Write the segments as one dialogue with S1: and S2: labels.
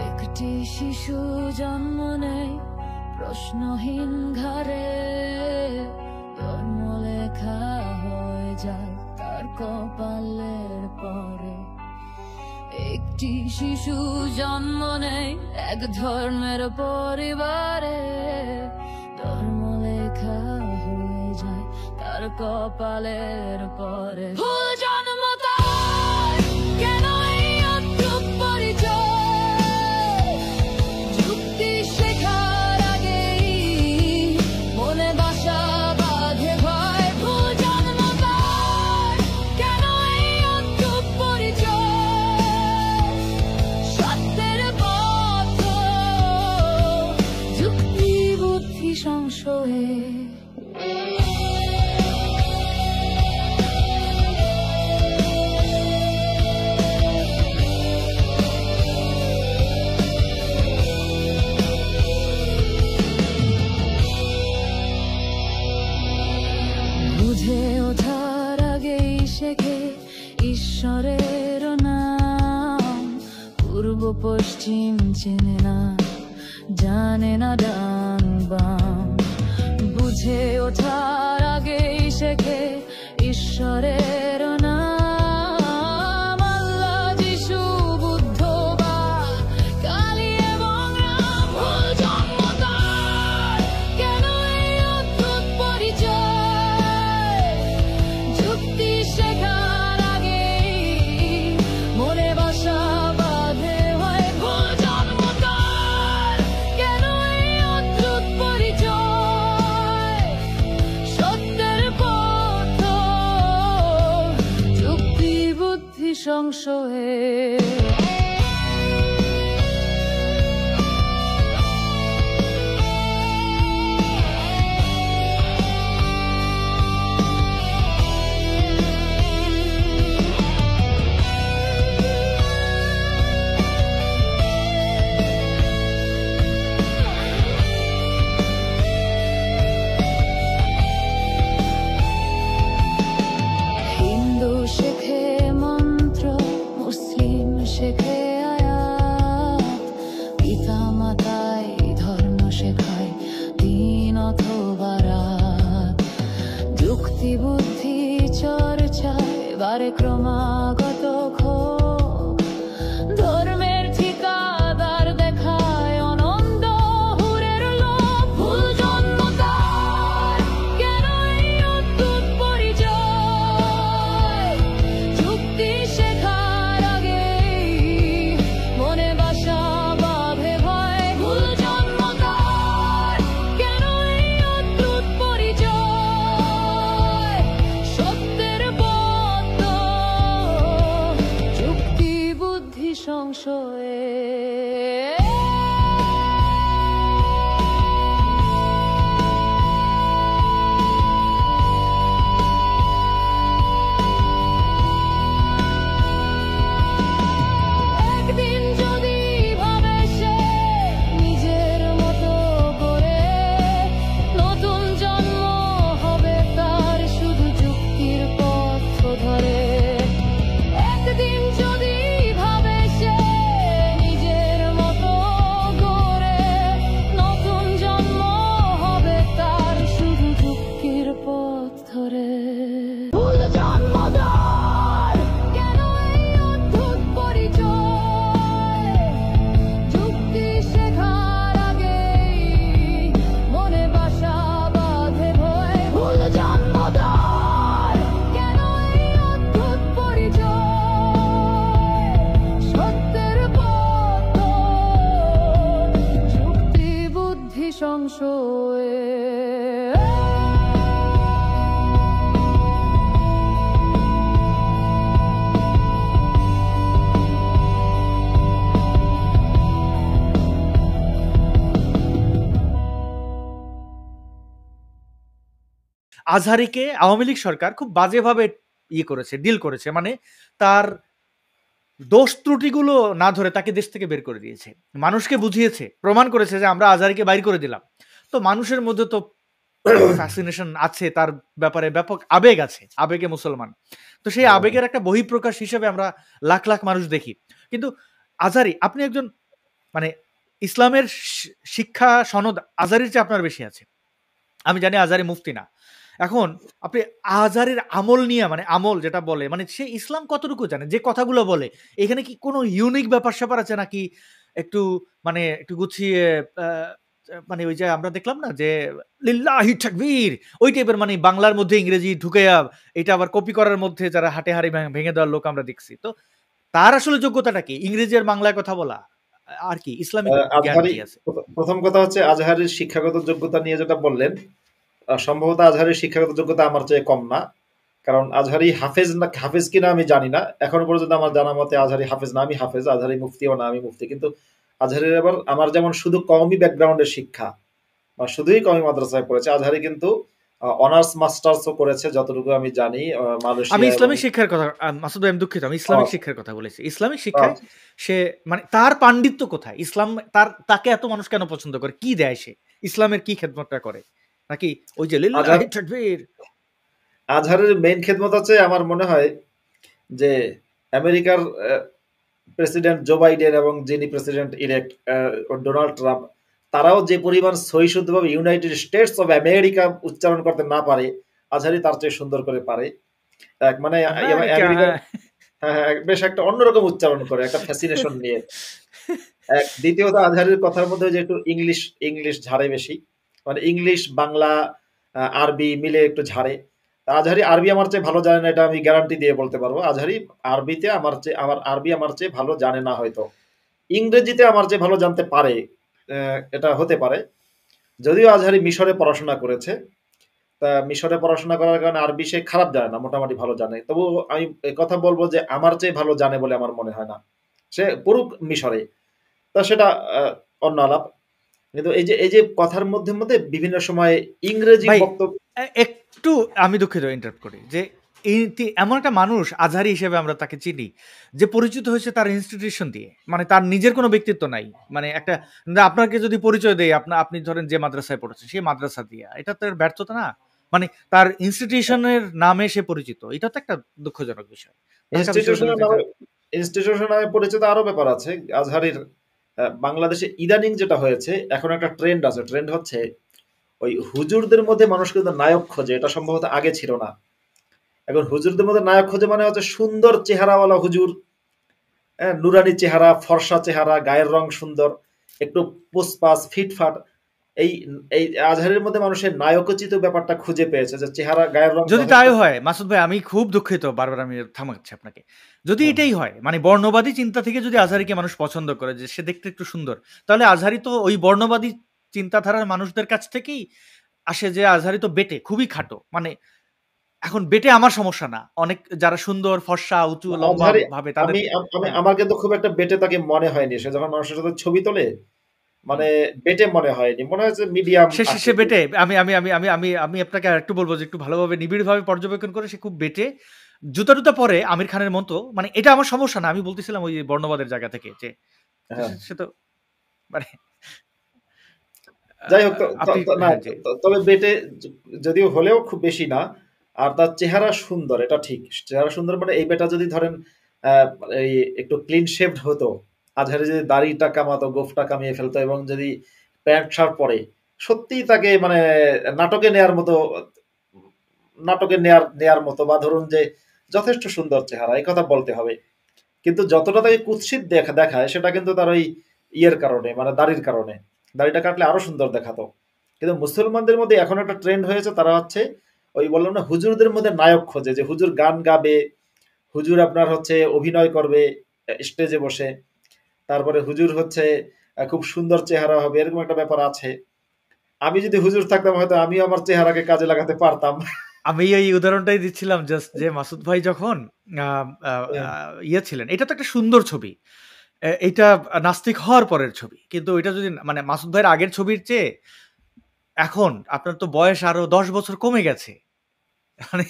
S1: একটি শিশু জন্ম নেয় প্রশ্নহীন ঘরে, জন্ম লেখা হয়ে যায় তার কপালের পরে। একটি শিশু জন্ম নেয় এক ধর্মের পরিবারে, ধর্ম লেখা হয়ে যায় তার কপালের পরে। ভুল জন্ম তার, কেন এই অদ্ভুত পরিচয়? যুক্তি শেখার আগেই মনে বাসা বাঁধে ভয়। ভুল জন্ম তার, কেন এই অদ্ভুত পরিচয়? সত্যের পথ যুক্তি বুদ্ধি সংশয়ে। বুঝে ওঠার আগেই শেখে ঈশ্বরের নাম, পূর্ব পশ্চিম চেনে না, জানে না ডান বাম। বুঝে ওঠার আগেই শেখে ঈশ্বরের নাম, আল্লাহ, যিশু, বুদ্ধ বা কালী এবং রাম। ভুল জন্ম তার, কেন এই অদ্ভুত পরিচয়? যুক্তি শেখার আগেই মনে বাসা বাঁধে হয়। ভুল জন্ম তার, কেন এই অদ্ভুত পরিচয়? সত্যের পথ যুক্তি বুদ্ধি সংশয়ে। হিন্দু শেখে মন্ত্র, মুসলিম শেখে আয়াত, পিতা মাতায় ধর্ম শেখায় দিন অথবা রাত। যুক্তি বুদ্ধি চর্চায় বারে ক্রমাগত ক্ষোভ, ধর্মের ঠিকাদার দেখায় অনন্ত হুরের লোভ। ভুল জন্ম তার, কেন এই অদ্ভুত পরিচয়? যুক্তি শেখার আগেই মনে বাসা বাঁধে ভয়। ভুল জন্ম তার, কেন এই অদ্ভুত পরিচয়? সত্যের পথ যুক্তি বুদ্ধি সংশয়ে। একদিন যদি ভাবে সে নিজের মতো করে, নতুন জন্ম হবে তার শুধু যুক্তির পথ ধরে। একদিন যদি ভাবে সে নিজের মতো করে, নতুন জন্ম হবে তার শুধু যুক্তির পথ ধরে। ভুল জন্ম তার, কেন এই অদ্ভুত পরিচয়? যুক্তি শেখার আগেই মনে বাসা বাঁধে ভয়। ভুল জন্ম তার, কেন এই অদ্ভুত পরিচয়? সত্যের পথ যুক্তি বুদ্ধি সংশয়ে।
S2: আজহারিকে আওয়ামী লীগ সরকার খুব বাজেভাবে করেছে, ডিল করেছে। মানে তার দোষ ত্রুটিগুলো না ধরে তাকে দেশ থেকে বের করে দিয়েছে, মানুষকে বুঝিয়েছে, প্রমাণ করেছে যে আমরা আজহারিকে বাইর করে দিলাম। তো মানুষের মধ্যে তো ফ্যাসিনেশন আছে, তার ব্যাপারে ব্যাপক আবেগ আছে, আবেগে মুসলমান। তো সেই আবেগের একটা বহিঃপ্রকাশ হিসেবে আমরা লাখ লাখ মানুষ দেখি। কিন্তু আজহারি, আপনি একজন মানে ইসলামের শিক্ষা সনদ আজহারির চেয়ে আপনার বেশি আছে। আমি জানি আজহারি মুফতি না। এখন আপনি আজহারের আমল নিয়ে, মানে আমল যেটা বলে, মানে সে ইসলাম কতটুকু জানে, যে কথাগুলো বলে, এখানে কি কোনো ইউনিক ব্যাপার স্যাপার আছে নাকি একটু মানে একটু গুছিয়ে মানে ওই যে আমরা দেখলাম না যে লিল্লাহি তাকবীর, ওই টাইপের, মানে বাংলার মধ্যে ইংরেজি ঢুকাইয়া এটা আবার কপি করার মধ্যে যারা হাটে হাড়ি ভেঙে দেওয়ার লোক আমরা দেখছি। তো তার আসলে যোগ্যতাটা কি? ইংরেজি আর বাংলায় কথা বলা, আর কি ইসলামিক জ্ঞান
S3: আজহারি,
S2: কি আছে?
S3: প্রথম কথা হচ্ছে আজহারির শিক্ষাগত যোগ্যতা নিয়ে যেটা বললেন, সম্ভবত আজহারির শিক্ষাগত যোগ্যতা আমার চেয়ে কম না। কারণ আজহারি হাফেজ না, হাফেজ কিনা আমি জানি না, এখনো পর্যন্ত আমার জানা মতে আজহারি হাফেজ না, আমি হাফেজ। আজহারি মুফতিও না, আমি মুফতি। কিন্তু আজহারির আবার আমার যেমন শুধু কওমি ব্যাকগ্রাউন্ডের শিক্ষা, বা শুধুই কওমি মাদ্রাসায় পড়েছে, আজহারি কিন্তু অনার্স মাস্টার্সও করেছে যতটুকু আমি জানি
S2: আমি
S3: মালয়েশিয়া এবং
S2: ইসলামিক শিক্ষার কথা, মাসুদ ভাই আমি দুঃখিত, আমি ইসলামিক শিক্ষার কথা বলেছি। ইসলামিক শিক্ষায় সে মানে তার পাণ্ডিত্য কোথায়? ইসলাম তাকে এত মানুষ কেন পছন্দ করে? কি দেয় সে? ইসলামের কি খেদমতটা করে? নাকি ওই যে লিল্লাহি তাকবীর?
S3: আজহারের মেইন খেদমত হচ্ছে আমার মনে হয় যে আমেরিকার প্রেসিডেন্ট জো বাইডেন এবং যিনি প্রেসিডেন্ট ইলেক্ট ডোনাল্ড ট্রাম্প, তারাও যে পরিমাণ সহিশুদ্ধভাবে ইউনাইটেড স্টেটস অফ আমেরিকা উচ্চারণ করতে না পারে, আজহারি তার চেয়ে সুন্দর করে পারে। মানে আমেরিকার বেশ একটা অন্যরকম উচ্চারণ করে, একটা ফ্যাসিনেশন নিয়ে। দ্বিতীয়ত আজহারির কথার মধ্যে যে একটু ইংলিশ ঝাড়ে বেশি, মানে ইংলিশ বাংলা আরবি মিলে একটু ঝাড়ে। আজহারি আরবি আমার চেয়ে ভালো জানে না, এটা আমি গ্যারান্টি দিয়ে বলতে পারবো। আজহারি আরবিতে আরবি আমার চেয়ে ভালো জানে না, হয়তো ইংরেজিতে আমার চেয়ে ভালো জানতে পারে, এটা হতে পারে। যদিও আজহারি মিশরে পড়াশোনা করেছে, তা মিশরে পড়াশোনা করার কারণে আরবি সে খারাপ জানে না, মোটামুটি ভালো জানে। তবু আমি কথা বলবো যে আমার চেয়ে ভালো জানে বলে আমার মনে হয় না। সে পড়ুক মিশরে, তা সেটা অন্য আলাপ। কিন্তু এই যে কথার মধ্যে মধ্যে বিভিন্ন সময় ইংরেজি বক্তব্য,
S2: একটু আমি দুঃখিত ইন্টারাপ্ট করি, যে এমন একটা মানুষ আজহারি হিসেবে আমরা তাকে চিনি, যে পরিচিত হয়েছে তার ইনস্টিটিউশন দিয়ে, মানে তার নিজের কোনো ব্যক্তিত্ব নাই। মানে একটা আপনাকে যদি পরিচয় দেয়, আপনি ধরেন যে মাদ্রাসায় পড়েছেন সেই মাদ্রাসা দিয়ে, এটা তো ব্যর্থতা না? মানে তার ইনস্টিটিউশনের নামে সে পরিচিত, এটা তো একটা দুঃখজনক বিষয়।
S3: ইনস্টিটিউশন নামে পরিচিত আরো ব্যাপার আছে। আজহারির বাংলাদেশে ইদানিং যেটা হয়েছে, এখন একটা ট্রেন্ড আছে, ট্রেন্ড হচ্ছে ওই হুজুরদের মধ্যে মানুষ কিন্তু নায়ক খোঁজে, এটা সম্ভবত আগে ছিল না। এখন হুজুরদের মধ্যে নায়ক খোঁজে মানে হচ্ছে সুন্দর চেহারাওয়ালা হুজুর, নুরানি চেহারা, ফর্সা চেহারা, গায়ের রং সুন্দর, একটু পোসপাস ফিটফাট। এই এই আজহারের মধ্যে মানুষের নায়কোচিত ব্যাপারটা খুঁজে পেয়েছে, যে চেহারা গায়ের রং।
S2: যদি তাই হয় মাসুদ ভাই, আমি খুব দুঃখিত, বারবার আমি থামাচ্ছি আপনাকে, যদি এটাই হয়, মানে বর্ণবাদী চিন্তা থেকে যদি আজহারিকে মানুষ পছন্দ করে, যে সে দেখতে একটু সুন্দর, তাহলে আজহারি তো ওই বর্ণবাদী চিন্তাধারার মানুষদের কাছ থেকেই আসে, যে আজহারি তো বেটে, খুবই খাটো। মানে এখন বেটে আমার সমস্যা না, অনেক যারা সুন্দর ফর্সা উঁচু লম্বা ভাবে তাদের,
S3: আমার কিন্তু খুব একটা বেটে তাকে মনে হয়নি। সে যখন মানুষের সাথে ছবি তোলে, মানে বেটে মনে হয়নি, মনে হয়েছে মিডিয়াম।
S2: সে বেটে, আমি আমি আমি আমি আমি আমি আপনাকে একটু বলবো যে একটু ভালোভাবে নিবিড়ভাবে পর্যবেক্ষণ করে, সে খুব বেটে, জুতা টুতা পরে আমির খানের মতো। মানে এটা আমার সমস্যা না, আমি বলতেছিলাম ওই বর্ণবাদের জায়গা থেকে, যে সে তো মানে
S3: যাই হোক, তবে বেটে যদিও হলেও খুব বেশি না। আর তার চেহারা সুন্দর, এটা ঠিক, চেহারা সুন্দর। মানে এই বেটা যদি ধরেন এই একটু ক্লিন শেভড হতো, আজহারি যদি দাড়িটা কামাতো, গোফটা কামিয়ে ফেলতো, এবং যদি প্যান্ট শার্ট পরে, সত্যিই তাকে মানে নাটকে নেয়ার মতো, বা ধরুন যে যথেষ্ট সুন্দর চেহারা, এই কথা বলতে হবে। কিন্তু যতটা তাকে কুৎসিত দেখায়, সেটা কিন্তু তার ওই ইয়ের কারণে, মানে দাড়ির কারণে। দাড়িটা কাটলে আরো সুন্দর দেখাতো। কিন্তু মুসলমানদের মধ্যে এখন একটা ট্রেন্ড হয়েছে, তারা হচ্ছে ওই বললাম না, হুজুরদের মধ্যে নায়ক খোঁজে, যে হুজুর গান গাবে, হুজুর আপনার হচ্ছে অভিনয় করবে স্টেজে বসে, তারপরে হুজুর হচ্ছে খুব সুন্দর চেহারা হবে, এরকম একটা ব্যাপার আছে। আমি যদি হুজুর থাকতাম, হয়তো আমি আমার চেহারাকে কাজে লাগাতে পারতাম।
S2: আমি এই উদাহরণটাই দিচ্ছিলাম জাস্ট, যে মাসুদ ভাই যখন ইয়ে ছিলেন, এটা তো একটা সুন্দর ছবি, এটা নাস্তিক হওয়ার পরের ছবি, কিন্তু এটা যদি মানে মাসুদ ভাইয়ের আগের ছবির চেয়ে এখন আপনার তো বয়স আরো 10 বছর কমে গেছে, মানে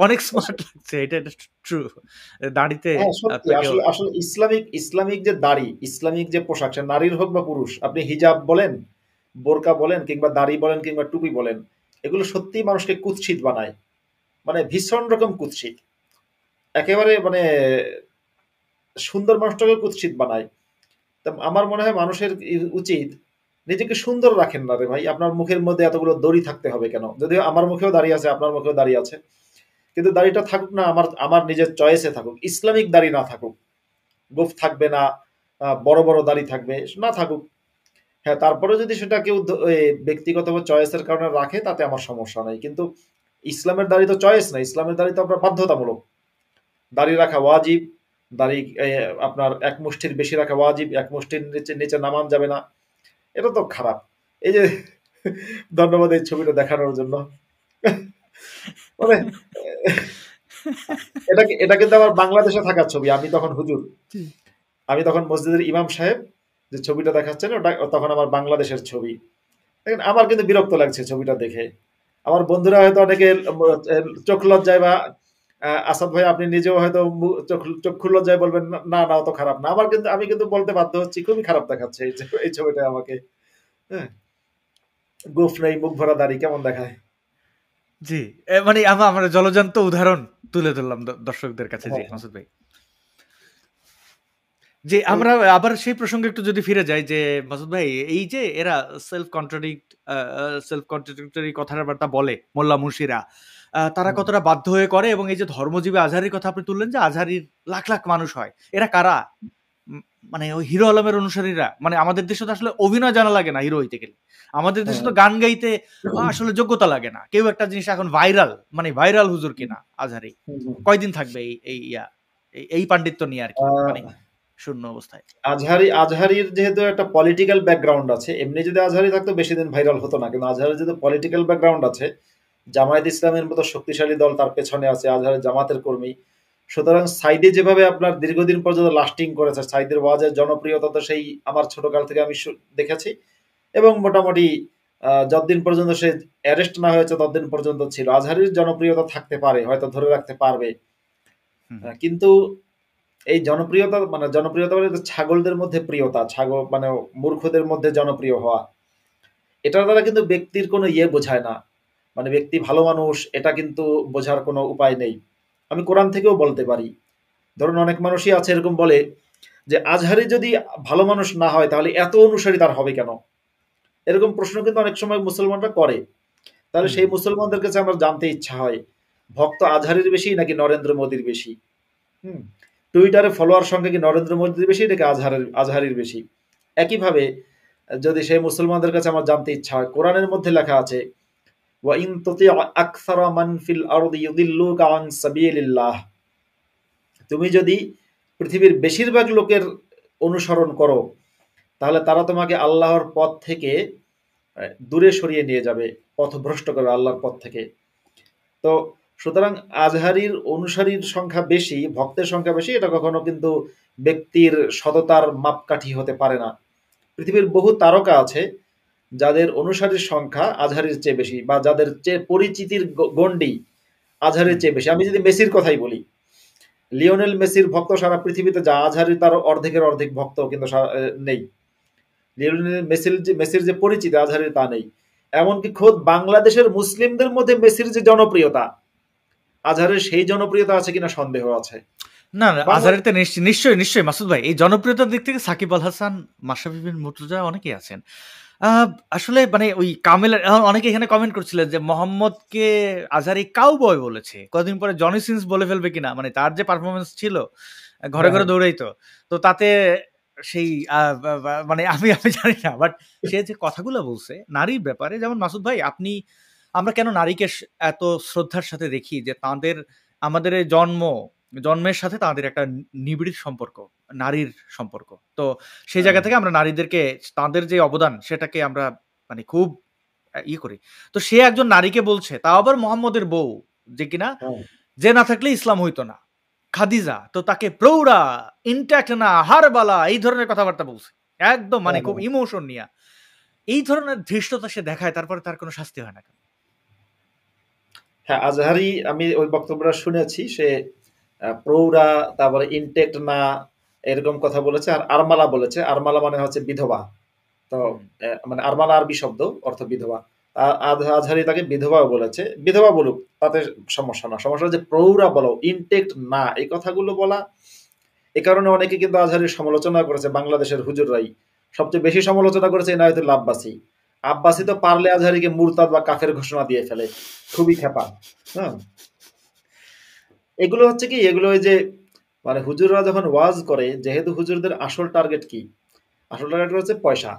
S2: অনেক স্মার্ট লাগছে, এটা ট্রু। দাড়িতে
S3: আসলে ইসলামিক যে দাড়ি, ইসলামিক যে পোশাক, সে নারীর হোক বা পুরুষ, আপনি হিজাব বলেন, বোরকা বলেন, কিংবা দাড়ি বলেন, কিংবা টুপি বলেন, এগুলো সত্যি মানুষকে কুৎসিত বানায়, মানে ভীষণ রকম কুৎসিত, একেবারে মানে সুন্দর মানুষটাকে কুৎসিত বানায়। তা আমার মনে হয় মানুষের উচিত নিজেকে সুন্দর রাখেন না রে ভাই, আপনার মুখের মধ্যে এতগুলো দড়ি থাকতে হবে কেন? যদিও আমার মুখেও দাঁড়িয়ে আছে, আপনার মুখেও দাঁড়িয়ে আছে, কিন্তু দাড়িটা থাকুক না আমার আমার নিজের চয়েসে থাকুক, ইসলামিক দাড়ি না থাকুক, গোফ থাকবে না, বড় বড় দাড়ি থাকবে না থাকুক। হ্যাঁ, তারপরে যদি সেটা কেউ ব্যক্তিগত বা চয়েসের কারণে রাখে তাতে আমার সমস্যা নাই, কিন্তু ইসলামের দাড়ি তো চয়েস না, ইসলামের দাড়ি তো আপনার বাধ্যতামূলক। দাড়ি রাখা ওয়াজিব, দাড়ি আপনার এক মুষ্টির বেশি রাখা ওয়াজিব, এক মুষ্টির নিচে নিচে নামান যাবে না। এটা তো খারাপ। এই যে ধন্যবাদ এই ছবিটা দেখানোর জন্য। মানে এটা কিন্তু আমার বাংলাদেশে থাকার ছবি, আমি তখন হুজুর, আমি তখন মসজিদের ইমাম সাহেব, যে ছবিটা দেখাচ্ছেন ওটা তখন আমার বাংলাদেশের ছবি। দেখেন আমার কিন্তু বিরক্ত লাগছে ছবিটা দেখে। আমার বন্ধুরা হয়তো অনেকে চোখ লজ্জায় বা আসাদ ভাই আপনি নিজেও হয়তো চক্ষু লজ্জায় বলবেন না না অত খারাপ না, আমার কিন্তু আমি কিন্তু বলতে বাধ্য হচ্ছি খুবই খারাপ দেখাচ্ছে এই ছবিটা আমাকে। হ্যাঁ, গোফ নেই, মুখ ভরা দাড়ি, কেমন দেখায়।
S2: জি, মানে আমরা জলজান্ত উদাহরণ তুলে ধরলাম দর্শকদের কাছে। জি মাসুদ ভাই, যে আমরা আবার সেই প্রসঙ্গে একটু যদি ফিরে যাই, যে মাসুদ ভাই এই যে এরা সেলফ কন্ট্রাডিক্টরি কথাবার্তা বলে মোল্লা মুন্সিরা, তারা কতটা বাধ্য হয়ে করে, এবং এই যে ধর্মজীবী আজহারির কথা আপনি তুললেন যে আজহারির লাখ লাখ মানুষ হয়, এরা কারা? মানে ওই হিরো আলমের অনুসারীরা। মানে আমাদের দেশে তো আসলে অভিনয় জানা লাগে না হিরো হইতে গেলে, আমাদের দেশে তো গান গাইতে আসলে যোগ্যতা লাগে না। কেউ একটা জিনিস এখন ভাইরাল, মানে ভাইরাল হুজুর কিনা আজহারি, কয়দিন থাকবে এই পাণ্ডিত্য নিয়ে আর কি, মানে শূন্য অবস্থায়।
S3: আজহারির যেহেতু একটা পলিটিক্যাল ব্যাকগ্রাউন্ড আছে, এমনি যদি আজহারি থাকতো বেশি দিন ভাইরাল হতো না, কিন্তু আজহারির যেহেতু পলিটিক্যাল ব্যাকগ্রাউন্ড আছে, জামায়াত ইসলামের মতো শক্তিশালী দল তার পেছনে আছে, আজহারের জামাতের কর্মী, সুতরাং সাইদে যেভাবে আপনার দীর্ঘদিন পর্যন্ত লাস্টিং করেছে, সাইদের ওয়াজের জনপ্রিয়তা তো সেই আমার ছোটকাল থেকে আমি দেখেছি, এবং মোটামুটি যতদিন পর্যন্ত সে অ্যারেস্ট না হয়েছে ততদিন পর্যন্ত ছিল। আজহারির জনপ্রিয়তা থাকতে পারে, হয়তো ধরে রাখতে পারবে, কিন্তু এই জনপ্রিয়তা মানে ছাগলদের মধ্যে প্রিয়তা, ছাগল মানে মূর্খদের মধ্যে জনপ্রিয় হওয়া, এটার দ্বারা কিন্তু ব্যক্তির কোনো বোঝায় না, মানে ব্যক্তি ভালো মানুষ এটা কিন্তু বোঝার কোনো উপায় নেই। আমি কোরআন থেকেও বলতে পারি, ধরুন অনেক মানুষই আছে এরকম বলে যে আজহারি যদি ভালো মানুষ না হয় তাহলে এত অনুসারী তার হবে কেন, এরকম প্রশ্ন কিন্তু অনেক সময় মুসলমানরা করে। তাহলে সেই মুসলমানদের কাছে আমার জানতে ইচ্ছা হয়, ভক্ত আজহারির বেশি নাকি নরেন্দ্র মোদীর বেশি? টুইটারে ফলোয়ার সংখ্যা কি নরেন্দ্র মোদীর বেশি নাকি আজহারির বেশি? একইভাবে যদি সেই মুসলমানদের কাছে আমার জানতে ইচ্ছা হয়, কোরআনের মধ্যে লেখা আছে ওয়া ইন তুতি আকসারা মান ফিল আরদি ইউদিল্লুকা আন সাবিলিল্লাহ, তুমি যদি পৃথিবীর বেশিরভাগ লোকের অনুসরণ করো তাহলে তারা তোমাকে আল্লাহর পথ থেকে দূরে সরিয়ে নিয়ে যাবে, পথভ্রষ্ট করবে আল্লাহর পথ থেকে। তো সুতরাং আজহারির অনুসারীর সংখ্যা বেশি, ভক্তের সংখ্যা বেশি, এটা কখনো কিন্তু ব্যক্তির সততার মাপকাঠি হতে পারে না। পৃথিবীর বহু তারকা আছে যাদের অনুসারীর সংখ্যা আজহারির চেয়ে বেশি, বা যাদের চেয়ে পরিচিতির গণ্ডি আজহারির চেয়ে বেশি। আমি যদি মেসির কথাই বলি, লিওনেল মেসির ভক্ত সারা পৃথিবীতে যা, আজহারি তার অর্ধেকের অর্ধেক ভক্ত কিন্তু নেই। লিওনেল মেসির যে পরিচিতি আজহারির তা নেই। এমনকি খোদ বাংলাদেশের মুসলিমদের মধ্যে মেসির যে জনপ্রিয়তা, আজহারের সেই জনপ্রিয়তা আছে কিনা সন্দেহ আছে।
S2: না আজহারের তো নিশ্চয়ই নিশ্চয়ই মাসুদ ভাই, এই জনপ্রিয়তার দিক থেকে সাকিব আল হাসান, মাশরাফি বিন মুর্তজা অনেকেই আছেন। আসলে মানে ওই কামেল, অনেকে এখানে কমেন্ট করছিলেন যে মোহাম্মদকে আজহারি কাউবয় বলেছে, কদিন পরে জনি সিন্স বলে ফেলবে কিনা, মানে তার যে পারফরমেন্স ছিল ঘরে ঘরে দৌড়াইতো, তো তাতে সেই মানে আমি জানি না, বাট সে যে কথাগুলো বলছে নারীর ব্যাপারে, যেমন মাসুদ ভাই আমরা কেন নারীকে এত শ্রদ্ধার সাথে দেখি, যে তাদের আমাদের জন্মের সাথে তাদের একটা নিবিড় সম্পর্ক, নারীর সম্পর্ক। তো সেই জায়গা থেকে আমরা নারীদেরকে তাদের যে অবদান সেটাকে আমরা মানে খুব করি। তো সে একজন নারীকে বলছে, তাও আবার মোহাম্মদের বউ, যে কিনা যে না থাকলে ইসলাম হইতো না, খাদিজা, তো তাকে প্রৌঢ়া, ইনট্যাক্ট না, হারবালা, এই ধরনের কথাবার্তা বলছে একদম, মানে খুব ইমোশন নিয়ে। এই ধরনের ধৃষ্টতা সে দেখায়, তারপরে তার কোনো শাস্তি হয় না।
S3: হ্যাঁ, আজহারি আমি ওই বক্তব্যটা শুনেছি, সে প্রৌঢ়া, তারপরে ইনটেক্ট না, এরকম কথা বলেছে। আর আরমালা বলেছে, আরমালা মানে হচ্ছে বিধবা। তো মানে আরমালা আরবি শব্দ, অর্থ বিধবা। আজহারি তাকে বিধবাও বলেছে, বিধবা বলুক তাতে সমস্যা না, সমস্যা হচ্ছে প্রৌঢ়া বলো, ইনটেক্ট না, এই কথাগুলো বলা এ কারণে অনেকে কিন্তু আজহারের সমালোচনা করেছে, বাংলাদেশের হুজুররাই সবচেয়ে বেশি সমালোচনা করেছে এনায়েতুল আব্বাসী। আব্বাসী তো পারলে আজহারিকে মুরতাদ বা কাফের ঘোষণা দিয়ে ফেলে, খুবই খেপা। হ্যাঁ, এগুলো হচ্ছে কি, এগুলো ওই যে মানে হুজুররা যখন ওয়াজ করে, যেহেতু হুজুরদের আসল টার্গেট কি, আসল টার্গেট হচ্ছে পয়সা।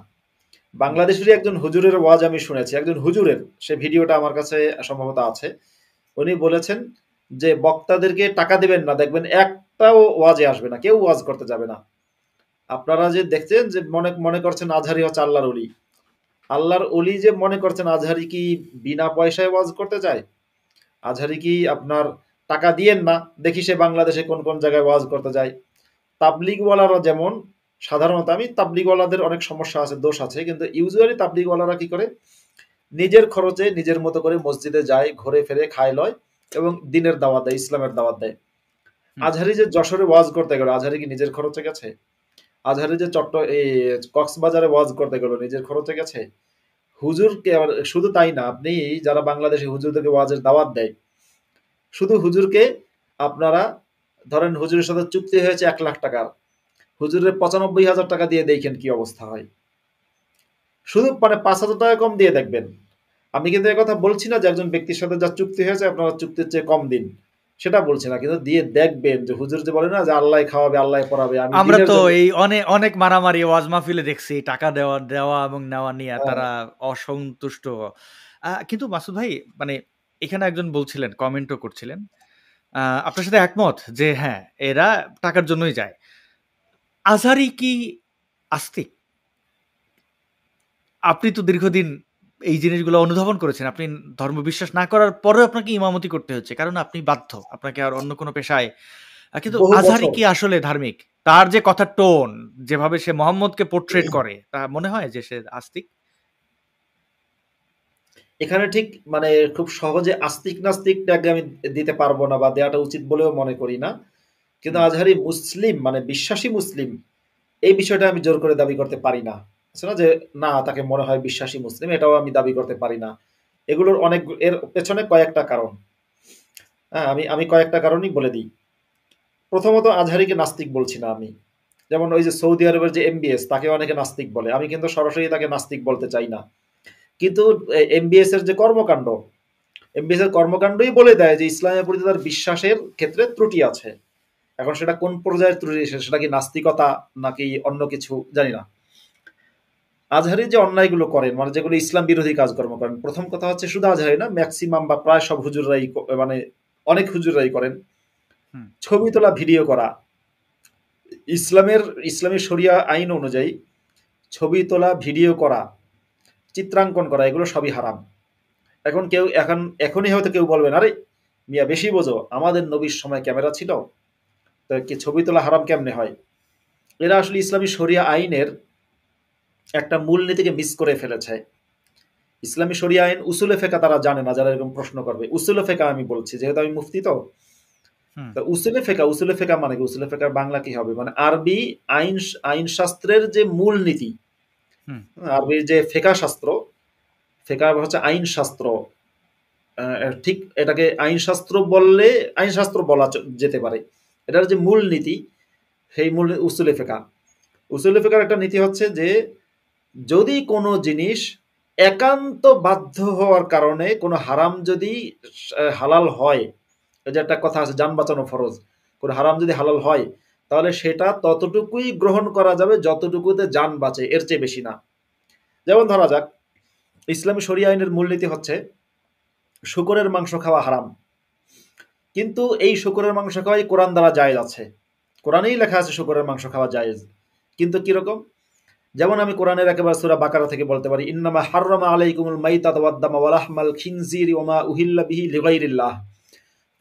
S3: বাংলাদেশেরই একজন হুজুরের ওয়াজ আমি শুনেছি, একজন হুজুরের, সে ভিডিওটা আমার কাছে সম্ভবত আছে। উনি বলেছেন যে বক্তাদেরকে টাকা দিবেন না, দেখবেন একটাও ওয়াজে আসবে না, কেউ ওয়াজ করতে যাবে না। আপনারা যে দেখছেন যে মনে মনে করছেন আজহারি হচ্ছে আল্লাহর অলি, আল্লাহর অলি যে মনে করছেন, আজহারি কি বিনা পয়সায় ওয়াজ করতে চায়? আজহারি কি আপনার টাকা দিয়েন না, দেখি সে বাংলাদেশে কোন কোন জায়গায় ওয়াজ করতে যায়। তাবলিগওয়ালারা যেমন, সাধারণত আমি তাবলিগওয়ালাদের অনেক সমস্যা আছে, দোষ আছে, কিন্তু ইউজুয়ালি তাবলিগওয়ালারা কি করে, নিজের খরচে নিজের মতো করে মসজিদে যায়, ঘুরে ফিরে খায় লয় এবং দিনের দাওয়াত দেয়, ইসলামের দাওয়াত দেয়। আজহারি যে যশোরে ওয়াজ করতে গেল, আজহারি কি নিজের খরচে গেছে? আজহারি যে কক্সবাজারে ওয়াজ করতে গেল, নিজের খরচে গেছে? হুজুরকে আবার শুধু তাই না, আপনি যারা বাংলাদেশে হুজুরদেরকে ওয়াজের দাওয়াত দেয়, শুধু হুজুরকে আপনারা ধরেন হুজুরের সাথে চুক্তি হয়েছে 1 লাখ টাকার, হুজুরের 95,000 টাকা দিয়ে দেখেন কি অবস্থা হয়। শুধু মানে 5,000 টাকা কম দিয়ে দেখবেন। আমি কিন্তু কথা বলছি না যে একজন ব্যক্তির সাথে যা চুক্তি হয়েছে আপনারা চুক্তির চেয়ে কম দিন, সেটা বলছি না, কিন্তু দিয়ে দেখবেন যে হুজুর যে বলে না যে আল্লাহ খাওয়াবে আল্লাহ পড়াবে, আমি
S2: আমরা
S3: দিনের
S2: তো
S3: জন্য।
S2: এই অনেক অনেক মারামারি ওয়াজ মাহফিলে দেখছি, টাকা দেওয়া দেওয়া এবং নেওয়া নিয়ে
S3: হ্যাঁ,
S2: তারা অসন্তুষ্ট। কিন্তু মাসুদ ভাই, মানে এখানে একজন বলছিলেন, কমেন্টও করছিলেন, আপনার সাথে একমত যে হ্যাঁ, এরা টাকার জন্যই যায়। আজহারি কি আস্তিক? আপনি তো দীর্ঘদিন এই জিনিসগুলো অনুধাবন করেছেন। আপনি ধর্ম বিশ্বাস না করার পরেও আপনাকে ইমামতি করতে হচ্ছে, কারণ আপনি বাধ্য, আপনাকে আর অন্য কোনো পেশায়। কিন্তু
S3: বহু
S2: আজহারি
S3: বছর।
S2: কি আসলে ধার্মিক? তার যে কথার টোন, যেভাবে সে মোহাম্মদকে পোর্ট্রেট করে, তা মনে হয় যে সে আস্তিক?
S3: এখানে ঠিক মানে খুব সহজে আস্তিক নাস্তিক ট্যাগ আমি দিতে পারবো না বা দেওয়াটা উচিত বলেও মনে করি না, কিন্তু
S2: হুম,
S3: আজহারি মুসলিম মানে বিশ্বাসী মুসলিম, এই বিষয়টা আমি জোর করে দাবি করতে পারি না। আছে না যে না তাকে মনে হয় বিশ্বাসী মুসলিম, এটাও আমি দাবি করতে পারি না। এগুলোর অনেক, এর পেছনে কয়েকটা কারণ। হ্যাঁ, আমি আমি কয়েকটা কারণই বলে দিই। প্রথমত আজহারিকে নাস্তিক বলছি না আমি। যেমন ওই যে সৌদি আরবের যে এমবিএস, তাকে অনেকে নাস্তিক বলে, আমি কিন্তু সরাসরি তাকে নাস্তিক বলতে চাই না। কিন্তু এমবিএস এর যে কর্মকাণ্ড, এমবিএস এর কর্মকাণ্ডই বলে দেয় যে ইসলামের প্রতি তার বিশ্বাসের ক্ষেত্রে ত্রুটি আছে। এখন সেটা কোন পর্যায়ের ত্রুটি, সেটা কি নাস্তিকতা নাকি অন্য কিছু জানি না। আজহারি যে অন্যায়গুলো করেন, মানে যেগুলো ইসলাম বিরোধী কাজকর্ম করেন, প্রথম কথা হচ্ছে শুধু আজহারি না, ম্যাক্সিমাম বা প্রায় সব হুজুররাই মানে অনেক হুজুররাই করেন।
S2: হুম,
S3: ছবি তোলা, ভিডিও করা, ইসলামী শরিয়া আইন অনুযায়ী ছবি তোলা, ভিডিও করা, চিত্রাঙ্কন করা, এগুলো সবই হারাম। এখনই হয়তো কেউ বলবেন, আরে মিয়া বেশি বোঝো, আমাদের নবীর সময় ক্যামেরা ছিল, তো কি ছবি তোলা হারাম কেমনে হয়? এরা আসলে ইসলামী শরিয়া আইনের একটা মূলনীতিকে মিস করে ফেলেছে। ইসলামী শরিয়া আইন উসুলে ফেকা তারা জানে না, যারা এরকম প্রশ্ন করবে। উসুলে ফেকা আমি বলছি, যেহেতু আমি মুফতি, তো
S2: হুম,
S3: তো উসুলে ফেকা মানে কি, উসুলে ফেকার বাংলা কি হবে, মানে আরবি আইন, আইন শাস্ত্রের যে মূল নীতি।
S2: হুম,
S3: আরবির যে ফেকা শাস্ত্র, ফেকা হচ্ছে আইন শাস্ত্র। ঠিক এটাকে আইন শাস্ত্র বললে আইন শাস্ত্র বলা যেতে পারে। এটার যে মূল নীতি, সেই মূল উসুলে ফেকা। উসুলে ফেকার একটা নীতি হচ্ছে যে যদি কোনো জিনিস একান্ত বাধ্য হওয়ার কারণে কোনো হারাম যদি হালাল হয়, এই যে একটা কথা আছে জান বাঁচানো ফরজ, কোনো হারাম যদি হালাল হয় তাহলে সেটা ততটুকুই গ্রহণ করা যাবে যতটুকুতে জান বাঁচে, এর চেয়ে বেশি না। যেমন ধরা যাক, ইসলামী শরিয়া আইনের মূলনীতি হচ্ছে শূকরের মাংস খাওয়া হারাম, কিন্তু এই শূকরের মাংস খাওয়াই কোরআন দ্বারা জায়েজ আছে, কোরআনেই লেখা আছে শূকরের মাংস খাওয়া জায়েজ। কিন্তু কিরকম, যেমন আমি কোরআনের একেবারে সূরা বাকারা থেকে বলতে পারি, ইন্নামা হাররামা আলাইকুমুল মাইতাতা ওয়াদ দামা ওয়া লাহমাল খিনজিরি ওয়া মা উহিল্লা বিহি লিগাইরিল্লাহ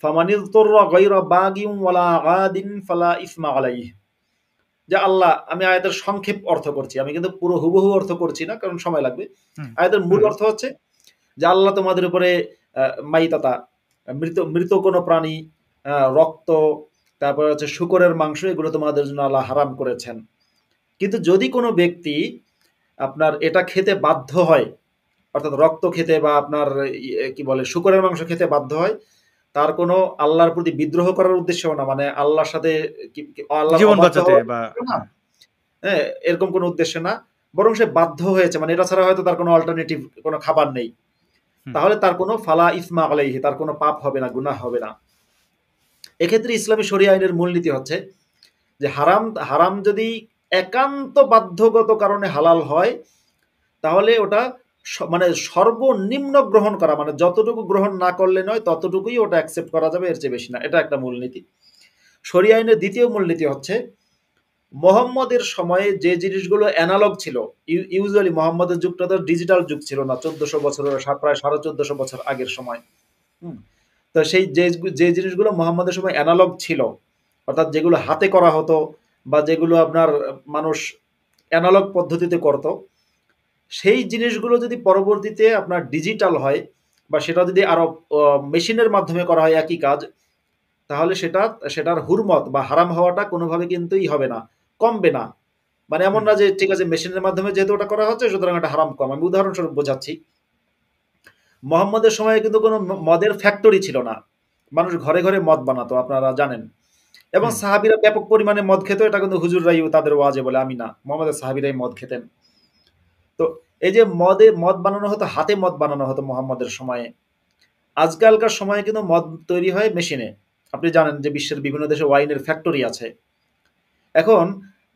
S3: ফামানিযতুররা গায়রা বাগিন ওয়ালা গাদিন ফালা ইসমা আলাইহি। যে আল্লাহ, আমি আয়াতের সংক্ষেপ অর্থ করছি, আমি কিন্তু পুরো হুবহু অর্থ করছি না, কারণ সময় লাগবে।
S2: হুম,
S3: আয়াতের মূল
S2: হুম,
S3: অর্থ হচ্ছে যে আল্লাহ তোমাদের উপরে মাইতাতা, মৃত মৃত কোনো প্রাণী, রক্ত, তারপরে হচ্ছে শূকরের মাংস, এগুলো তোমাদের জন্য আল্লাহ হারাম করেছেন। কিন্তু যদি কোনো ব্যক্তি আপনার এটা খেতে বাধ্য হয়, অর্থাৎ রক্ত খেতে বা আপনার কি বলে শূকরের মাংস খেতে বাধ্য হয়, তার কোনো আল্লাহর প্রতি বিদ্রোহ করার উদ্দেশ্যেও না, মানে আল্লাহর সাথে আল্লাহর
S2: জীবন
S3: অবাধ্য
S2: বাঁচাতে
S3: হওয়ার
S2: বা
S3: উদ্দেশ্যেও না, হ্যাঁ, এরকম কোনো উদ্দেশ্যে না, বরং সে বাধ্য হয়েছে, মানে এটা ছাড়া হয়তো তার কোনো অল্টারনেটিভ কোনো খাবার নেই, তাহলে তার কোনো ফালা ইসমা আলাইহি, তার কোনো পাপ হবে না, গুনাহ হবে না। এক্ষেত্রে ইসলামী শরিয়া আইনের মূলনীতি হচ্ছে যে হারাম হারাম যদি একান্ত বাধ্যগত কারণে হালাল হয়, তাহলে ওটা মানে সর্বনিম্ন গ্রহণ করা, মানে যতটুকু গ্রহণ না করলে নয় ততটুকুই ওটা অ্যাকসেপ্ট করা যাবে, এর চেয়ে বেশি না। এটা একটা মূলনীতি। শরিয়া আইনের দ্বিতীয় মূলনীতি হচ্ছে মোহাম্মদের সময়ে যে জিনিসগুলো অ্যানালগ ছিল, ইউজুয়ালি মোহাম্মদের যুগটা তো ডিজিটাল যুগ ছিল না, 1400 বছরের প্রায় 1450 বছর আগের সময়। তো সেই যে জিনিসগুলো মোহাম্মদের সময় অ্যানালগ ছিল, অর্থাৎ যেগুলো হাতে করা হতো বা যেগুলো আপনার মানুষ অ্যানালগ পদ্ধতিতে করত, সেই জিনিসগুলো যদি পরবর্তীতে আপনার ডিজিটাল হয় বা সেটা যদি আরো মেশিনের মাধ্যমে করা হয় একই কাজ, তাহলে সেটার হুরমত বা হারাম হওয়াটা কোনোভাবে কিন্তুই হবে না, কমবে না। মানে এমন না যে ঠিক আছে মেশিনের মাধ্যমে যেহেতু ওটা করা হচ্ছে সুতরাং এটা হারাম কম। আমি উদাহরণস্বরূপ বোঝাচ্ছি, মোহাম্মদের সময়ে কিন্তু কোনো মদের ফ্যাক্টরি ছিল না, মানুষ ঘরে ঘরে মদ বানাতো, আপনারা জানেন, এবং সাহাবীরা ব্যাপক পরিমাণে মদ খেত, এটা কিন্তু হুজুররাই তাদের ওয়াজে বলে, আমি না, মোহাম্মদের সাহাবীরাই মদ খেতেন। তো এই যে মদ বানানো হতো, হাতে মদ বানানো হতো মোহাম্মদের সময়ে। আজকালকার সময়ে কিন্তু মদ তৈরি হয় মেশিনে। আপনি জানেন যে বিশ্বের বিভিন্ন দেশে ওয়াইনের ফ্যাক্টরি আছে। এখন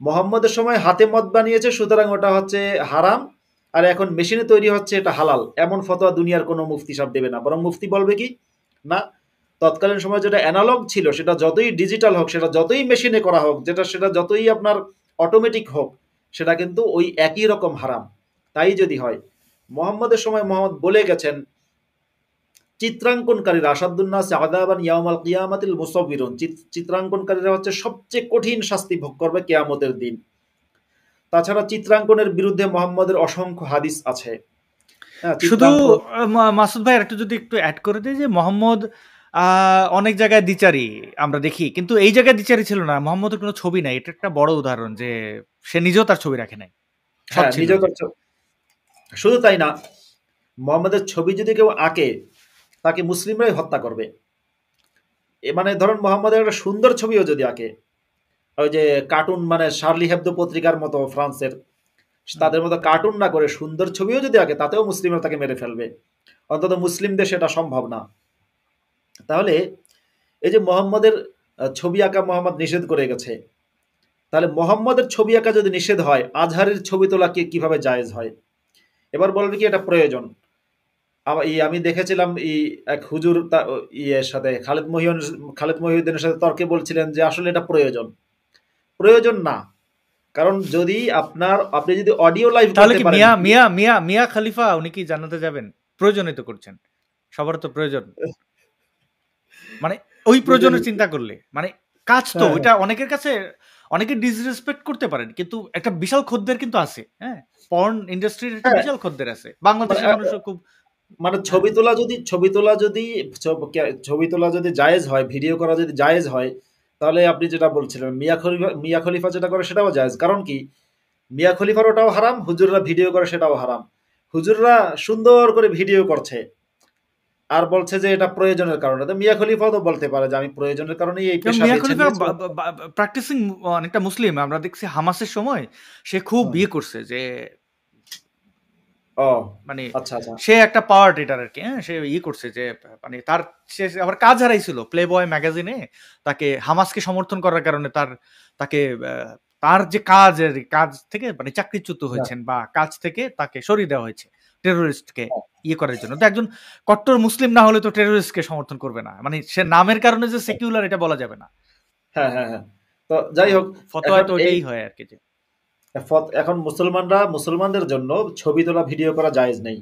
S3: মোহাম্মদের সময় হাতে মদ বানিয়েছে সুতরাং ওটা হচ্ছে হারাম, আর এখন মেশিনে তৈরি হচ্ছে এটা হালাল, এমন ফতোয়া দুনিয়ার কোনো মুফতি সাহেব দেবে না। বরং মুফতি বলবে কি না, তৎকালীন সময় যেটা অ্যানালগ ছিল সেটা যতই ডিজিটাল হোক, সেটা যতই মেশিনে করা হোক, সেটা যতই আপনার অটোমেটিক হোক, সেটা কিন্তু ওই একই রকম হারাম। তাই যদি হয়, মোহাম্মদের সময় মোহাম্মদ বলে গেছেন চিত্রাঙ্কনকারীরা আসাদুন্নাস আযাবান ইয়াউমাল কিয়ামাতিল মুসাব্বিরুন, চিত্রাঙ্কনকারীরা হচ্ছে সবচেয়ে কঠিন শাস্তি ভোগ করবে কিয়ামতের দিন। তাছাড়া চিত্রাঙ্কনের বিরুদ্ধে মোহাম্মদের অসংখ্য হাদিস আছে।
S2: শুধু মাসুদ ভাই একটু যদি একটু অ্যাড করে দেয় যে মোহাম্মদ অনেক জায়গায় দ্বিচারী আমরা দেখি, কিন্তু এই জায়গায় দ্বিচারী ছিল না, মোহাম্মদের কোনো ছবি নাই, এটা একটা বড় উদাহরণ যে সে নিজেও তার ছবি রাখে নাই।
S3: হ্যাঁ, নিজেও তার শুধু তাই না, মোহাম্মদের ছবি যদি কেউ আঁকে তাকে মুসলিমরাই হত্যা করবে। মানে ধরুন মোহাম্মদের একটা সুন্দর ছবিও যদি আঁকে, ওই যে কার্টুন, মানে শার্লি হেবদো পত্রিকার মতো ফ্রান্সের, তাদের মতো কার্টুন না করে সুন্দর ছবিও যদি আঁকে, তাতেও মুসলিমরা তাকে মেরে ফেলবে। অন্তত মুসলিম দেশে এটা সম্ভব না। তাহলে এই যে মোহাম্মদের ছবি আঁকা মোহাম্মদ নিষেধ করে গেছে, তাহলে মোহাম্মদের ছবি আঁকা যদি নিষেধ হয়, আজহারের ছবি তোলা কিভাবে জায়েজ হয়? এবার বলবে কি এটা প্রয়োজন। আমি দেখেছিলাম এক হুজুর ইয়ের সাথে খালেদ মহিউদ্দিনের সাথে তর্কে বলছিলেন যে আসলে এটা প্রয়োজন না। কারণ যদি আপনি যদি অডিও লাইভ
S2: তাহলে কি মিয়া খলিফা উনি কি জান্নাতে যাবেন? প্রয়োজনই তো করছেন, সবার তো প্রয়োজন, মানে ওই প্রয়োজনের চিন্তা করলে মানে কাজ তো ওইটা অনেকের কাছে অনেকে ডিসরেসপেক্ট করতে পারেন, কিন্তু একটা বিশাল খদ্দের কিন্তু আছে। হ্যাঁ, পর্ন ইন্ডাস্ট্রির একটা বিশাল খদ্দের আছে, বাংলাদেশের মানুষও খুব, মানে
S3: ছবি তোলা যদি জায়েজ হয়, ভিডিও করা যদি জায়েজ হয়, তাহলে আপনি যেটা বলছিলেন মিয়া খলিফা যেটা করে সেটাও জায়েজ। কারণ কি, মিয়া খলিফার ওটাও হারাম, হুজুররা ভিডিও করে সেটাও হারাম। হুজুররা সুন্দর করে ভিডিও করছে আর বলছে যে এটা প্রয়োজনের কারণে, তো মিয়া খলিফাও তো বলতে পারে যে আমি প্রয়োজনের কারণেই এই পেশা বেছে নিয়েছি।
S2: প্র্যাকটিসিং অনেকটা মুসলিম আমরা দেখছি, হামাসের সময় সে খুব বিয়ে করছে যে মানে সে একটা পাওয়ার ট্রেডার আর কি। হ্যাঁ, সে করছে যে মানে সে আবার কাজ হারাইছিল প্লে বয় ম্যাগাজিনে, তাকে হামাসকে সমর্থন করার কারণে তার যে কাজ থেকে মানে চাকরিচ্যুত হয়েছেন বা কাজ থেকে তাকে সরিয়ে দেওয়া হয়েছে টেরোরিস্টকে করার জন্য। তো একজন কট্টর মুসলিম না হলে তো টেরোরিস্টকে সমর্থন করবে না, মানে সে নামের কারণে যে সেকুলার এটা বলা যাবে না।
S3: হ্যাঁ হ্যাঁ হ্যাঁ, তো যাই হোক,
S2: ফতোয়া তো ওইটাই হয় আর কি। যে
S3: এখন মুসলমানদের জন্য ছবি তোলা ভিডিও করা জায়েজ নেই।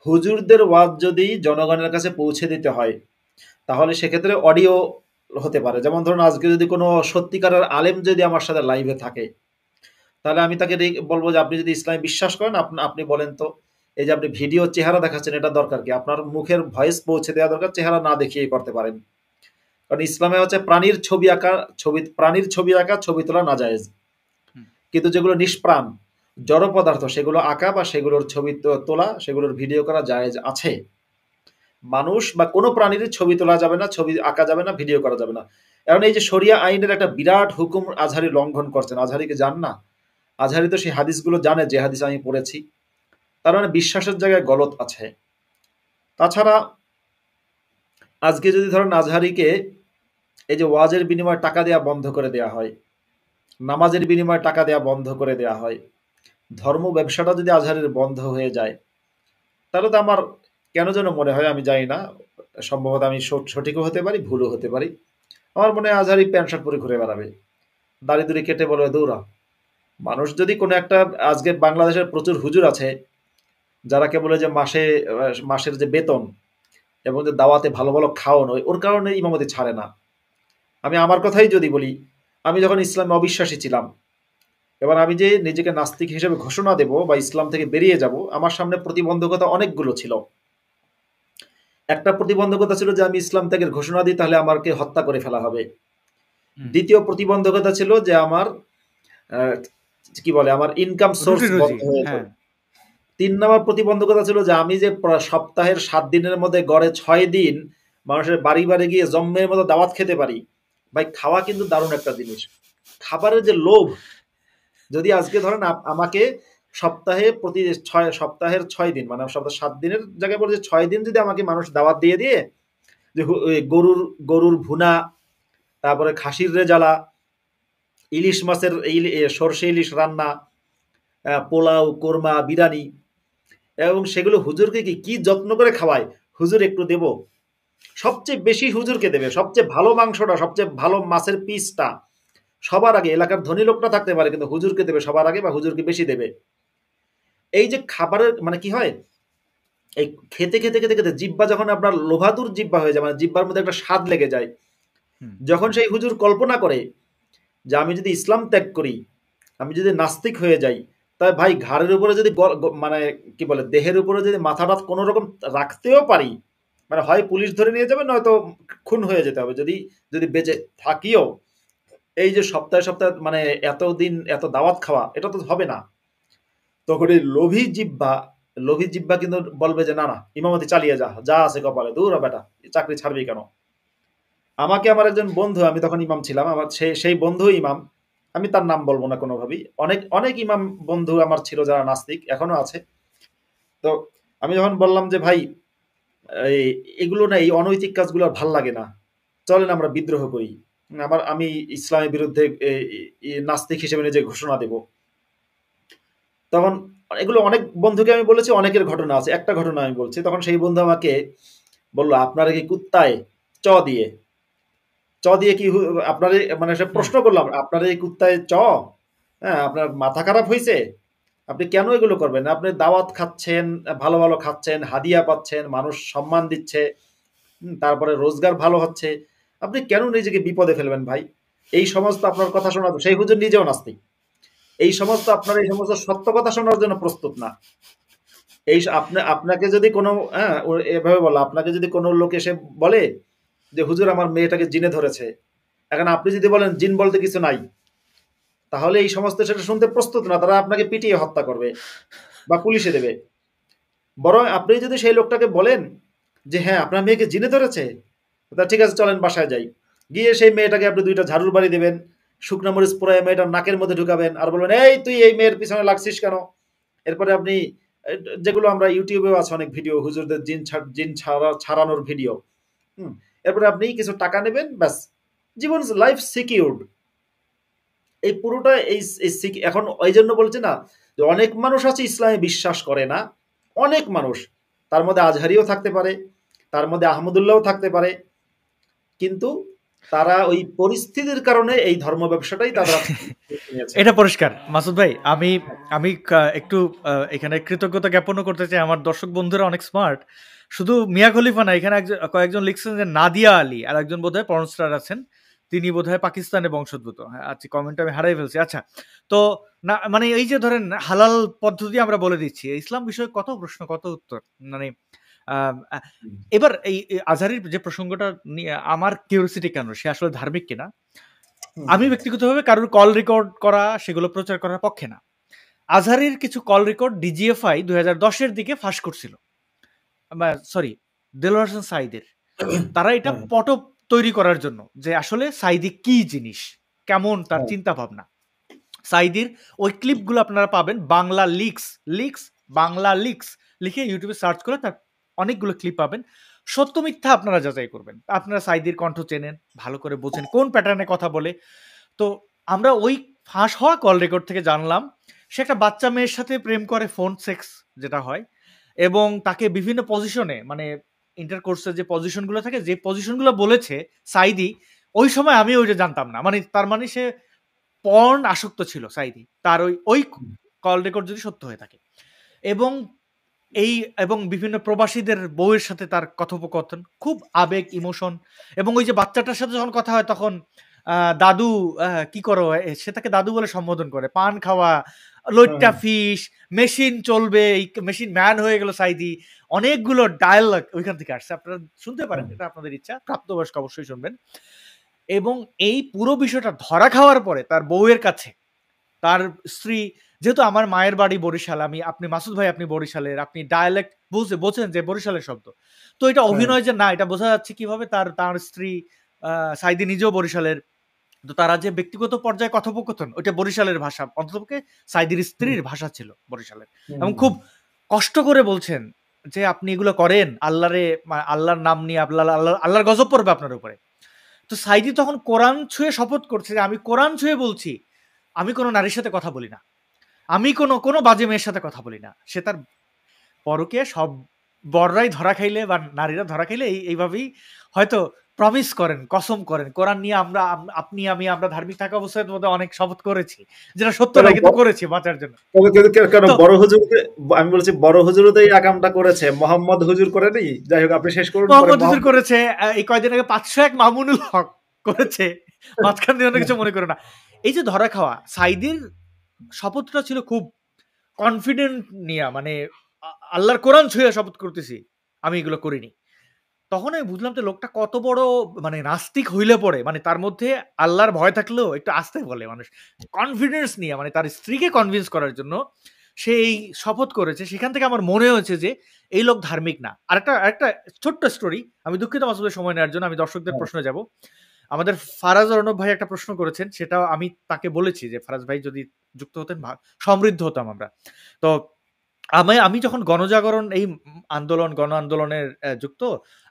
S3: হুজুরদের ওয়াজ যদি জনগণের কাছে পৌঁছে দিতে হয়, তাহলে সেক্ষেত্রে অডিও হতে পারে। যেমন ধরুন আজকে যদি কোনো সত্যিকারের আলেম যদি আমার সাথে লাইভে থাকে, তাহলে আমি তাকে বলবো যে আপনি যদি ইসলামে বিশ্বাস করেন আপনি বলেন তো, এই যে আপনি ভিডিও চেহারা দেখাচ্ছেন এটা দরকার কি? আপনার মুখের ভয়েস পৌঁছে দেওয়া দরকার, চেহারা না দেখিয়ে করতে পারেন। কারণ ইসলামে হচ্ছে প্রাণীর ছবি আঁকা ছবি তোলা না জায়েজ, কিন্তু যেগুলো নিষ্প্রাণ জড় পদার্থ সেগুলো আঁকা বা সেগুলোর ছবি তোলা, সেগুলোর ভিডিও করা জায়েজ আছে। মানুষ বা কোনো প্রাণীর ছবি তোলা যাবে না, ছবি আঁকা যাবে না, ভিডিও করা যাবে না। এখন এই যে শরিয়া আইনের একটা বিরাট হুকুম আজহারি লঙ্ঘন করছেন, আজহারিকে জান না? আজহারি তো সেই হাদিসগুলো জানে যে হাদিস আমি পড়েছি, তার মানে বিশ্বাসের জায়গায় গলত আছে। তাছাড়া আজকে যদি ধরেন আজহারিকে এই যে ওয়াজের বিনিময়ে টাকা দেওয়া বন্ধ করে দেওয়া হয়, নামাজের বিনিময়ে টাকা দেওয়া বন্ধ করে দেওয়া হয়, ধর্ম ব্যবসাটা যদি আজহারের বন্ধ হয়ে যায়, তাহলে তো আমার কেন যেন মনে হয়, আমি জানি না, সম্ভবত আমি সঠিকও হতে পারি, ভুলও হতে পারি, আমার মনে হয় আজহারি প্যান্ট শার্ট পরে ঘুরে বেড়াবে, দাড়ি দুড়ি কেটে বলে দৌড়া। মানুষ যদি কোনো একটা, আজকে বাংলাদেশের প্রচুর হুজুর আছে যারাকে বলে যে মাসের যে বেতন এবং যে দাওয়াতে ভালো ভালো খাওয়ানো, ওর কারণে ইমামতি ছাড়ে না। আমি আমার কথাই যদি বলি, আমি যখন ইসলামে অবিশ্বাসী ছিলাম, এবার আমি যে নিজেকে নাস্তিক হিসেবে ঘোষণা দেব বা ইসলাম থেকে বেরিয়ে যাব, আমার সামনে প্রতিবন্ধকতা অনেকগুলো ছিল। একটা প্রতিবন্ধকতা ছিল যে আমি ইসলাম থেকে ঘোষণা দিই তাহলে আমাকে হত্যা করে ফেলা হবে। দ্বিতীয় প্রতিবন্ধকতা ছিল যে আমার কি বলে, আমার ইনকাম সোর্স বন্ধ হয়ে যাবে। 3 নম্বর প্রতিবন্ধকতা ছিল যে আমি যে সপ্তাহের 7 দিনের মধ্যে গড়ে 6 দিন মানুষের বাড়ি বাড়ি গিয়ে জম্মের মতো দাওয়াত খেতে পারি। ভাই, খাওয়া কিন্তু দারুণ একটা জিনিস, খাবারের যে লোভ। যদি আজকে ধরেন আমাকে সপ্তাহের 6 দিন, মানে সপ্তাহে 7 দিনের জায়গায় বলে যে 6 দিন যদি আমাকে মানুষ দাওয়াত দিয়ে যে গরুর ভুনা, তারপরে খাসির রেজালা, ইলিশ মাছের সর্ষে ইলিশ রান্না, পোলাও, কোরমা, বিরিয়ানি, এবং সেগুলো হুজুরকে কি যত্ন করে খাওয়ায়, হুজুর একটু দেব, সবচেয়ে বেশি হুজুরকে দেবে, সবচেয়ে ভালো মাংসটা, সবচেয়ে ভালো মাছের পিসটা সবার আগে। এলাকার ধনী লোকটা থাকতে পারে কিন্তু হুজুরকে দেবে সবার আগে, বা হুজুরকে বেশি দেবে। এই যে খাবারের মানে কি হয়, এই খেতে খেতে খেতে খেতে জিব্বা যখন আপনার লোভাতুর জিব্বা হয়ে যায়, মানে জিব্বার মধ্যে একটা স্বাদ লেগে যায়, যখন সেই হুজুর কল্পনা করে যে আমি যদি ইসলাম ত্যাগ করি, আমি যদি নাস্তিক হয়ে যাই, তাই ভাই ঘাড়ের উপরে যদি মানে কি বলে দেহের উপরে যদি মাথাটা কোনো রকম রাখতেও পারি, মানে হয় পুলিশ ধরে নিয়ে যাবে, নয়তো খুন হয়ে যেতে হবে যদি যদি বেঁচে থাকিও। এই যে সপ্তাহে সপ্তাহে মানে এতদিন এত দাওয়াত খাওয়া, এটা তো হবে না। তখন এই লোভী জিব্বা কিন্তু বলবে যে না না, ইমামতি চালিয়ে যা আছে কপালে, দূর বেটা, চাকরি ছাড়বি কেন। আমাকে আমার একজন বন্ধু, আমি তখন ইমাম ছিলাম, আমার সেই বন্ধু ইমাম, আমি তার নাম বলবো না কোনোভাবেই, অনেক অনেক ইমাম বন্ধু আমার ছিল যারা নাস্তিক, এখনো আছে। তো আমি যখন বললাম যে ভাই এগুলো না, এই অনৈতিক কাজগুলো আর ভাল লাগে না, চলেন আমরা বিদ্রোহ করি, আমি ইসলামের বিরুদ্ধে নাস্তিক হিসেবে নিজে ঘোষণা দেব। তখন এগুলো অনেক বন্ধুকে আমি বলেছি, অনেকের ঘটনা আছে, একটা ঘটনা আমি বলছি। তখন সেই বন্ধু আমাকে বললো, আপনারা কি কুত্তায় চ দিয়ে কি আপনার, মানে সে প্রশ্ন করলাম, আপনার এই কুত্তায় হ্যাঁ, আপনার মাথা খারাপ হয়েছে, আপনি কেন এগুলো করবেন? আপনি দাওয়াত খাচ্ছেন, ভালো ভালো খাচ্ছেন, হাদিয়া পাচ্ছেন, মানুষ সম্মান দিচ্ছে, তারপরে রোজগার ভালো হচ্ছে, আপনি কেন নিজেকে বিপদে ফেলবেন ভাই? এই সমস্ত আপনার কথা শোনা, সেই হুজুর নিজেও নাস্তিক, এই সমস্ত সত্য কথা শোনার জন্য প্রস্তুত না। এই আপনাকে যদি কোনো এভাবে বলা, আপনাকে যদি কোনো লোক এসে বলে যে হুজুর আমার মেয়েটাকে জিনে ধরেছে, এখন আপনি যদি বলেন জিন বলতে কিছু নাই, তাহলে এই সমস্ত সেটা শুনতে প্রস্তুত না, তারা আপনাকে পিটিয়ে হত্যা করবে বা পুলিশে দেবে। বরং আপনি যদি সেই লোকটাকে বলেন যে হ্যাঁ আপনার মেয়েকে জিনে ধরেছে, তা ঠিক আছে চলেন বাসায় যাই, গিয়ে সেই মেয়েটাকে আপনি 2টা ঝাড়ুর বাড়ি দেবেন, শুকনো মরিচ পোড়ায় মেয়েটার নাকের মধ্যে ঢুকাবেন, আর বলবেন এই তুই এই মেয়ের পিছনে লাগছিস কেন। এরপরে আপনি, যেগুলো আমরা ইউটিউবেও আছে অনেক ভিডিও, হুজুরদের জিন ছাড়ানোর ভিডিও, এরপরে আপনি কিছু টাকা নেবেন, ব্যাস, জীবন লাইফ সিকিউরড। এই পুরোটা এখন ওই জন্য বলছে না যে অনেক মানুষ আছে ইসলামে বিশ্বাস করে না, অনেক মানুষ, তার মধ্যে আজহারিও থাকতে পারে, তার মধ্যে আহমদুল্লাহও থাকতে পারে, কিন্তু তারা ওই পরিস্থিতির কারণে এই ধর্ম ব্যবসাটাই তারা
S2: এটা পরিষ্কার। মাসুদ ভাই, আমি একটু এখানে কৃতজ্ঞতা জ্ঞাপনও করতে চাই, আমার দর্শক বন্ধুরা অনেক স্মার্ট, শুধু মিয়া খলিফা না, এখানে কয়েকজন লিখছেন যে নাদিয়া আলী, আর একজন বোধহয় পর্নস্টার আছেন, তিনি বোধহয় পাকিস্তানের বংশোদ্ভূত। আচ্ছা, কমেন্ট আমি হারাই ফেলছি। আচ্ছা, তো না মানে এই যে ধরেন হালাল পদ্ধতি আমরা বলে দিচ্ছি, ইসলাম বিষয়ে কত প্রশ্ন কত উত্তর, মানে এবার এই আজহারির যে প্রসঙ্গটা নিয়ে আমার কিউরিওসিটি কেন, সে আসলে ধার্মিক কিনা। আমি ব্যক্তিগতভাবে কারোর কল রেকর্ড করা, সেগুলো প্রচার করার পক্ষে না। আজহারির কিছু কল রেকর্ড ডিজিএফআই 2010-এর দিকে ফাঁস করছিল, সরি দেলোয়ার হোসেন সাঈদীর। তারা এটা
S3: হ্যাঁ,
S2: পট তৈরি করার জন্য যে আসলে সাঈদী কি জিনিস, কেমন তার
S3: হ্যাঁ,
S2: চিন্তা ভাবনা। সাঈদীর ওই ক্লিপগুলো আপনারা পাবেন বাংলা লিক্স বাংলা লিক্স লিখে ইউটিউবে সার্চ করে তার অনেকগুলো ক্লিপ পাবেন। সত্য মিথ্যা আপনারা যাচাই করবেন। আপনারা সাঈদীর কণ্ঠ চেনেন, ভালো করে বোঝেন কোন প্যাটার্নে কথা বলে। তো আমরা ওই ফাঁস হওয়া কল রেকর্ড থেকে জানলাম সে একটা বাচ্চা মেয়ের সাথে প্রেম করে, ফোন সেক্স যেটা হয়, এবং তাকে বিভিন্ন পজিশনে মানে ইন্টারকোর্সের যে পজিশনগুলো থাকে, যে পজিশনগুলো বলেছে সাঈদী, ওই সময় আমি ওইটা জানতাম না। মানে তার মানে সে পর্ন আসক্ত ছিল সাঈদী, তার ওই ওই কল রেকর্ড যদি সত্য হয়ে থাকে। এবং এই এবং বিভিন্ন প্রবাসীদের বউয়ের সাথে তার কথোপকথন খুব আবেগ, ইমোশন। এবং ওই যে বাচ্চাটার সাথে যখন কথা হয় তখন দাদু, কি করো, সে তাকে দাদু বলে সম্বোধন করে, পান খাওয়া, লইট্টা
S3: হ্যাঁ,
S2: ফিশ, মেশিন চলবে, এই মেশিন ম্যান হয়ে গেল সাঈদী। অনেকগুলো ডায়ালগ ওইখান থেকে আসছে, আপনারা শুনতে পারেন, এটা আপনাদের ইচ্ছা, প্রাপ্তবয়স্ক অবশ্যই শুনবেন। এবং এই পুরো বিষয়টা ধরা খাওয়ার পরে তার বউয়ের কাছে তার স্ত্রী, যেহেতু আমার মায়ের বাড়ি বরিশাল, আপনি মাসুদ ভাই আপনি বরিশালের, আপনি ডায়ালেক্ট বোঝেন যে বরিশালের শব্দ, তো এটা
S3: হ্যাঁ,
S2: অভিনয় যে না, এটা বোঝা যাচ্ছে কিভাবে তার তার স্ত্রী সাঈদী নিজেও বরিশালের, তো তারা যে ব্যক্তিগত পর্যায়ে কথোপকথন ওইটা বরিশালের ভাষা, অন্ততপক্ষে সাঈদীর স্ত্রীর ভাষা ছিল বরিশালের। এবং খুব কষ্ট করে বলছেন যে আপনি এগুলো করেন আল্লাহর নাম নিয়ে, আল্লাহর গজব পড়বে আপনার উপরে। তো সাঈদী তখন কোরআন ছুঁয়ে শপথ করছে যে আমি কোরআন ছুঁয়ে বলছি আমি কোনো নারীর সাথে কথা বলি না, আমি কোনো বাজে মেয়ের সাথে কথা বলি না। সে তার পরকে সব বড়রাই ধরা খাইলে বা নারীরা ধরা খাইলে এইভাবেই হয়তো প্রমিস করেন, কসম করেন। কোরআন নিয়ে আপনি আমি আমরা ধার্মিক থাকা অবস্থায় মধ্যে অনেক শপথ করেছি, যেটা সত্য না কিন্তু করেছি বাঁচার জন্য।
S3: কেন
S2: তো
S3: বড় হুজুর, আমি বলছি বড় হুজুরও তো এই আকামটা করেছে, মোহাম্মদ হুজুর করেনি। যাই হোক, আপনি শেষ করুন।
S2: মোহাম্মদ হুজুর করেছে, এই কয়দিন আগে 501 মামুনুল হক করেছে, মাঝখান দিয়ে অন্য কিছু মনে করো না। এই যে ধরা খাওয়া, সাঈদীর শপথটা ছিল খুব কনফিডেন্ট নিয়ে, মানে আল্লাহর কোরআন ছুঁয়ে শপথ করতেছি আমি এগুলো করিনি। তখন আমি বুঝলাম যে লোকটা কত বড় মানে নাস্তিক হইলে পড়ে, মানে তার মধ্যে আল্লাহর ভয় থাকলেও একটু আস্তে বলে মানুষ, কনফিডেন্স নিয়ে, মানে তার স্ত্রীকে কনভিন্স করার জন্য সে এই শপথ করেছে। সেখান থেকে আমার মনে হয়েছে যে এই লোক ধার্মিক না। আরেকটা ছোট্ট স্টোরি, আমি দুঃখিত মাসুদের সময় নেওয়ার জন্য, আমি দর্শকদের প্রশ্নে যাব। আমাদের ফারাজ অর্ণব ভাই একটা প্রশ্ন করেছেন, সেটা আমি তাকে বলেছি যে ফারাজ ভাই যদি যুক্ত হতেন সমৃদ্ধ হতাম আমরা। তো আমি যখন গণজাগরণ এই গণ আন্দোলনের যুক্ত,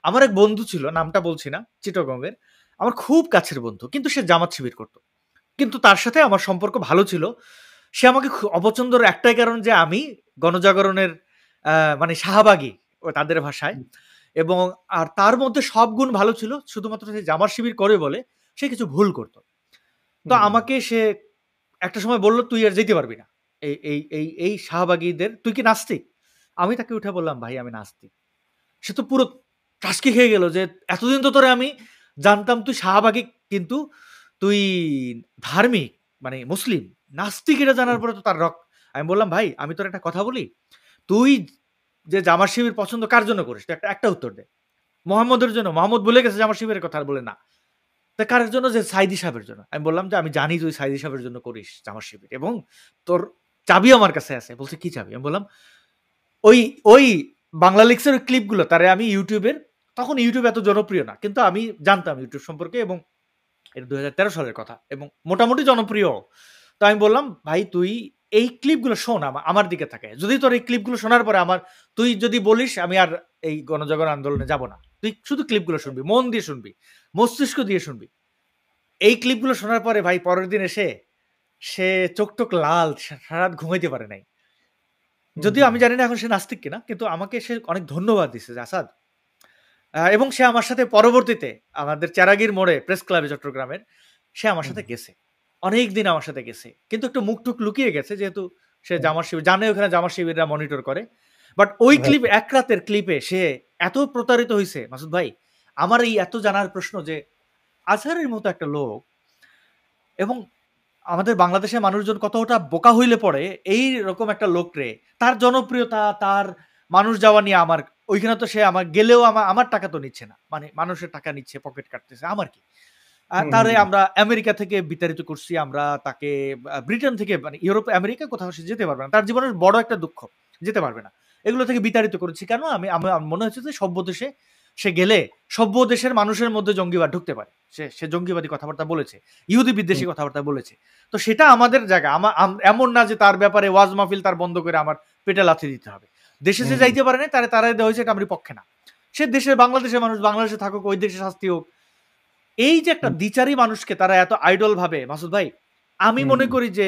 S2: আমার এক বন্ধু ছিল, নামটা বলছি না, চিটাগংয়ের, আমার খুব কাছের বন্ধু, কিন্তু সে জামাত শিবির করত। কিন্তু তার সাথে আমার সম্পর্ক ভালো ছিল। সে আমাকে অপছন্দর একটাই কারণ যে আমি গণজাগরণের মানে শাহবাগী তাদের ভাষায়, এবং আর তার মধ্যে সব গুণ ভালো ছিল, শুধুমাত্র সে জামাত শিবির করে বলে সে কিছু ভুল করত। তো আমাকে সে একটা সময় বলল তুই আর যেতে পারবি না এই এই এই এই শাহবাগীদের, তুই কি নাস্তিক? আমি তাকে উঠে বললাম ভাই আমি নাস্তিক। সে তো পুরো টাসকি খেয়ে গেল যে এতদিন তো তোরে আমি জানতাম তুই শাহবাগী, কিন্তু তুই ধার্মিক মানে মুসলিম, নাস্তিক এটা জানার পরে তো তার রক। আমি বললাম ভাই আমি তোর একটা কথা বলি, তুই যে জামাত শিবির পছন্দ কার জন্য করিস, তুই একটা উত্তর দে। মোহাম্মদের জন্য? মোহাম্মদ বলে গেছে জামাত শিবিরের কথা, আর বলে না। তা কার জন্য? যে সাঈদী সাহেবের জন্য। আমি বললাম যে আমি জানি তুই সাঈদী সাহেবের জন্য করিস জামাত শিবির, এবং তোর চাবি আমার কাছে আছে। বলছে কি চাবি? আমি বললাম ওই ওই বাংলা লিক্সের ক্লিপগুলো তারে আমি ইউটিউবের, তখন ইউটিউব এত জনপ্রিয় না, কিন্তু আমি জানতাম ইউটিউব সম্পর্কে, এবং এটা 2013 সালের কথা এবং মোটামুটি জনপ্রিয়। তো আমি বললাম ভাই তুই এই ক্লিপগুলো শোন, আমার দিকে থাকে, যদি তোর এই ক্লিপগুলো শোনার পরে তুই যদি বলিস আমি আর এই গণজাগরণ আন্দোলনে যাব না, তুই শুধু ক্লিপগুলো শুনবি, মন দিয়ে শুনবি, মস্তিষ্ক দিয়ে শুনবি। এই ক্লিপগুলো শোনার পরে ভাই পরের দিন এসে সে চোখ লাল, সারা রাত ঘুমাইতে পারে নাই। যদিও আমি জানি না এখন সে নাস্তিক কিনা, কিন্তু আমাকে সে অনেক ধন্যবাদ দিছে যে আসাদ। এবং সে আমার সাথে পরবর্তীতে আমাদের চেরাগির মোড়ে প্রেস ক্লাবে চট্টগ্রামের, সে আমার সাথে গেছে, অনেক দিন আমার সাথে গেছে, কিন্তু একটু মুখ টুক লুকিয়ে গেছে, যেহেতু সে জামাত শিবির জানে, ওখানে জামাত শিবিররা মনিটর করে। বাট ওই ক্লিপ, এক রাতের ক্লিপে সে এত প্রতারিত হয়েছে মাসুদ ভাই। আমার এই এত জানার প্রশ্ন যে আজহারের মতো একটা লোক, এবং আমাদের বাংলাদেশের মানুষজন কতটা বোকা হইলে পড়ে এই রকম একটা লোকরে, তার জনপ্রিয়তা, তার মানুষ যাওয়া নিয়ে আমার ওইখানে তো সে আমার গেলেও আমার টাকা তো নিচ্ছে না, মানে মানুষের টাকা নিচ্ছে, পকেট কাটতেছে, আমার কি? তারে আমরা আমেরিকা থেকে বিতাড়িত করছি, আমরা তাকে ব্রিটেন থেকে, মানে ইউরোপ আমেরিকা কোথাও সে যেতে পারবে না, তার জীবনের বড় একটা দুঃখ, যেতে পারবে না। এগুলো থেকে বিতাড়িত করেছি কেন? আমার মনে হচ্ছে যে সভ্য দেশে সে গেলে সভ্য দেশের মানুষের মধ্যে জঙ্গিবাদ ঢুকতে পারে, সে জঙ্গিবাদী কথাবার্তা বলেছে, ইহুদি বিদ্বেষী কথাবার্তা বলেছে। তো সেটা আমাদের জায়গা, এমন না যে তার ব্যাপারে ওয়াজ মাহফিল তার বন্ধ করে আমার পেটে লাথি দিতে হবে। দেশে যে যাইতে পারে না তারাই দেওয়া হয়েছে, এটা আমার পক্ষে না। সে দেশের বাংলাদেশের মানুষ বাংলাদেশে থাকুক, ওই দেশে শাস্তি হোক। এই যে একটা দ্বিচারী মানুষকে তারা এত আইডল ভাবে, মাসুদ ভাই আমি মনে করি যে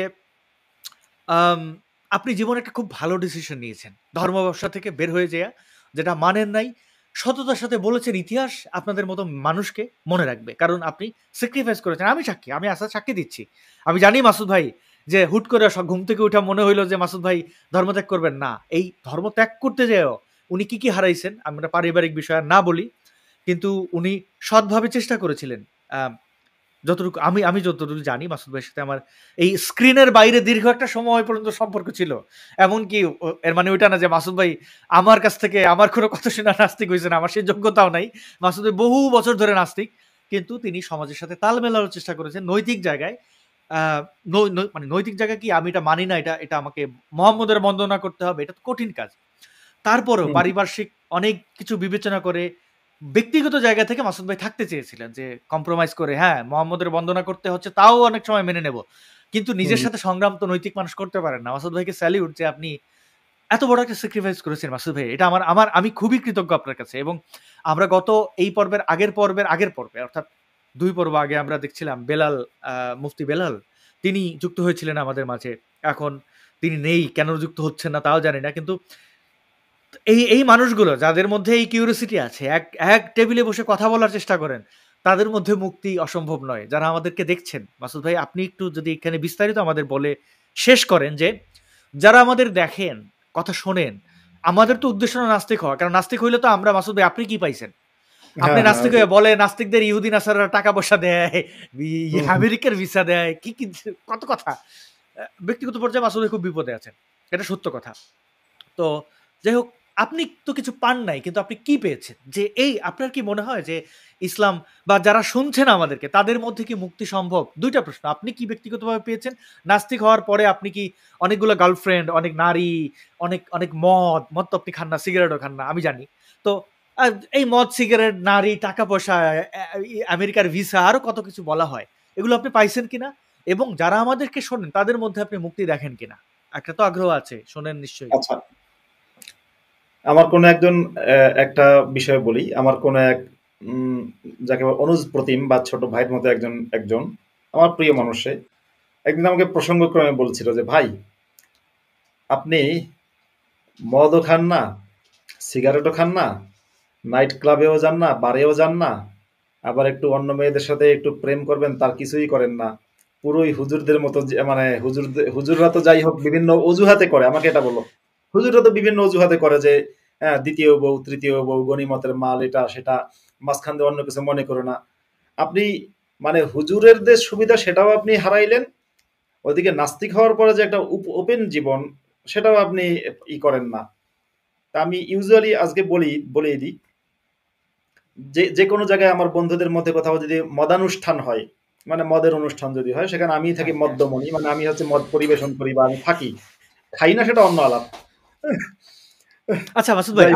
S2: আপনি জীবনে একটা খুব ভালো ডিসিশন নিয়েছেন, ধর্ম ব্যবসা থেকে বের হয়ে যায়, যেটা মানেন নাই, সততার সাথে বলেছেন। ইতিহাস আপনাদের মতো মানুষকে মনে রাখবে, কারণ আপনি স্যাক্রিফাইস করেছেন। আমি সাক্ষী, আমি সাক্ষী দিচ্ছি। আমি জানি মাসুদ ভাই যে হুট করে ঘুম থেকে উঠা মনে হইলো যে মাসুদ ভাই ধর্মত্যাগ করবেন না। এই ধর্মত্যাগ করতে যেও উনি কি কি হারাইছেন আমরা পারিবারিক বিষয় না বলি, কিন্তু উনি সৎভাবে চেষ্টা করেছিলেন। যতটুকু আমি যতটুকু জানি, মাসুদ ভাইয়ের সাথে আমার এই স্ক্রিনের বাইরে দীর্ঘ একটা সময় পর্যন্ত সম্পর্ক ছিল। এমনকি এর মানে ওইটা না যে মাসুদ ভাই আমার কাছ থেকে আমার কোনো কথা শুনে নাস্তিক হয়েছেন, আমার সেই যোগ্যতাও নাই। মাসুদ ভাই বহু বছর ধরে নাস্তিক, কিন্তু তিনি সমাজের সাথে তাল মেলানোর চেষ্টা করেছেন নৈতিক জায়গায়। মানে নৈতিক জায়গা কি আমি এটা মানি না, এটা আমাকে মোহাম্মদের বন্দনা করতে হবে, এটা তো কঠিন কাজ। তারপরেও পারিপার্শ্বিক অনেক কিছু বিবেচনা করে ব্যক্তিগত জায়গা থেকে মাসুদ ভাই থাকতে চেয়েছিলেন, যে কম্প্রোমাইজ করে হ্যাঁ মোহাম্মদের বন্দনা করতে হচ্ছে, তাও অনেক সময় মেনে নেব, কিন্তু নিজের সাথে সংগ্রাম তো নৈতিক মানুষ করতে পারেন না। মাসুদ ভাইকে স্যালিউট যে আপনি এত বড় একটা স্যাক্রিফাইস করেছেন মাসুদ ভাই, এটা আমি খুবই কৃতজ্ঞ আপনার কাছে। এবং আমরা গত এই পর্বের আগের পর্বে অর্থাৎ 2 পর্ব আগে আমরা দেখছিলাম বেলাল, মুফতি বেলাল, তিনি যুক্ত হয়েছিলেন আমাদের মাঝে। এখন তিনি নেই, কেন যুক্ত হচ্ছেন না তাও জানি না, কিন্তু এই মানুষগুলো যাদের মধ্যে এই কিউরিওসিটি আছে, এক টেবিলে বসে কথা বলার চেষ্টা করেন, তাদের মধ্যে মুক্তি অসম্ভব নয়। যারা আমাদেরকে দেখছেন, মাসুদ ভাই আপনি একটু যদি এখানে বিস্তারিত আমাদের বলে শেষ করেন, যে যারা আমাদের দেখেন, কথা শোনেন, আমাদের তো উদ্দেশ্য না নাস্তিক হওয়া, কারণ নাস্তিক হইলে তো আমরা, মাসুদ ভাই আপনি কি পাইছেন? আপনি নাস্তিক হয়ে বলে নাস্তিকদের ইহুদি নাসারা টাকা পয়সা দেয়, আমেরিকার ভিসা দেয়, কি কি কত কথা। ব্যক্তিগত পর্যায়ে মাসুদ ভাই খুব বিপদে আছেন, এটা সত্য কথা। তো যাই হোক, আপনি তো কিছু পান নাই, কিন্তু আপনি কি পেয়েছেন? যে এই আপনার কি মনে হয় যে ইসলাম বা যারা শুনছেন আমাদেরকে, তাদের মধ্যে কি মুক্তি সম্ভব? 2টা প্রশ্ন। আপনি কি ব্যক্তিগতভাবে পেয়েছেন? নাস্তিক হওয়ার পরে আপনি কি অনেকগুলো গার্লফ্রেন্ড, অনেক নারী, অনেক মদ তো আপনি খান না, সিগারেটও খান না আমি জানি। তো এই মদ, সিগারেট, নারী, টাকা পয়সা, আমেরিকার ভিসা, আরো কত কিছু বলা হয়, এগুলো আপনি পাইছেন কিনা? এবং যারা আমাদেরকে শোনেন তাদের মধ্যে আপনি মুক্তি দেখেন কিনা? একটা তো আগ্রহ আছে, শোনেন নিশ্চয়ই।
S3: আচ্ছা, আমার কোন একজন একটা বিষয় বলি। আমার কোন এক যাকে অনুজ প্রতিম বা ছোট ভাইয়ের মতো একজন আমার প্রিয় মানুষ, একদিন আমাকে প্রসঙ্গক্রমে বলছিল যে ভাই, আপনি মদও খান না, সিগারেটও খান না, নাইট ক্লাবেও যান না, বারেও যান না, আবার একটু অন্য মেয়েদের সাথে একটু প্রেম করবেন তার কিছুই করেন না, পুরোই হুজুরদের মতো, মানে হুজুররা তো যাই হোক বিভিন্ন অজুহাতে করে, আমাকে এটা বলো, হুজুররা তো বিভিন্ন অজুহাতে করে যে দ্বিতীয় বউ, তৃতীয় বউ, গনিমতের মাল, এটা সেটা, মাঝখান দিয়ে অন্য কিছু মনে করো না। আপনি মানে হুজুরের যে সুবিধা সেটাও আপনি হারাইলেন, ওইদিকে নাস্তিক হওয়ার পরে যে একটা ওপেন জীবন সেটাও আপনি করেন না। তা আমি ইউজুয়ালি আজকে বলেই দিই, যে কোনো জায়গায় আমার বন্ধুদের মধ্যে কোথাও যদি মদানুষ্ঠান হয়, মানে মদের অনুষ্ঠান যদি হয়, সেখানে আমি থাকি মদ্যমণি, মানে আমি হচ্ছে মদ পরিবেশন করি বা আমি থাকি, খাই না সেটা অন্য আলাপ।
S2: আচ্ছা মাসুদ ভাই,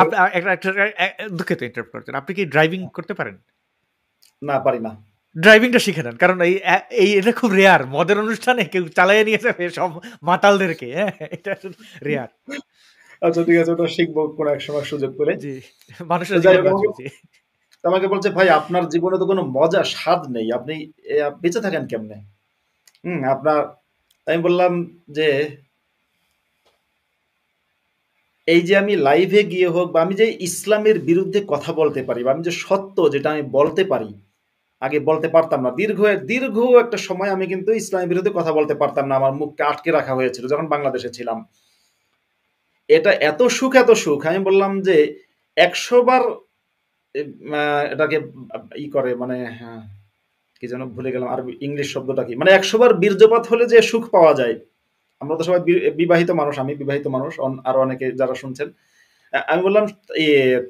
S2: দুঃখিত ইন্টারাপ্ট করছেন, আপনি কি ড্রাইভিং করতে পারেন?
S3: না, পারি না।
S2: ড্রাইভিংটা শিখে নেন, কারণ এটা খুব রেয়ার মদের অনুষ্ঠানে কেউ চালাইয়ে নিয়ে যাবে সব মাতালদেরকে, হ্যাঁ এটা রেয়ার।
S3: আচ্ছা ঠিক আছে, ওটা শিখবো কোন এক সময় সুযোগ পেলে।
S2: জি, মানুষের জীবন বাঁচবে।
S3: আমাকে বলছে ভাই, আপনার জীবনে তো কোনো মজা স্বাদ নেই, আপনি বেঁচে থাকেন কেমনে? আপনার, আমি বললাম যে এই যে আমি লাইভে গিয়ে হোক, বা আমি যে ইসলামের বিরুদ্ধে কথা বলতে পারি, বা আমি যে সত্য যেটা আমি বলতে পারি, আগে বলতে পারতাম না। দীর্ঘ একটা সময় আমি কিন্তু ইসলামের বিরুদ্ধে কথা বলতে পারতাম না, আমার মুখকে আটকে রাখা হয়েছিল যখন বাংলাদেশে ছিলাম। এটা এত সুখ, আমি বললাম যে 100 বার এটাকে করে, মানে কি যেন ভুলে গেলাম, আর ইংলিশ শব্দটা কি, মানে 100 বার বীর্যপাত হলে যে সুখ পাওয়া যায়। আমরা তো সবাই বিবাহিত মানুষ, আমি বিবাহিত মানুষ, আরো অনেকে যারা শুনছেন, আমি বললাম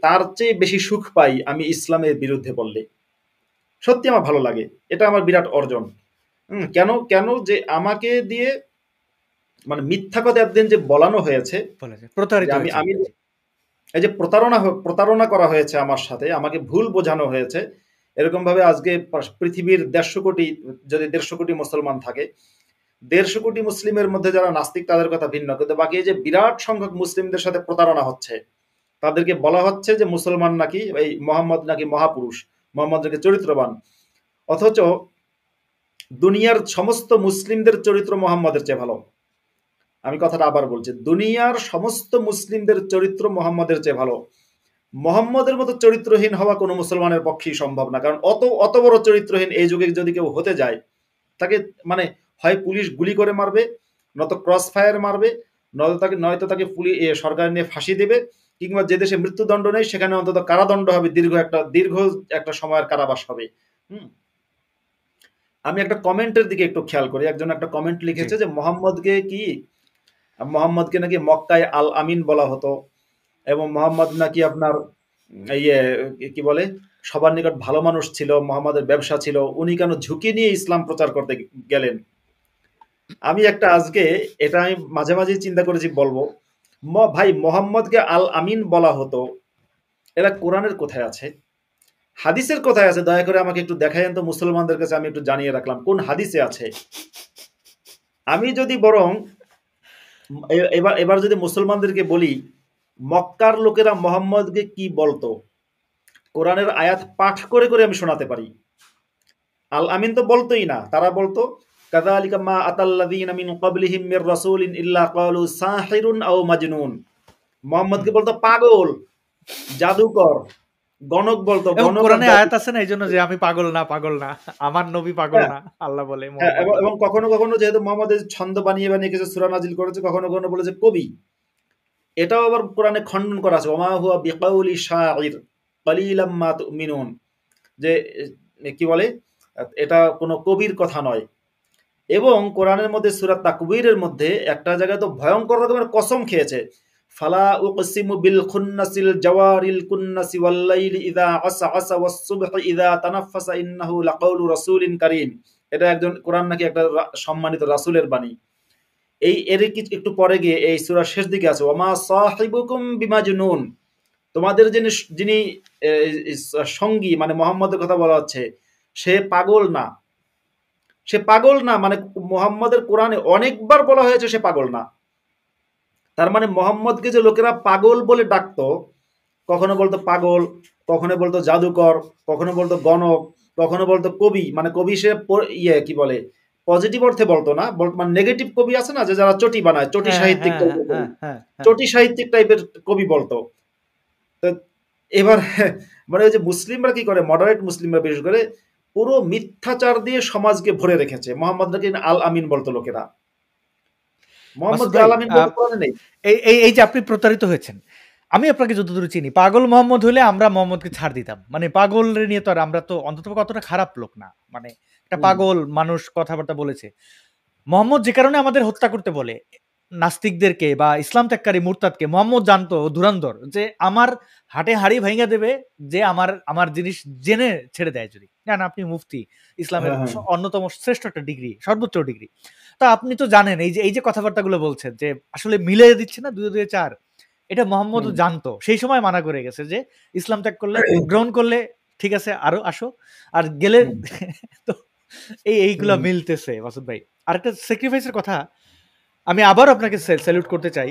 S3: তার চেয়ে বেশি সুখ পাই আমি ইসলামের বিরুদ্ধে বললে। সত্যি আমার ভালো লাগে, এটা আমার বিরাট অর্জন। কেন যে আমাকে দিয়ে মানে মিথ্যা কথা একদিন যে বলানো হয়েছে, এই যে প্রতারণা করা হয়েছে আমার সাথে, আমাকে ভুল বোঝানো হয়েছে, এরকম ভাবে আজকে পৃথিবীর 150 কোটি, যদি 150 কোটি মুসলমান থাকে, 150 কোটি মুসলিমের মধ্যে যারা নাস্তিক তাদের কথা ভিন্ন, কিন্তু বাকি এই যে বিরাট সংখ্যক মুসলিমদের সাথে প্রতারণা হচ্ছে, তাদেরকে বলা হচ্ছে যে মুসলমান নাকি এই মোহাম্মদ নাকি মহাপুরুষ, মোহাম্মদ নাকি চরিত্রবান, অথচ দুনিয়ার সমস্ত মুসলিমদের চরিত্র মোহাম্মদের চেয়ে ভালো। আমি কথাটা আবার বলছি, দুনিয়ার সমস্ত মুসলিমদের চরিত্র মোহাম্মদের চেয়ে ভালো। মোহাম্মদের মতো চরিত্রহীন হওয়া কোনো মুসলমানের পক্ষেই সম্ভব না, কারণ অত বড় চরিত্রহীন এই যুগে যদি কেউ হতে যায়, তাকে মানে হয় পুলিশ গুলি করে মারবে, নয়তো ক্রস ফায়ার মারবে, নয়তো তাকে সরকার নিয়ে ফাঁসি দেবে, কিংবা যে দেশে মৃত্যুদণ্ড নেই সেখানে অন্তত কারাদণ্ড হবে, দীর্ঘ একটা সময়ের কারাবাস হবে। আমি একটা কমেন্টের দিকে একটু খেয়াল করি, একজন একটা কমেন্ট লিখেছে যে মোহাম্মদকে নাকি মক্কায় আল আমিন বলা হতো, এবং মোহাম্মদ নাকি আপনার কি বলে সবার নিকট ভালো মানুষ ছিল, মোহাম্মদের ব্যবসা ছিল, উনি কেন ঝুঁকি নিয়ে ইসলাম প্রচার করতে গেলেন। আমি আজকে এটা আমি মাঝে মাঝে চিন্তা করেছি, বলবো ভাই মোহাম্মদকে আল আমিন বলা হতো, এরা কোরআনের কোথায় আছে, হাদিসের কোথায় আছে? দয়া করে আমাকে একটু দেখাইন তো, মুসলমানদের কাছে আমি একটু জানিয়ে রাখলাম কোন হাদিসে আছে। আমি যদি বরং এবার যদি মুসলমানদেরকে বলি মক্কার লোকেরা মোহাম্মদকে কি বলতো, কোরআনের আয়াত পাঠ করে করে আমি শোনাতে পারি। আল আমিন তো বলতোই না, তারা বলতো কাযালিকা মা আতাল্লাযীনা মিন ক্বাবলিহিম মির রাসূলিন ইল্লা ক্বালু সাহিরুন আও মাজনুন। মোহাম্মদকে বলতো পাগল, জাদুকর, গণক বলতো।
S2: কোরআনে আয়াত আছে না এইজন্য যে আমি পাগল না আমার নবী পাগল না, আল্লাহ বলে।
S3: এবং কখনো কখনো যেহেতু মোহাম্মদের ছন্দ বানিয়ে বানিয়ে কিছু সূরা নাজিল করেছে, কখনো কখনো বলেছে কবি। এটাও আবার কোরআনে খণ্ডন করা আছে, ওমা হুয়া বিকাউলি শাইর কালিলাম মা তুমিনুন, যে কি বলে এটা কোনো কবির কথা নয়। এবং কোরআনের মধ্যে সূরা তাকবীরের মধ্যে একটা জায়গায় তো ভয়ঙ্কর রকমের কসম খেয়েছে, ফালা উকসিমু বিল খুন্নাসিল জাওয়ারিল কুন্নাসি ওয়াল লাইলি ইযা আসআসা ওয়াস সুবহি ইযা তানাফফাসা ইন্নাহু লাকাউলু রাসূলিন কারীম। এটা একজন কোরআন নাকি একটা সম্মানিত রাসূলের বাণী। এর একটু পরে গিয়ে এই সূরার শেষ দিকে আছে ওমা সাহিবুকুম বিমাজনুন, তোমাদের যিনি সঙ্গী মানে মুহাম্মদের কথা বলা হচ্ছে, সে পাগল না, সে পাগল না। মানে মুহাম্মদের কোরআনে অনেকবার বলা হয়েছে সে পাগল না। তার মানে মুহাম্মদকে যে লোকেরা পাগল বলে ডাকতো, কখনো বলতো পাগল, কখনো বলতো জাদুকর, কখনো বলতো গণক, কখনো বলতো কবি। মানে কবি সে কি বলে পজিটিভ অর্থে বলতো না, মানে নেগেটিভ কবি আছে না, যে যারা চটি বানায়, চটি সাহিত্যিক, চটি সাহিত্যিক টাইপের কবি বলতো। তো এবার মানে ওই যে মুসলিমরা কি করে, মডারেট মুসলিমরা বিশেষ করে পুরো মিথ্যাচার দিয়ে সমাজকে ভরে রেখেছে। মোহাম্মদ নাকি আল আমিন বলতো লোকেরা, মোহাম্মদ আল আমিন বলতে নেই।
S2: এই যে আপনি প্রতারিত হয়েছেন, আমি আপনাকে যতদূর চিনি, পাগল মোহাম্মদ হলে আমরা মোহাম্মদকে ছাড় দিতাম। মানে পাগল নিয়ে তো আর আমরা তো অন্তত কতটা খারাপ লোক না, মানে একটা পাগল মানুষ কথাবার্তা বলেছে। মোহাম্মদ যে কারণে আমাদের হত্যা করতে বলে নাস্তিকদেরকে বা ইসলাম ত্যাগকারী মুরতাদকে, মোহাম্মদ জানতো ধুরন্ধর যে আমার হাটে হাড়ি ভাঙা দেবে, যে আমার জিনিস জেনে ছেড়ে দেয় যদি। না আপনি মুফতি, ইসলামের অন্যতম শ্রেষ্ঠ একটা ডিগ্রি, সর্বোচ্চ ডিগ্রি। তা আপনি তো জানেন এই যে কথাবার্তাগুলো বলছেন যে আসলে মিলে দিচ্ছে না 2 2 4, এটা মোহাম্মদ জানতো, সেই সময় মানা করে গেছে যে ইসলাম ত্যাগ করলে, গ্রহণ করলে ঠিক আছে আরো আসো, আর গেলে তো এইগুলা মিলতেছে। মাসুদ ভাই আরেকটা স্যাক্রিফাইসের কথা আমি আবার আপনাকে স্যালুট করতে চাই,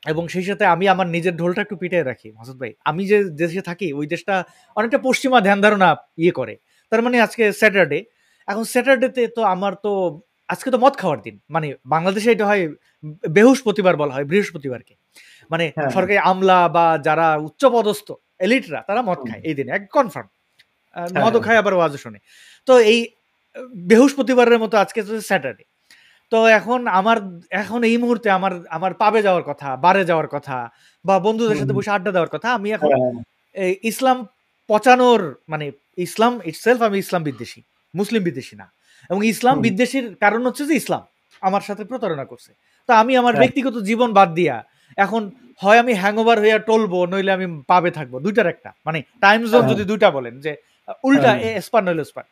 S2: এবং সেই সাথে আমি আমার নিজের ঢোলটা একটু পিটিয়ে রাখি। মাসুদ ভাই, আমি যে দেশে থাকি ওই দেশটা অনেকটা পশ্চিমা ধ্যান ধারণা করে। তার মানে আজকে স্যাটারডে, এখন স্যাটারডেতে তো আমার তো আজকে তো মদ খাওয়ার দিন। মানে বাংলাদেশে এটা হয় বৃহস্পতিবার বলা হয়, বৃহস্পতিবারকে, মানে সরকারি আমলা বা যারা উচ্চপদস্থ এলিটরা তারা মদ খায় এই দিনে, এক কনফার্ম মদও খায় আবার ওয়াজও শোনে। তো এই বৃহস্পতিবারের মতো আজকে তো স্যাটারডে। তো এখন এই মুহূর্তে আমার পাবে যাওয়ার কথা, বারে যাওয়ার কথা, বা বন্ধুদের সাথে বসে আড্ডা দেওয়ার কথা। আমি এখন ইসলাম পচানোর, মানে ইসলাম ইটসেলফ, আমি ইসলাম বিদ্বেষী, মুসলিম বিদ্বেষী না। এবং ইসলাম বিদ্বেষীর কারণ হচ্ছে যে ইসলাম আমার সাথে প্রতারণা করছে। তো আমি আমার ব্যক্তিগত জীবন বাদ দিয়া এখন হয় আমি হ্যাংওভার হইয়া টলবো, নইলে আমি পাবে থাকবো, দুইটার একটা। মানে টাইম জোন যদি দুইটা বলেন যে উল্টা এসপার নইলে ওসপার,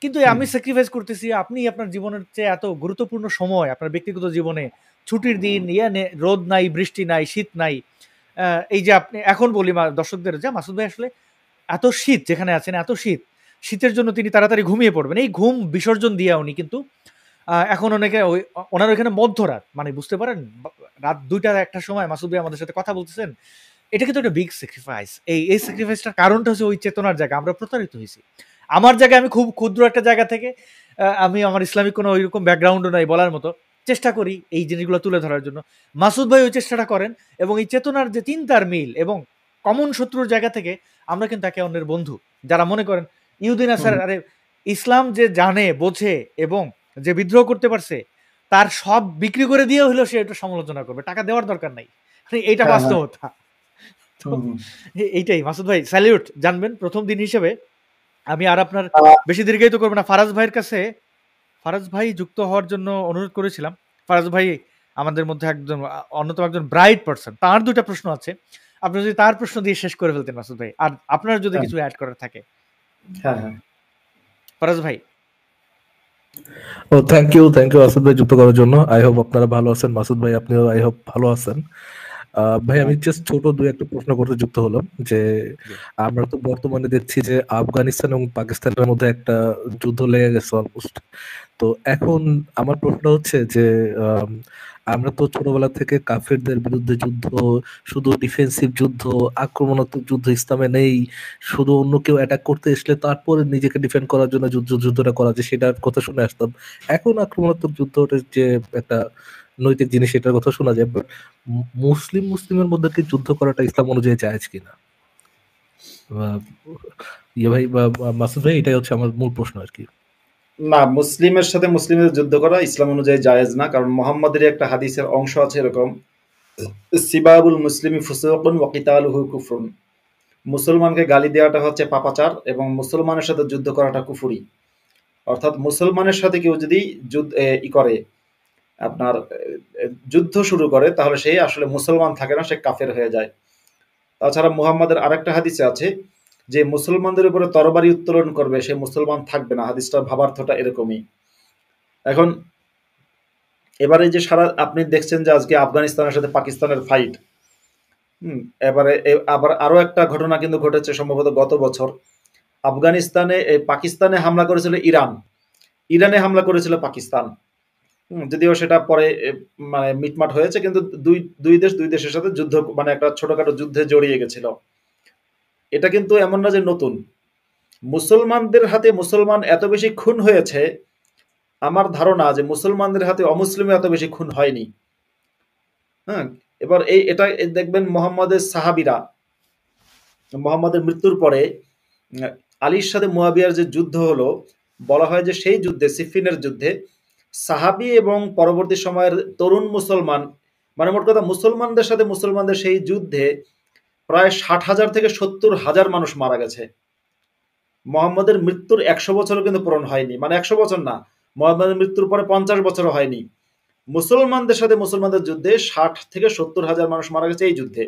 S2: কিন্তু আমি স্যাক্রিফাইস করতেছি। আপনি আপনার জীবনের চেয়ে এত গুরুত্বপূর্ণ সময় আপনার ব্যক্তিগত জীবনে, ছুটির দিন, রোদ নাই, বৃষ্টি নাই, শীত নাই, এই যে আপনি এখন বলি দর্শকদের যে মাসুদ ভাই আসলে এত শীত যেখানে আছেন, এত শীতের জন্য তিনি তাড়াতাড়ি ঘুমিয়ে পড়বেন, এই ঘুম বিসর্জন দিয়ে উনি কিন্তু এখন অনেকে ওনার ওইখানে মধ্যরাত, মানে বুঝতে পারেন রাত 2টা-1টার সময় মাসুদ ভাই আমাদের সাথে কথা বলতেছেন। এটা কিন্তু একটা বিগ স্যাক্রিফাইস। এই স্যাক্রিফাইসটার কারণটা হচ্ছে ওই চেতনার জায়গা, আমরা প্রতারিত হয়েছি। আমার জায়গায় আমি খুব ক্ষুদ্র একটা জায়গা থেকে, আমি আমার ইসলামিক কোনো ওইরকম ব্যাকগ্রাউন্ডও নাই বলার মতো, চেষ্টা করি এই জিনিসগুলো তুলে ধরার জন্য। মাসুদ ভাই ওই চেষ্টাটা করেন, এবং এই চেতনার যে চিন্তার মিল এবং কমন শত্রুর জায়গা থেকে আমরা কিন্তু একে অন্যের বন্ধু। যারা মনে করেন ইহুদিন আসার, আরে ইসলাম যে জানে বোঝে এবং যে বিদ্রোহ করতে পারছে তার সব বিক্রি করে দিয়ে হইলেও সে এটা সমালোচনা করবে, টাকা দেওয়ার দরকার নাই, এইটা বাস্তবতা। এইটাই মাসুদ ভাই, স্যালিউট জানবেন। প্রথম দিন হিসেবে আমি আর আপনার বেশি দীর্ঘায়িত করবো না, ফারাজ ভাইয়ের কাছে, ফারাজ ভাই যুক্ত হওয়ার জন্য অনুরোধ করেছিলাম। ফারাজ ভাই আমাদের মধ্যে একজন অন্যতম একজন ব্রাইট পারসন, তার 2টা প্রশ্ন আছে, আপনি যদি তার প্রশ্ন দিয়ে শেষ করে ফেলতেন মাসুদ ভাই, আর আপনার যদি কিছু অ্যাড করার থাকে। ফারাজ ভাই।
S4: ও থ্যাংক ইউ মাসুদ ভাই যুক্ত করার জন্য। আই হোপ আপনারা ভালো আছেন, মাসুদ ভাই আপনিও আই হোপ ভালো আছেন। ভাই আমি জাস্ট ছোট 2-1টা প্রশ্ন করতে যুক্ত হলাম যে আমরা তো বর্তমানে দেখছি যে আফগানিস্তান এবং পাকিস্তানের মধ্যে একটা যুদ্ধ লেগে গেছে অলমোস্ট। তো এখন আমার প্রশ্ন হচ্ছে যে আমরা তো ছোটবেলা থেকে কাফেরদের বিরুদ্ধে যুদ্ধ, শুধু ডিফেন্সিভ যুদ্ধ, আক্রমণাত্মক যুদ্ধ ইসলামে নেই, শুধু অন্য কেউ অ্যাটাক করতে আসলে তারপরে নিজেকে ডিফেন্ড করার জন্য যুদ্ধটা করা যায় সেটার কথা শুনে আসতাম। এখন আক্রমণাত্মক যুদ্ধটা যে একটা নৈতিক জিনিস সেটার কথা শোনা যায়, মুসলিমের মধ্যে কি যুদ্ধ করাটা ইসলাম অনুযায়ী জায়েজ কিনা? ইয়ে ভাই বা মাসুদ ভাই, এটাই হচ্ছে আমার মূল প্রশ্ন আর কি।
S3: না, মুসলিমের সাথে মুসলিমের যুদ্ধ করা ইসলাম অনুযায়ী জায়েজ না, কারণ মোহাম্মদের একটা হাদিসের অংশ আছে এরকম, সিবাবুল মুসলিমি ফুসুকুন ওয়া কিতালুহু কুফরুন, মুসলমানকে গালি দেওয়াটা হচ্ছে পাপাচার এবং মুসলমানের সাথে যুদ্ধ করাটা কুফরি। অর্থাৎ মুসলমানের সাথে কেউ যদি করে আপনার যুদ্ধ শুরু করে তাহলে সে আসলে মুসলমান থাকে না, সে কাফের হয়ে যায়। তাছাড়া মুহাম্মাদের আরেকটা হাদিসে আছে যে মুসলমানদের উপরে তরবারি উত্তোলন করবে সে মুসলমান থাকবে না, হাদিসটার ভাবার্থটা এরকমই। এখন এবারে যে আপনি দেখছেন যে আজকে আফগানিস্তানের সাথে পাকিস্তানের ফাইট, এবারে আবার আরো একটা ঘটনা কিন্তু ঘটেছে সম্ভবত গত বছর, পাকিস্তানে হামলা করেছিল ইরানে হামলা করেছিল পাকিস্তান। যদিও সেটা পরে মানে মিটমাট হয়েছে, কিন্তু দুই দেশের সাথে যুদ্ধ, মানে একটা ছোটখাটো যুদ্ধে জড়িয়ে গেছিল। এটা কিন্তু এমন না যে নতুন, মুসলমানদের হাতে মুসলমান এত বেশি খুন হয়েছে, আমার ধারণা যে মুসলমানদের হাতে অমুসলিম এত বেশি খুন হয়নি। এবার এটা দেখবেন মোহাম্মদের সাহাবিরা, মোহাম্মদের মৃত্যুর পরে আলীর সাথে মুয়াবিয়ার যে যুদ্ধ হলো, বলা হয় যে সেই যুদ্ধে, সিফিনের যুদ্ধে, সাহাবি এবং পরবর্তী সময়ের তরুণ মুসলমান, মানে মোট কথা মুসলমানদের সাথে মুসলমানদের সেই যুদ্ধে প্রায় 60,000 থেকে 70,000 মানুষ মারা গেছে। মোহাম্মদের মৃত্যুর 100 বছরও কিন্তু পূরণ হয়নি, মানে 100 বছর না, মোহাম্মদের মৃত্যুর পরে 50 বছরও হয়নি। মুসলমানদের সাথে মুসলমানদের যুদ্ধে 60 থেকে 70,000 মানুষ মারা গেছে এই যুদ্ধে।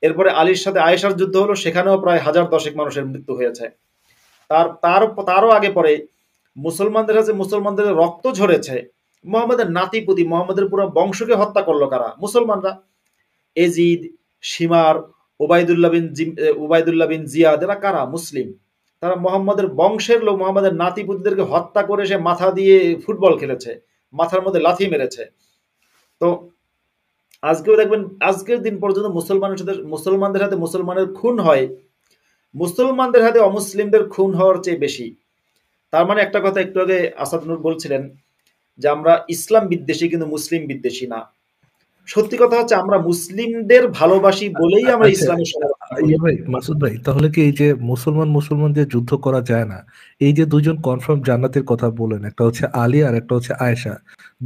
S3: এরপরে আলীর সাথে আয়েশার যুদ্ধ হলো, সেখানেও প্রায় 1000-10 মানুষের মৃত্যু হয়েছে। তারও আগে পরে মুসলমানদের কাছে মুসলমানদের রক্ত ঝরেছে। মোহাম্মদের নাতিপুতি, মোহাম্মদের পুরো বংশকে হত্যা করলো কারা? মুসলমানরা। Yazid, Shimr, Ubaidullah bin Ziyad, এরা কারা? মুসলিম। তারা মোহাম্মদের বংশের লোক, মোহাম্মদের নাতিপুতিদেরকে হত্যা করে সে মাথা দিয়ে ফুটবল খেলেছে, মাথার মধ্যে লাথি মেরেছে। তো আজকেও দেখবেন, আজকের দিন পর্যন্ত মুসলমানদের হাতে মুসলমানের খুন হয়, মুসলমানদের হাতে অমুসলিমদের খুন হওয়ার চেয়ে বেশি। তার মানে একটা কথা একটু আগে আসাদ নূর বলছিলেন যে আমরা ইসলাম বিদ্বেষী কিন্তু মুসলিম বিদ্বেষী না। সত্যি কথা হচ্ছে আমরা মুসলিমদের ভালোবাসি বলেই আমরা ইসলামের
S4: ভাই মাসুদ ভাই, তাহলে কি এই যে মুসলমান যে যুদ্ধ করা যায় না, এই যে দুজন কনফার্ম জান্নাতের কথা বলেন, একটা হচ্ছে আলী আর একটা হচ্ছে আয়েশা,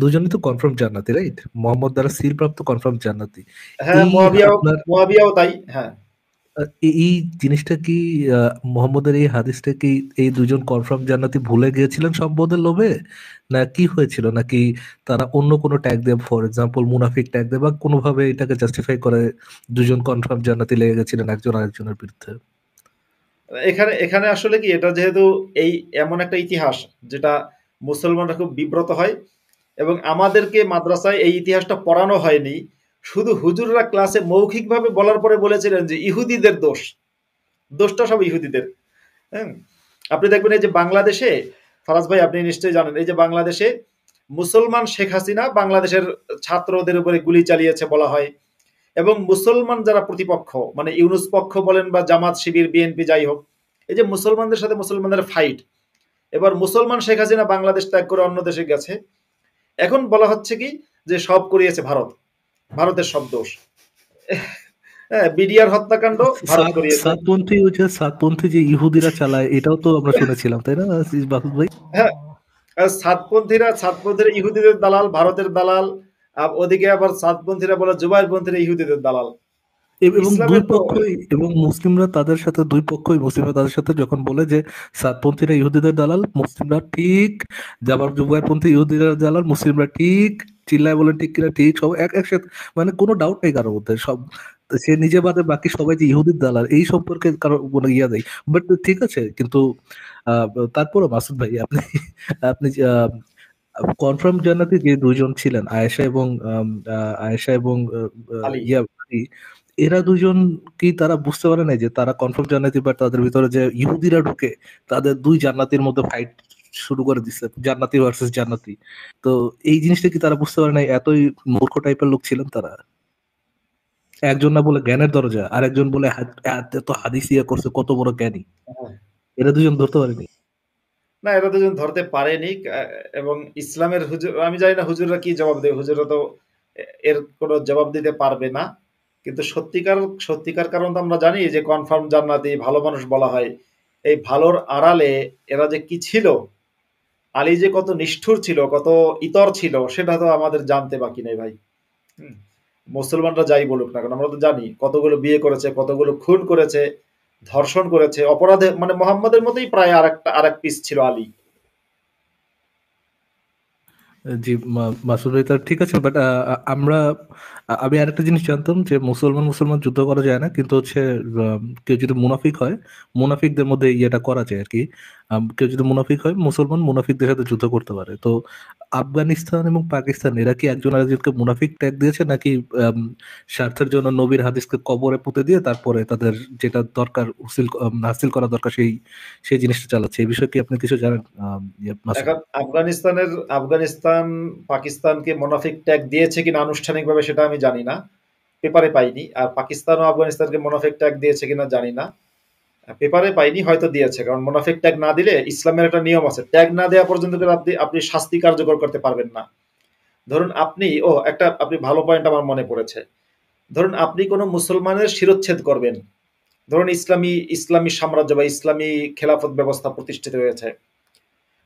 S4: দুজনই তো কনফার্ম জান্নাতি, রাইট? মোহাম্মদ দ্বারা সিল প্রাপ্ত কনফার্ম জান্নাতি।
S3: হ্যাঁ, মুয়াবিয়াও তাই। হ্যাঁ,
S4: এই জিনিসটা কি মোহাম্মদের এই হাদিসটা কি এই দুজন কনফার্ম জান্নাতি ভুলে গিয়েছিলেন সম্পদের লোভে, না কি হয়েছিল, নাকি তারা অন্য কোনো ট্যাগ দেয়, ফর এক্সাম্পল মুনাফিক ট্যাগ দেয়, বা কোনোভাবে এটাকে জাস্টিফাই করে দুজন কনফার্ম জান্নাতি লেগে গেছিলেন একজন আরেকজনের বিরুদ্ধে?
S3: এখানে আসলে কি, এটা যেহেতু এই এমন একটা ইতিহাস যেটা মুসলমানরা খুব বিব্রত হয় এবং আমাদেরকে মাদ্রাসায় এই ইতিহাসটা পড়ানো হয়নি, শুধু হুজুররা ক্লাসে মৌখিকভাবে বলার পরে বলেছিলেন যে ইহুদিদের দোষটা সব ইহুদিদের। হ্যাঁ, আপনি দেখবেন এই যে বাংলাদেশে, ফারাজ ভাই আপনি নিশ্চয়ই জানেন, এই যে বাংলাদেশে মুসলমান শেখ হাসিনা বাংলাদেশের ছাত্রদের উপরে গুলি চালিয়েছে বলা হয়, এবং মুসলমান যারা প্রতিপক্ষ মানে ইউনুস পক্ষ বলেন বা জামাত শিবির বিএনপি যাই হোক, এই যে মুসলমানদের সাথে মুসলমানদের ফাইট, এবার মুসলমান শেখ হাসিনা বাংলাদেশ ত্যাগ করে অন্য দেশে গেছে, এখন বলা হচ্ছে কি যে সব করিয়েছে ভারতের সব দোষ। হ্যাঁ, বিডিআর হত্যাকাণ্ড ভারত করিয়েছে।
S4: সাতপন্থী যে ইহুদিরা চালায় এটাও তো আমরা শুনেছিলাম, তাই না মাসুদ ভাই?
S3: হ্যাঁ, সাতপন্থীরা ইহুদিদের দালাল, ভারতের দালাল, ওদিকে আবার সাতপন্থীরা বলে জুবাইরপন্থীরা ইহুদিদের দালাল।
S4: এবং দুই পক্ষই, এবং মুসলিমরা তাদের সাথে যখন বলে যে সাতপন্থীরা ইহুদিদের দালাল, মুসলিমরা ঠিক, আবার জুবাইরপন্থী ইহুদিদের দালাল, মুসলিমরা ঠিক, চিল্লায় বলেন ঠিক কিনা, ঠিক সব একসাথে, মানে কোনো ডাউট নেই কারোর মধ্যে, সব সে নিজে বাদে বাকি সবাই যে ইহুদির দালাল এই সম্পর্কে কারো কোনো ইয়া দেয়। বাট ঠিক আছে, কিন্তু তারপরও মাসুদ ভাই আপনি আপনি কনফার্ম জান্নাতি যে দুইজন ছিলেন, আয়েশা এবং
S3: আলী।
S4: আলী, এরা দুজন কি তারা বুঝতে পারে নাই যে তারা কনফার্ম জান্নাতি, বা তাদের ভিতরে যে ইহুদিরা ঢুকে তাদের দুই জান্নাতির মধ্যে ফাইট শুরু করে দিচ্ছে, জান্নাতি ভার্সেস জান্নাতি? তো এই জিনিসটা কি তারা বুঝতে পারে নাই? এতই মূর্খ টাইপের লোক ছিলেন তারা। একজন না বলে জ্ঞানের দরজা, আর একজন বলে এত হাদিস ইয়া করছে, কত বড় জ্ঞানী। এরা দুজন ধরতে পারেনি।
S3: না, এরা দুজন ধরতে পারেনি। এবং ইসলামের হুজুর, আমি জানি না হুজুররা কি জবাব দেবে, হুজুররা তো এর কোনো জবাব দিতে পারবে না। কিন্তু সত্যিকার কারণ তো আমরা জানি যে কনফার্ম জান্নাতি ভালো মানুষ বলা হয়। এই ভালোর আড়ালে এরা যে কি ছিল, আলী যে কত নিষ্ঠুর ছিল, কত ইতর ছিল, সেটা তো আমাদের জানতে বাকি নেই ভাই। মুসলমানরা যাই বলুক না কেন, আমরা তো জানি কতগুলো বিয়ে করেছে, কতগুলো খুন করেছে, ধর্ষণ করেছে, অপরাধে মানে মোহাম্মদের মতোই প্রায় আরেক পিস ছিল আলী।
S4: জি মাসুদ ভাই, তার ঠিক আছে, বাট আমি আরেকটা জিনিস জানতাম যে মুসলমান যুদ্ধ করা যায় না, কিন্তু হচ্ছে কেউ যদি মুনাফিক হয়, মুনাফিকদের মধ্যে ইয়েটা করা যায় আর কি। কেউ যদি মুনাফিক হয়, মুনাফিকদের সাথে যুদ্ধ করতে পারে। তো আফগানিস্তান এবং পাকিস্তান এরা কি একজন আরেকজনকে মুনাফিক ট্যাগ দিয়েছে, নাকি স্বার্থের জন্য নবীর হাদিসকে কবরে পুঁতে দিয়ে তারপরে তাদের যেটা দরকার হাসিল করা দরকার সেই জিনিসটা চালাচ্ছে? এই বিষয়ে কি আপনি কিছু জানেন?
S3: এখন আফগানিস্তান পাকিস্তানকে মুনাফিক ট্যাগ দিয়েছে কিনা আনুষ্ঠানিকভাবে সেটা আমি জানি না, পেপারে পাইনি। আর পাকিস্তান ও আফগানিস্তানকে মুনাফিক ট্যাগ দিয়েছে কিনা জানি না, পেপারে পাইনি, হয়তো দিয়েছে। কারণ মুনাফিক ট্যাগ না দিলে ইসলামের একটা নিয়ম আছে, ট্যাগ না দেওয়া পর্যন্ত আপনি শাস্তি কার্যকর করতে পারবেন না। ধরুন আপনি ভালো পয়েন্ট আমার মনে পড়েছে। ধরুন আপনি কোনো মুসলমানের শিরচ্ছেদ করবেন, ধরুন ইসলামী সাম্রাজ্য বা ইসলামী খেলাফত ব্যবস্থা প্রতিষ্ঠিত হয়েছে,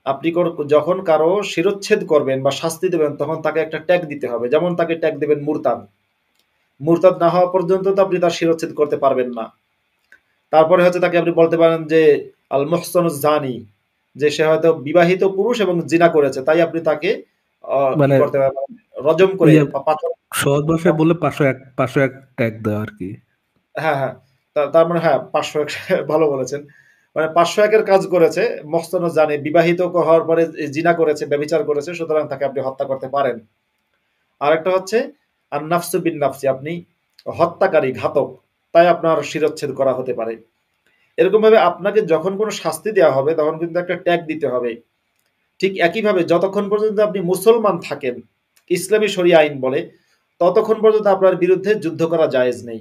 S3: আপনি যখন কারো শিরচ্ছেদ করবেন বা শাস্তি দেবেন, তখন তাকে একটা ট্যাগ দিতে হবে। যেমন তাকে ট্যাগ দেবেন মুরতাদ না হওয়া পর্যন্ত তো আপনি তার শিরচ্ছেদ করতে পারবেন না। তারপরে হচ্ছে তাকে আপনি বলতে পারেন যে আল মুহসানুজ জানি, যে সে হয়তো বিবাহিত পুরুষ এবং জিনা করেছে, তাই আপনি তাকে
S4: মানে
S3: রজম করে
S4: সহজ ভাষায় বললে 501 ট্যাগ দেওয়া আর কি।
S3: হ্যাঁ, তার মানে 501 ভালো বলেছেন, মানে 501-এর কাজ করেছে, মুহসানুজ জানি, বিবাহিত হওয়ার পরে জিনা করেছে, ব্যভিচার করেছে, সুতরাং তাকে আপনি হত্যা করতে পারেন। আরেকটা হচ্ছে আর নাফসু বিন নাফসি, আপনি হত্যাকারী, ঘাতক, তাই আপনার শিরচ্ছেদ করা হতে পারে। এরকম ভাবে আপনাকে যখন কোনো শাস্তি দেওয়া হবে তখন কিন্তু একটা ট্যাগ দিতে হবে। ঠিক একইভাবে যতক্ষণ পর্যন্ত আপনি মুসলমান থাকেন, ইসলামী শরিয়া আইন বলে, ততক্ষণ পর্যন্ত আপনার বিরুদ্ধে যুদ্ধ করা জায়েজ নেই।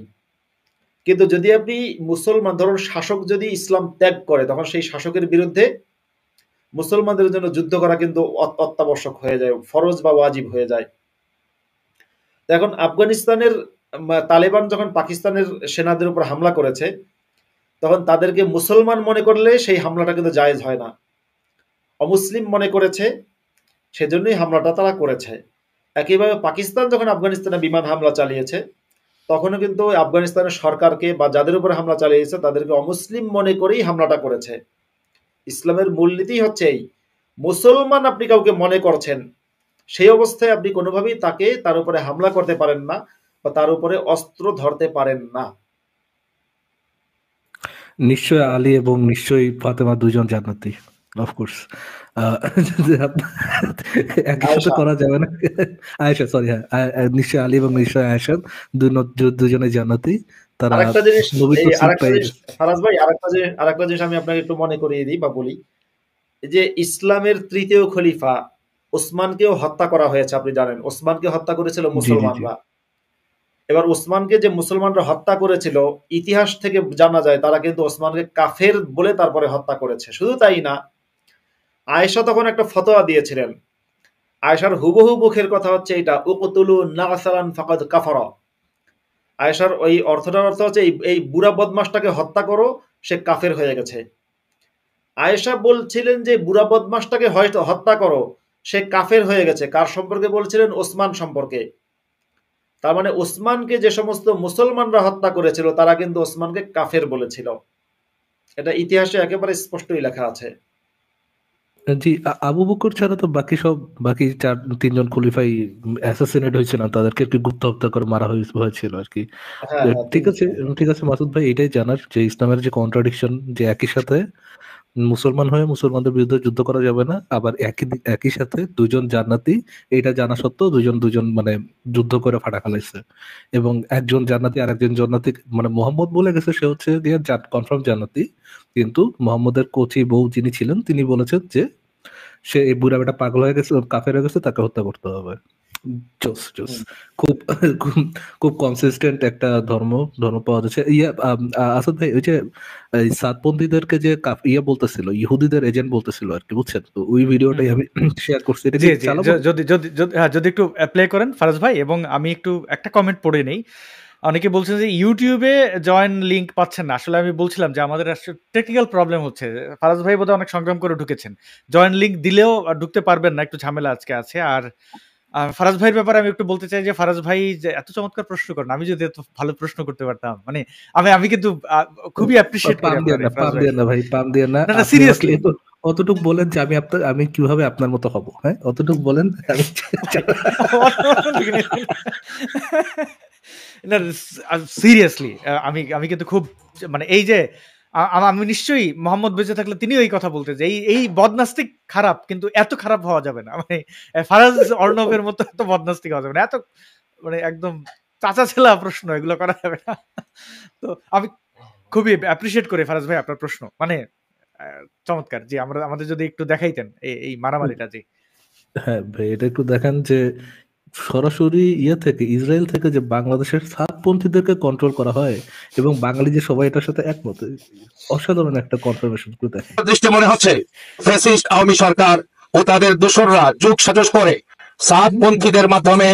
S3: কিন্তু যদি আপনি মুসলমান, ধরুন শাসক যদি ইসলাম ত্যাগ করে, তখন সেই শাসকের বিরুদ্ধে মুসলমানদের জন্য যুদ্ধ করা কিন্তু অত্যাবশ্যক হয়ে যায়, ফরজ বা ওয়াজিব হয়ে যায়। এখন আফগানিস্তানের তালেবান যখন পাকিস্তানের সেনাদের উপর হামলা করেছে, তখন তাদেরকে মুসলমান মনে করলে সেই হামলাটা কিন্তু জায়েজ হয় না, অমুসলিম মনে করেছে, সেজন্যই হামলাটা তারা করেছে। একইভাবে পাকিস্তান যখন আফগানিস্তানে বিমান হামলা চালিয়েছে, তখনও কিন্তু আফগানিস্তানের সরকারকে বা যাদের উপরে হামলা চালিয়েছে তাদেরকে অমুসলিম মনে করেই হামলাটা করেছে। ইসলামের মূলনীতি হচ্ছে এই, মুসলমান আপনি কাউকে মনে করছেন, সেই অবস্থায় আপনি কোনোভাবেই তার উপরে হামলা করতে পারেন না বা তার উপরে অস্ত্র ধরতে পারেন না।
S4: নিশ্চয় আলী এবং নিশ্চয়ই ফাতেমা দুইজন জান্নাতি। অফকোর্স একই সাথে
S3: আয়েশা
S4: করা যাবে না। আয়েশা, সরি, হ্যাঁ, নিশ্চয় আলী এবং নিশ্চয় আয়েশা দুজনে জান্নাতি। তারা
S3: আরেকটা জিনিস,
S4: নবীর
S3: এই
S4: সিট
S3: আরেকটা
S4: পেয়ে
S3: জিনিস ফারাজ ভাই, আরেকটা জিনিস আমি আপনাকে একটু মনে করিয়ে দিই বা বলি। এই যে ইসলামের তৃতীয় খলিফা ওসমানকেও হত্যা করা হয়েছে, আপনি জানেন ওসমানকে হত্যা করেছিল
S4: জি জি জি
S3: মুসলমানরা। এবার ওসমানকে যে মুসলমানরা হত্যা করেছিল, ইতিহাস থেকে জানা যায় তারা কিন্তু ওসমানকে কাফের বলে তারপরে হত্যা করেছে। শুধু তাই না, আয়েশা তখন একটা ফতোয়া দিয়েছিলেন। আয়েশার হুবহু মুখের কথা হচ্ছে এটা, উকতুলু নাসালান ফাকাদ কাফারা। আয়েশার ওই অর্থটার অর্থ হচ্ছে এই বুড়া বদমাসটাকে হত্যা করো, সে কাফের হয়ে গেছে। আয়েশা বলছিলেন যে বুড়া বদমাসটাকে হয়তো হত্যা করো, সে কাফের হয়ে গেছে। কার সম্পর্কে বলছিলেন? ওসমান সম্পর্কে। তার মানে ওসমানকে যে সমস্ত মুসলমানরা হত্যা করেছিল তারা কিন্তু ওসমানকে কাফের বলেছিল। এটা ইতিহাসে একেবারে স্পষ্টই লেখা আছে।
S4: জি, আবু বকর ছাড়া তো বাকি তিনজন খলিফাই অ্যাসাসিনেট হয়েছিল না, তাদেরকে আর কি গুপ্ত হত্যা করে মারা হয়েছিল আর কি।
S3: হ্যাঁ হ্যাঁ,
S4: ঠিক আছে, ঠিক আছে মাসুদ ভাই, এটাই জানার যে ইসলামের যে কন্ট্রাডিকশন, যে একই সাথে মুসলমান হয়ে মুসলমানদের বিরুদ্ধে যুদ্ধ করা যাবে না, আবার একই সাথে দুজন জান্নাতি, এটা জানা সত্ত্বেও দুজন মানে যুদ্ধ করে ফাটা খালাইছে, এবং একজন জান্নাতি আর একজন জান্নাতি, মানে মোহাম্মদ বলে গেছে সে হচ্ছে দিয়ে কনফার্ম জান্নাতি, কিন্তু মোহাম্মদের কোচি বউ যিনি ছিলেন তিনি বলেছেন যে সে এই বুড়া বেটা পাগল হয়ে গেছে, কাফের হয়ে গেছে, তাকে হত্যা করতে হবে। জোস জোস,
S3: হুম।
S4: খুব খুব খুব কনসিস্টেন্ট একটা ধর্ম পাওয়া যাচ্ছে। আসাদ ভাই, ওই যে এই সাতপন্থীদেরকে যে বলতেছিল, ইহুদিদের এজেন্ট বলতেছিল আর কি, বুঝছেন? তো ওই ভিডিওটাই আমি শেয়ার করছি, এটা
S2: জি
S4: কি
S2: জি,
S4: চালাবো?
S2: যদি একটু প্লে করেন ফারাজ ভাই, এবং আমি একটু একটা কমেন্ট পড়ে নেই। অনেকে বলছেন যে ইউটিউবে জয়েন লিংক পাচ্ছেন না। আসলে আমি বলছিলাম যে আমাদের টেকনিক্যাল প্রবলেম হচ্ছে। ফারাজ ভাই বোধহয় অনেক সংগ্রাম করে ঢুকেছেন, জয়েন লিংক দিলেও ঢুকতে পারবেন না, একটু ঝামেলা আজকে আছে। আর ফারাজ ভাইয়ের ব্যাপারে আমি একটু বলতে চাই যে ফারাজ ভাই যে এত চমৎকার প্রশ্ন করেন, আমি যদি এত ভালো প্রশ্ন করতে পারতাম, মানে আমি কিন্তু খুবই অ্যাপ্রিশিয়েট করি
S4: পাম দিয়ে
S2: আপনার
S4: না,
S2: ফারাজ ভাই।
S4: ভাই, পাম দিয়ে না।
S2: না না,
S4: আপনি আমাকে
S2: সিরিয়াসলি।
S4: অতটুক বলেন যে আমি কিভাবে আপনার মতো হব, হ্যাঁ, অতটুক বলেন। আমি
S2: না, সিরিয়াসলি আমি আমি কিন্তু খুব, মানে এই যে আমি নিশ্চয়ই মোহাম্মদ বেঁচে থাকলে তিনিও এই কথা বলতে যে এই বদনাস্তিক খারাপ, কিন্তু এত খারাপ হওয়া যাবে না, মানে ফারাজ অর্ণবের মতো এত বদনাস্তিক হওয়া যাবে না, এত মানে একদম চাচা ছেলা প্রশ্ন এগুলো করা যাবে না। তো আমি খুবই অ্যাপ্রিশিয়েট করি ফারাজ ভাই আপনার প্রশ্ন, মানে চমৎকার। জি, আমাদের যদি একটু দেখাইতেন এই মারামারিটা। জি
S4: হ্যাঁ ভাই, এটা একটু দেখান যে সরাসরি থেকে ইসরায়েল থেকে যে বাংলাদেশের সাতপন্থীদেরকে কন্ট্রোল করা হয়, এবং বাঙালি যে সবাই এটার সাথে একমত, অসাধারণ একটা কনফার্মেশন করে দেখেন।
S5: দৃষ্টি মনে হচ্ছে ফ্যাসিস্ট আওয়ামী সরকার ও তাদের দোসররা যুগ সাজস করে সাতপন্থীদের মাধ্যমে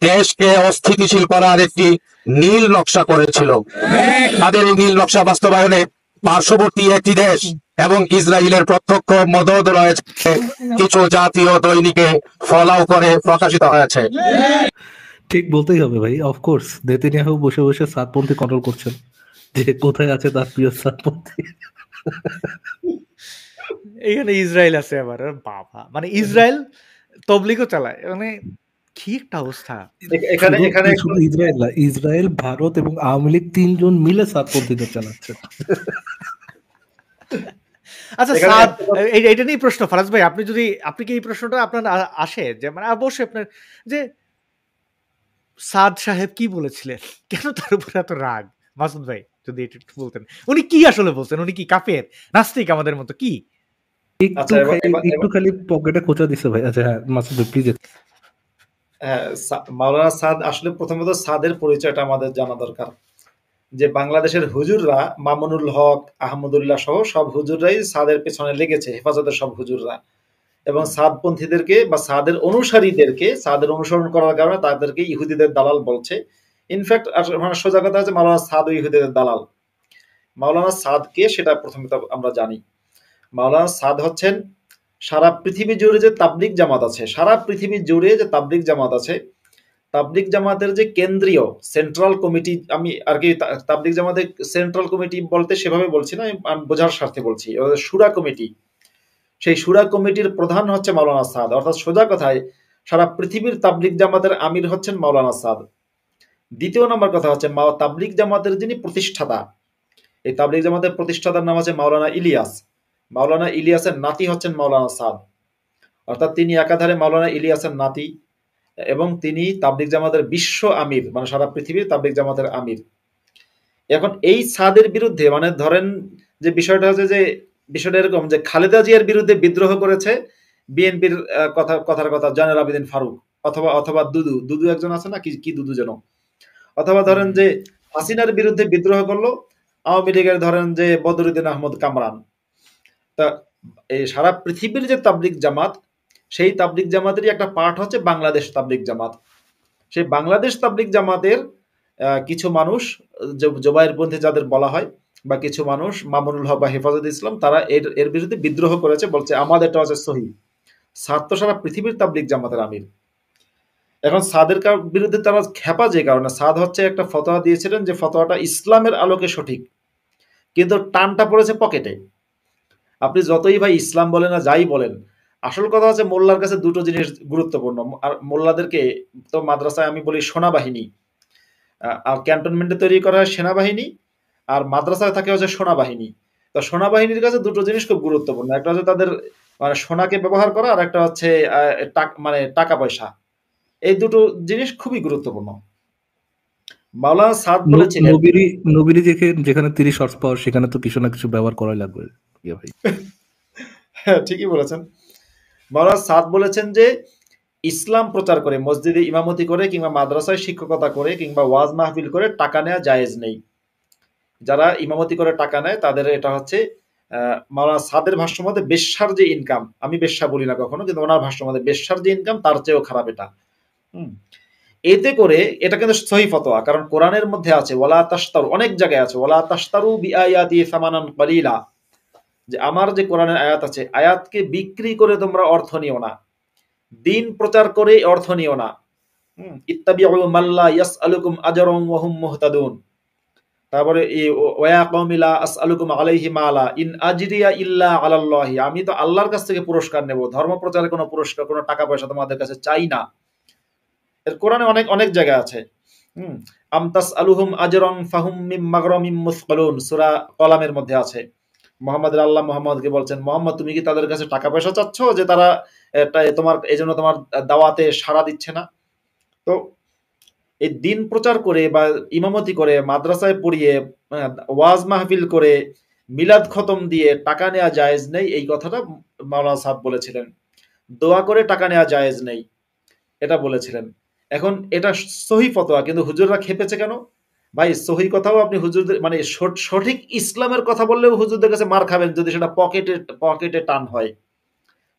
S5: দেশকে অস্থিতিশীল করার একটি নীল নকশা করেছিল। তাদের এই নীল নকশা বাস্তবায়নে পার্শ্ববর্তী একটি দেশ এবং ইসরায়েলের প্রত্যক্ষ মদদ রয়েছে, কিছু জাতীয় দৈনিকে ফলাও করে প্রকাশিত হয়েছে।
S4: ঠিক বলতেই হবে ভাই, অফকোর্স নেতানিয়াহু বসে বসে সাতপন্থী কন্ট্রোল করছেন, যে কোথায় আছে তার প্রিয় সাতপন্থী।
S2: এখানে ইসরায়েল আছে আবার, বাবা, মানে ইসরায়েল তবলিগও চালায়, মানে কি একটা অবস্থা।
S3: এখানে এখানে
S4: শুধু ইসরায়েল না, ইসরায়েল, ভারত এবং আওয়ামী লীগ তিনজন মিলে সাতপন্থীদের চালাচ্ছে।
S2: আচ্ছা
S3: এখানে
S2: সাদ,
S3: একটা কথা-
S2: এইটা নিয়ে প্রশ্ন ফারাজ ভাই, আপনি কি এই প্রশ্নটা আপনার আসে যে, মানে অবশ্যই আপনার, যে সাদ সাহেব কি বলেছিলেন, কেন তার উপর এত রাগ? মাসুদ ভাই যদি এটা একটু বলতেন, উনি কি আসলে বলছেন? উনি কি কাফের, নাস্তিক আমাদের মতো কি?
S3: আচ্ছা,
S4: একটু খালি পকেটে খোঁচা দিছে ভাই। আচ্ছা হ্যাঁ মাসুদ ভাই প্লিজ।
S3: মাওলানা সাদ, আসলে প্রথমত সাদের পরিচয়টা আমাদের জানা দরকার। যে বাংলাদেশের হুজুররা, মামুনুল হক, আহমদুল্লাহ সহ সব হুজুররাই সাদের পেছনে লেগেছে, হেফাজতের সব হুজুররা, এবং সাদপন্থীদেরকে বা সাদের অনুসারীদেরকে, সাদের অনুসরণ করার কারণে তাদেরকে ইহুদিদের দালাল বলছে। ইনফ্যাক্ট সোজা কথা হচ্ছে মাওলানা সাদ ও ইহুদিদের দালাল। মাওলানা সাদকে সেটা প্রথমে তো আমরা জানি। মাওলানা সাদ হচ্ছেন সারা পৃথিবী জুড়ে যে তাবলিগ জামাত আছে, সারা পৃথিবী জুড়ে যে তাবলিগ জামাত আছে, তাবলিগ জামাতের যে কেন্দ্রীয় সেন্ট্রাল কমিটি, আমি আর কি তাবলিগ জামাতের সেন্ট্রাল কমিটি বলতে সেভাবে বলছি না, আমি বোঝার স্বার্থে বলছি, শুরা কমিটি, সেই শুরা কমিটির প্রধান হচ্ছে মাওলানা সাদ। অর্থাৎ সোজা কথায় সারা পৃথিবীর তাবলিগ জামাতের আমির হচ্ছেন মাওলানা সাদ। দ্বিতীয় নম্বর কথা হচ্ছে তাবলিগ জামাতের যিনি প্রতিষ্ঠাতা, এই তাবলিগ জামাতের প্রতিষ্ঠাতার নাম আছে মাওলানা ইলিয়াস। মাওলানা ইলিয়াসের নাতি হচ্ছেন মাওলানা সাদ, অর্থাৎ তিনি একাধারে মাওলানা ইলিয়াসের নাতি এবং তিনি তাবলিগ জামাতের বিশ্ব আমির, মানে সারা পৃথিবীর তাবলিগ জামাতের আমির। এখন এই সাদের বিরুদ্ধে মানে ধরেন যে বিষয়টা হচ্ছে যে বিষয়টা এরকম যে খালেদা জিয়ার বিরুদ্ধে বিদ্রোহ করেছে বিএনপির কথার কথা জয়নুল আবেদিন ফারুক অথবা অথবা দুদু একজন আছে না, কি দুদু যেন, অথবা ধরেন যে হাসিনার বিরুদ্ধে বিদ্রোহ করলো আওয়ামী লীগের ধরেন যে বদরুদ্দিন আহমদ কামরান। তা এই সারা পৃথিবীর যে তাবলিগ জামাত, সেই তাবলিগ জামাতেরই একটা পার্ট হচ্ছে বাংলাদেশ তাবলিগ জামাত। সেই বাংলাদেশ তাবলিগ জামাতের কিছু মানুষ জোবায়েরপন্থী যাদের বলা হয়, বা কিছু মানুষ মামুনুল হক বা হেফাজত ইসলাম, তারা এর বিরুদ্ধে বিদ্রোহ করেছে, বলছে আমাদেরটা হচ্ছে সহি। সাদ তো সারা পৃথিবীর তাবলিগ জামাতের আমির। এখন সাদের বিরুদ্ধে তারা খেপা যে কারণে, সাদ হচ্ছে একটা ফতোয়া দিয়েছিলেন যে ফতোয়াটা ইসলামের আলোকে সঠিক, কিন্তু টানটা পড়েছে পকেটে। আপনি যতই ভাই ইসলাম বলেন না যাই বলেন, আসল কথা হচ্ছে মোল্লার কাছে দুটো জিনিস গুরুত্বপূর্ণ। আর মোল্লাদেরকে তো মাদ্রাসায় আমি বলি সেনাবাহিনী, আর ক্যান্টনমেন্টে তৈরি করা হয় সেনাবাহিনী, আর মাদ্রাসায় থাকে হচ্ছে সোনাবাহিনী। তো সোনাবাহিনীর কাছে দুটো জিনিস খুব গুরুত্বপূর্ণ, একটা হচ্ছে তাদের মানে সোনাকে ব্যবহার করা, আর একটা হচ্ছে মানে টাকা পয়সা। এই দুটো জিনিস খুবই গুরুত্বপূর্ণ। মাওলানা সাদ বলেছিলেন
S4: নবীরি যেখানে 30 হর্স পাওয়ার, সেখানে তো কিছু না কিছু ব্যবহার করাই লাগবে ভাই।
S3: হ্যাঁ ঠিকই বলেছেন। মাওলানা সাদ বলেছেন যে ইসলাম প্রচার করে, মসজিদে ইমামতি করে কিংবা মাদ্রাসায় শিক্ষকতা করে কিংবা ওয়াজ মাহফিল করে টাকা নেওয়া জায়েজ নেই। যারা ইমামতি করে টাকা নেয় তাদের এটা হচ্ছে মাওলানা সাদের ভাষ্য মতে বেশ্যার যে ইনকাম, আমি বেশ্যা বলি না কখনো, কিন্তু ওনার ভাষ্য মতে বেশ্যার যে ইনকাম তার চেয়েও খারাপ এটা। এতে করে এটা কিন্তু সহি ফতোয়া, কারণ কোরআনের মধ্যে আছে ওয়ালা তাশতারু, অনেক জায়গায় আছে ওয়ালা তাশতারু বিআয়াতি সামানান কলিলা, যে আমার যে কোরআনের আয়াত আছে, আয়াতকে বিক্রি করে তোমরা অর্থ নিও না, দিন প্রচার করে অর্থ নিও না। ইত্তাবিউ মাল্লা ইয়াসআলুকুম আজরান ওয়া হুম মুহতাদুন। তারপরে ওয়া কওমি লা আসআলুকুম আলাইহি মালা ইন আজরিয়া ইল্লা আলাল্লাহি, আমি তো আল্লাহর কাছ থেকে পুরস্কার নেব, ধর্ম প্রচারে কোনো পুরস্কার, কোনো টাকা পয়সা তোমাদের কাছে চাই না। এর কোরআনে অনেক অনেক জায়গা আছে। আম তাসআলুহুম আজরান ফাহুম মিন মাগরামিম মুসকালুন, সূরা কলামের মধ্যে আছে। আল্লাহ মুহাম্মদকে বলছেন, মুহাম্মদ তুমি কি তাদের কাছে টাকা পয়সা চাচ্ছ যে তারা তোমার এজন্য তোমার দাওয়াতে সাড়া দিচ্ছে না? তো এই দিন প্রচার করে বা ইমামতি করে মাদ্রাসায় পড়িয়ে ওয়াজ মাহফিল করে মিলাদ খতম দিয়ে টাকা নেওয়া জায়েজ নেই, এই কথাটা মাওলানা সাদ বলেছিলেন। দোয়া করে টাকা নেওয়া জায়েজ নেই এটা বলেছিলেন। এখন এটা সহি ফতোয়া, কিন্তু হুজুররা খেপেছে কেন ভাই? সহি কথাও আপনি হুজুরদের মানে সঠিক ইসলামের কথা বললেও হুজুরদের কাছে মার খাবেন যদি সেটা পকেটে টান হয়।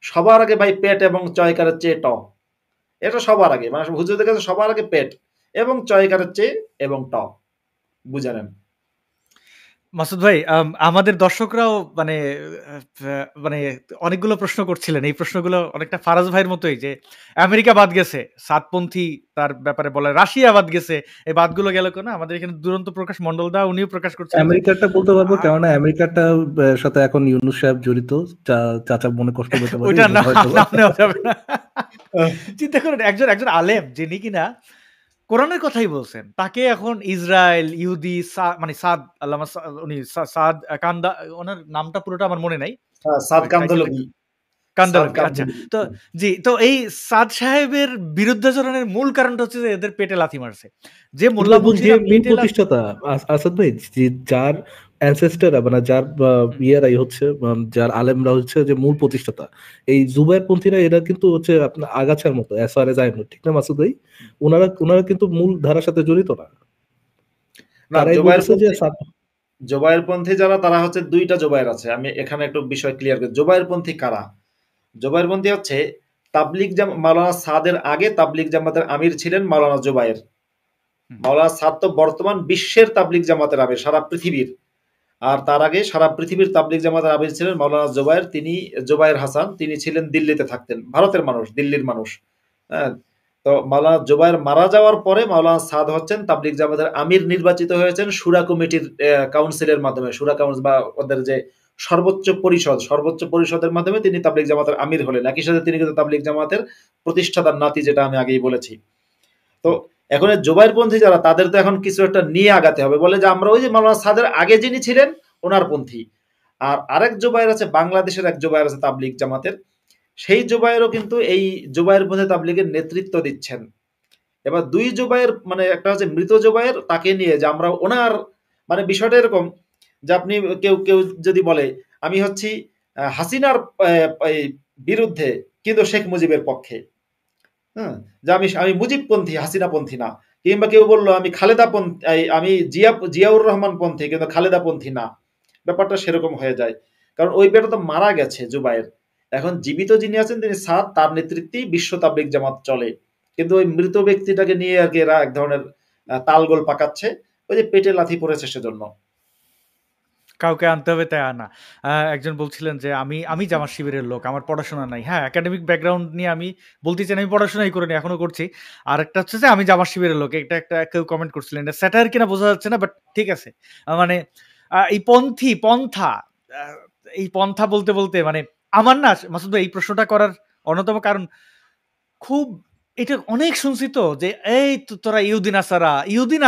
S3: সবার আগে ভাই পেট এবং চয়কারের চেয়ে ট, এটা সবার আগে, মানে হুজুরদের কাছে সবার আগে পেট এবং চয়কারের চেয়ে এবং ট, বুঝে নেন।
S2: মাসুদ ভাই, আমাদের দর্শকরাও মানে মানে অনেকগুলো প্রশ্ন করছিলেন, এই প্রশ্নগুলো অনেকটা ফারাজ ভাইয়ের মতোই, যে আমেরিকা বাদ গেছে, সাতপন্থী তার ব্যাপারে বলে, রাশিয়া বাদ গেছে, এই বাদগুলো গেল কেন? আমাদের এখানে দুরন্ত প্রকাশ মন্ডল দা উনিও প্রকাশ করছেন
S4: আমেরিকাটা বলতে পারবো, কেননা আমেরিকাটা সাথে এখন ইউনুস সাহেব জড়িত, চাচা মনে কষ্ট পেতে পারে,
S2: ওইটা নাম নেওয়া যাবে না। চিন্তা করেন, একজন আলেম যিনি কিনা কোরআনের কথাই বলছেন, তাকে এখন ইসরায়েল, ইহুদি, মানে সাদ আল্লামা উনি সাদ কান্দা, ওনার নামটা পুরোটা আমার মনে নাই,
S3: সাদ কান্দলবি,
S2: কান্দালবি। আচ্ছা, তো জি, তো এই সাদ সাহেবের বিরুদ্ধাচরণের মূল কারণটা হচ্ছে যে এদের পেটে লাথি মারছে। যে মোল্লা
S4: প্রতিষ্ঠাতা আসাদ ভাই, যার অ্যানসেস্টাররা মানে যার ইয়েরাই হচ্ছে, যার আলেমরা হচ্ছে যে মূল প্রতিষ্ঠাতা, এই জুবায়েরপন্থীরা এরা কিন্তু হচ্ছে আপনার আগাছার মতো, as far age I know, ঠিক না মাসুদ ভাই? ওনারা কিন্তু মূল ধারার সাথে জড়িত না।
S3: জোবায়েরপন্থী যারা, তারা হচ্ছে দুইটা জোবায়ের আছে। আমি এখানে একটু বিষয় ক্লিয়ার করি। জোবায়েরপন্থী কারা? জোবায়েরপন্থী হচ্ছে তাবলিগ মাওলানা সাদের আগে তাবলিগ জামাতের আমির ছিলেন মাওলানা জোবায়ের। মাওলানা সাদ তো বর্তমান বিশ্বের তাবলিগ জামাতের আমির, সারা পৃথিবীর। আর তার আগে সারা পৃথিবীর তাবলিগ জামাতের আমির ছিলেন মাওলানা জোবায়ের, তিনি জোবায়ের হাসান, তিনি ছিলেন দিল্লিতে থাকতেন, ভারতের মানুষ, দিল্লির মানুষ। হ্যাঁ, তো মাওলানা জোবায়ের মারা যাওয়ার পরে মাওলানা সাদ হচ্ছেন তাবলিগ জামাতের আমির, নির্বাচিত হয়েছেন শুরা কমিটির কাউন্সিলের মাধ্যমে, শুরা কাউন্সিল বা ওদের যে সর্বোচ্চ পরিষদের মাধ্যমে তিনি তাবলিগ জামাতের আমির হলেন। একই সাথে তিনি কিন্তু তাবলিগ জামাতের প্রতিষ্ঠাতার নাতি, যেটা আমি আগেই বলেছি। তো এখন জোবায়েরপন্থী যারা, তাদের তো এখন কিছু একটা নিয়ে আগাতে হবে, বলে যে আমরা ওই যে মাওলানা সাদের আগে যিনি ছিলেন ওনার পন্থী, আর আরেক জোবায়ের আছে, বাংলাদেশের এক জোবায়ের আছে তাবলিগ জামাতের, সেই জোবায়েরও কিন্তু এই জোবায়ের মধ্যে তাবলিগের নেতৃত্ব দিচ্ছেন। এবার দুই জোবায়ের, মানে একটা হচ্ছে মৃত জোবায়ের, তাকে নিয়ে যে আমরা ওনার, মানে বিষয়টা এরকম যে আপনি কেউ কেউ যদি বলে আমি হচ্ছি হাসিনার এই বিরুদ্ধে কিন্তু শেখ মুজিবের পক্ষে, হ্যাঁ, যে আমি মুজিবপন্থী, হাসিনাপন্থী না। কিংবা কেউ বললো আমি খালেদা পন্থী, আমি জিয়াউর রহমান পন্থী কিন্তু খালেদা পন্থী না। ব্যাপারটা সেরকম হয়ে যায়, কারণ ওই বেটা তো মারা গেছে জুবায়ের। এখন জীবিত যিনি আছেন তিনি সাদ, তার নেতৃত্বেই বিশ্ব তাবলিগ জামাত চলে। কিন্তু ওই মৃত ব্যক্তিটাকে নিয়ে আর কি এরা এক ধরনের তালগোল পাকাচ্ছে, ওই যে পেটে লাথি পড়েছে সেজন্য।
S2: কাউকে আনতে হবে তাই আনা। একজন বলছিলেন যে আমি জামাত শিবিরের লোক, আমার পড়াশোনা নাই। হ্যাঁ, একাডেমিক ব্যাকগ্রাউন্ড নিয়ে আমি বলতে চাই আমি পড়াশোনাই করিনি, এখনো করছি। আর একটা হচ্ছে যে আমি জামাত শিবিরের লোক, একটা কেউ কমেন্ট করছিলেন, এটা স্যাটায়ার কিনা বোঝা যাচ্ছে না, বাট ঠিক আছে। মানে এই পন্থা, এই পন্থা বলতে বলতে মানে আমার না মাসুদ ভাই এই প্রশ্নটা করার অন্যতম কারণ, খুব এটা অনেক শুনছি তো যে এই তোরা ইহুদিন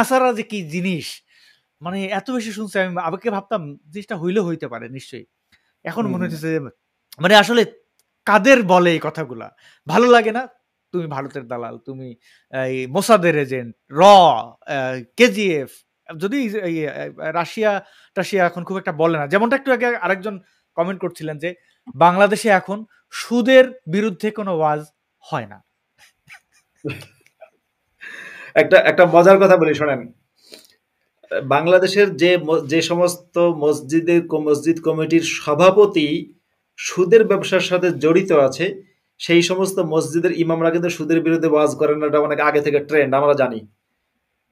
S2: আসারা যে কি জিনিস, মানে এত বেশি শুনছি আমি আবেগে ভাবতাম জিনিসটা হইতে পারে নিশ্চয়ই। এখন মনে হচ্ছে যে মানে আসলে কাদের বলে এই কথাগুলা, ভালো লাগে না? তুমি ভারতের দালাল, তুমি এই মোসাদের এজেন্ট, কেজিএফ, যদি রাশিয়া এখন খুব একটা বলে না, যেমনটা একটু আগে আরেকজন কমেন্ট করছিলেন যে বাংলাদেশে এখন সুদের বিরুদ্ধে কোনো ওয়াজ হয় না।
S3: একটা মজার কথা বলি শোনেন, বাংলাদেশের যে সমস্ত মসজিদ কমিটির সভাপতি সুদের ব্যবসার সাথে জড়িত আছে, সেই সমস্ত মসজিদের ইমামরা কিন্তু সুদের বিরুদ্ধে ওয়াজ করেন, এটা অনেক আগে থেকে ট্রেন্ড আমরা জানি।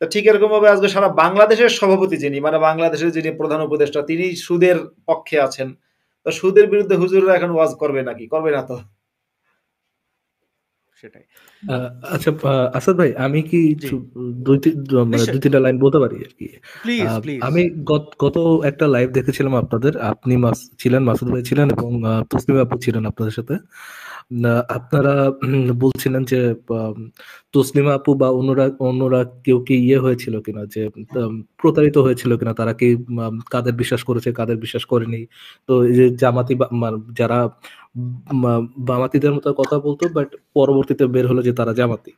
S3: তো ঠিক এরকম ভাবে আজকে সারা বাংলাদেশের সভাপতি যিনি, মানে বাংলাদেশের যিনি প্রধান উপদেষ্টা, তিনি সুদের পক্ষে আছেন। তো সুদের বিরুদ্ধে হুজুররা এখন ওয়াজ করবে নাকি? করবে না তো।
S2: সেটাই।
S4: আচ্ছা আসাদ ভাই, আমি কি দুই তিনটা লাইন বলতে পারি আর কি? আমি গত একটা লাইভ দেখেছিলাম আপনাদের, আপনি ছিলেন, মাসুদ ভাই ছিলেন এবং তসলিমা আপু ছিলেন আপনাদের সাথে। আপনারা বলছিলেন যে তসলিমা আপু বা অন্যরা কেউ কি হয়েছিল কিনা, যে প্রতারিত হয়েছিল কিনা, তারা কি কাদের বিশ্বাস করেছে কাদের বিশ্বাস করেনি। তো এই যে জামাতি যারা বামাতিদের মতো কথা বলতো, বাট পরবর্তীতে বের হলো যে তারা জামাতি।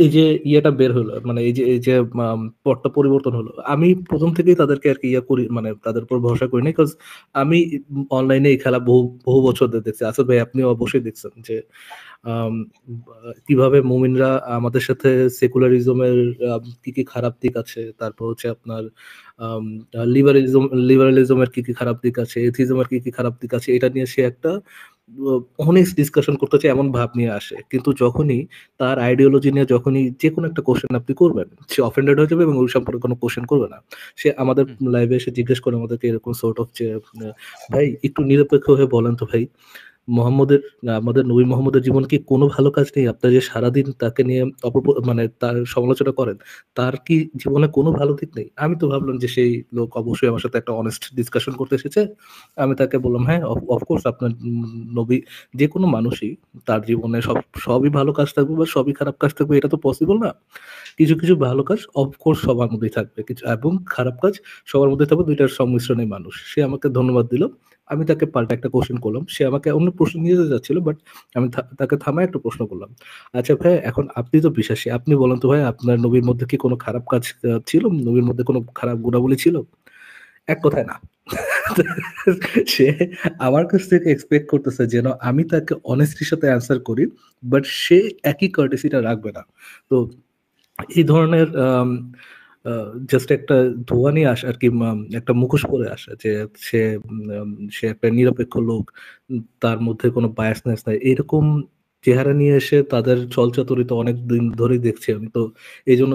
S4: এই যে ইয়েটা বের হলো, মানে এই যে পটটা পরিবর্তন হলো, আমি প্রথম থেকেই তাদেরকে আর কি করি, মানে তাদের উপর ভরসা করি না, বিকজ আমি অনলাইনে এই খেলা বহু বছর ধরে দেখছি। আসল ভাই আপনি অবশ্যই দেখছেন যে কিভাবে মুমিনরা আমাদের সাথে সেকুলারিজমের কি কি খারাপ দিক আছে, তারপর হচ্ছে আপনার লিবারালিজমের কি কি খারাপ দিক আছে, এথিজমের কি কি খারাপ দিক আছে, এটা নিয়ে সে একটা অনেক ডিসকাশন করতে চাই, এমন ভাব নিয়ে আসে। কিন্তু যখনই তার আইডিওলজি নিয়ে যখনই যে কোনো একটা কোশ্চেন আপনি করবেন, সে অফেন্ডেড হয়ে যাবে এবং ওই সম্পর্কে কোনো কোশ্চেন করবে না। সে আমাদের লাইভে এসে জিজ্ঞেস করে আমাদেরকে এরকম সর্ট অফ যে ভাই একটু নিরপেক্ষ হয়ে বলেন তো ভাই, আমাদের নবী মোহাম্মদের জীবনে কি কোনো ভালো কাজ নেই? আপনারা যে সারাদিন তাকে নিয়ে মানে তার সমালোচনা করেন, তার কি জীবনে কোনো ভালো দিক নেই? আমি তো ভাবলাম যে সেই লোক অবশ্যই আমার সাথে একটা অনেস্ট ডিসকাশন করতে এসেছে। আমি তাকে বললাম, হ্যাঁ অফকোর্স আপনার নবী, যে কোনো মানুষই তার জীবনে সবই ভালো কাজ থাকবে বা সবই খারাপ কাজ থাকবে, এটা তো পসিবল না। কিছু কিছু ভালো কাজ অফকোর্স সবার মধ্যেই থাকবে, কিছু এবং খারাপ কাজ সবার মধ্যে থাকবে, দুইটার সংমিশ্রণে মানুষ। সে আমাকে ধন্যবাদ দিল, আমি তাকে পাল্টা একটা কোশ্চেন করলাম, সে আমাকে অন্য প্রশ্ন নিয়ে যেতে যাচ্ছিল, বাট আমি তাকে থামায় একটা প্রশ্ন করলাম, আচ্ছা ভাই এখন আপনি তো বিশ্বাসী, আপনি বলেন তো ভাই আপনার নবীর মধ্যে কি কোনো খারাপ কাজ ছিল, নবীর মধ্যে কোনো খারাপ গুণাবলী ছিল? এক কথায় না। সে আমার কাছ থেকে এক্সপেক্ট করতেছে যেন আমি তাকে অনেস্টির সাথে অ্যান্সার করি, বাট সে একই কার্টেসিটা রাখবে না। তো এই ধরনের জাস্ট একটা ধোয়া নিয়ে আসে আর কি, একটা মুখোশ পরে আসে যে সে একটা নিরপেক্ষ লোক, তার মধ্যে কোনো বায়াসনেস নাই, এরকম চেহারা নিয়ে এসে তাদের চলচাতুরিতে অনেক দিন ধরেই দেখছি আমি। তো এই জন্য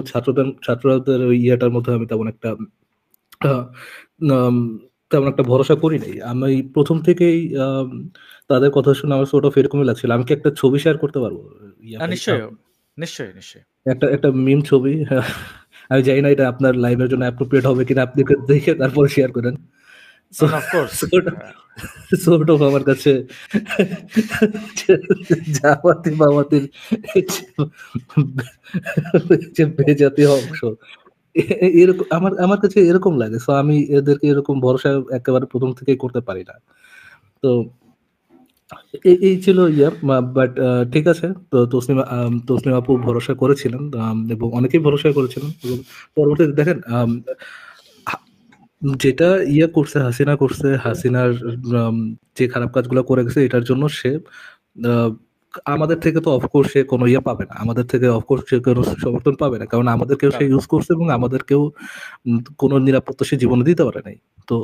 S4: ছাত্রদের ওই ইয়েটার মধ্যে আমি তেমন একটা ভরসা করি নাই। আমি প্রথম থেকেই তাদের কথা শুনে আমার সোর্ট অফ এরকমই লাগছিল। আমি কি একটা ছবি শেয়ার করতে পারবো?
S2: নিশ্চয়ই।
S4: একটা মিম ছবি। আমি জানি না এটা আপনার লাইভের জন্য অ্যাপ্রোপ্রিয়েট হবে কিনা, আপনি দেখে তারপরে শেয়ার করেন। সোর্ট অফ আমার কাছে জামাতি বামাতির যে বেজাতীয় অংশ, এরকম আমার আমার কাছে এরকম লাগে। সো আমি এদেরকে এরকম ভরসা একেবারে প্রথম থেকেই করতে পারি না। তো এই ছিল ইয়া, বাট ঠিক আছে। তো তসলিম আপু ভরসা করেছিলেন, এবং অনেকেই ভরসা করেছিলেন, এবং পরবর্তীতে দেখেন হা- যেটা ইয়ে করছে, হাসিনা করছে, হাসিনার আম, যে খারাপ কাজগুলো করে গেছে এটার জন্য সে আহ, আমাদের থেকে তো অফকোর্স সে কোনো ইয়ে পাবে না, আমাদের থেকে অফকোর্স সে কোনো সমর্থন পাবে না, কারণ আমাদেরকেও সে ইউজ করছে এবং আমাদেরকেও কোনো নিরাপত্তা সে জীবনে দিতে পারে নাই। তো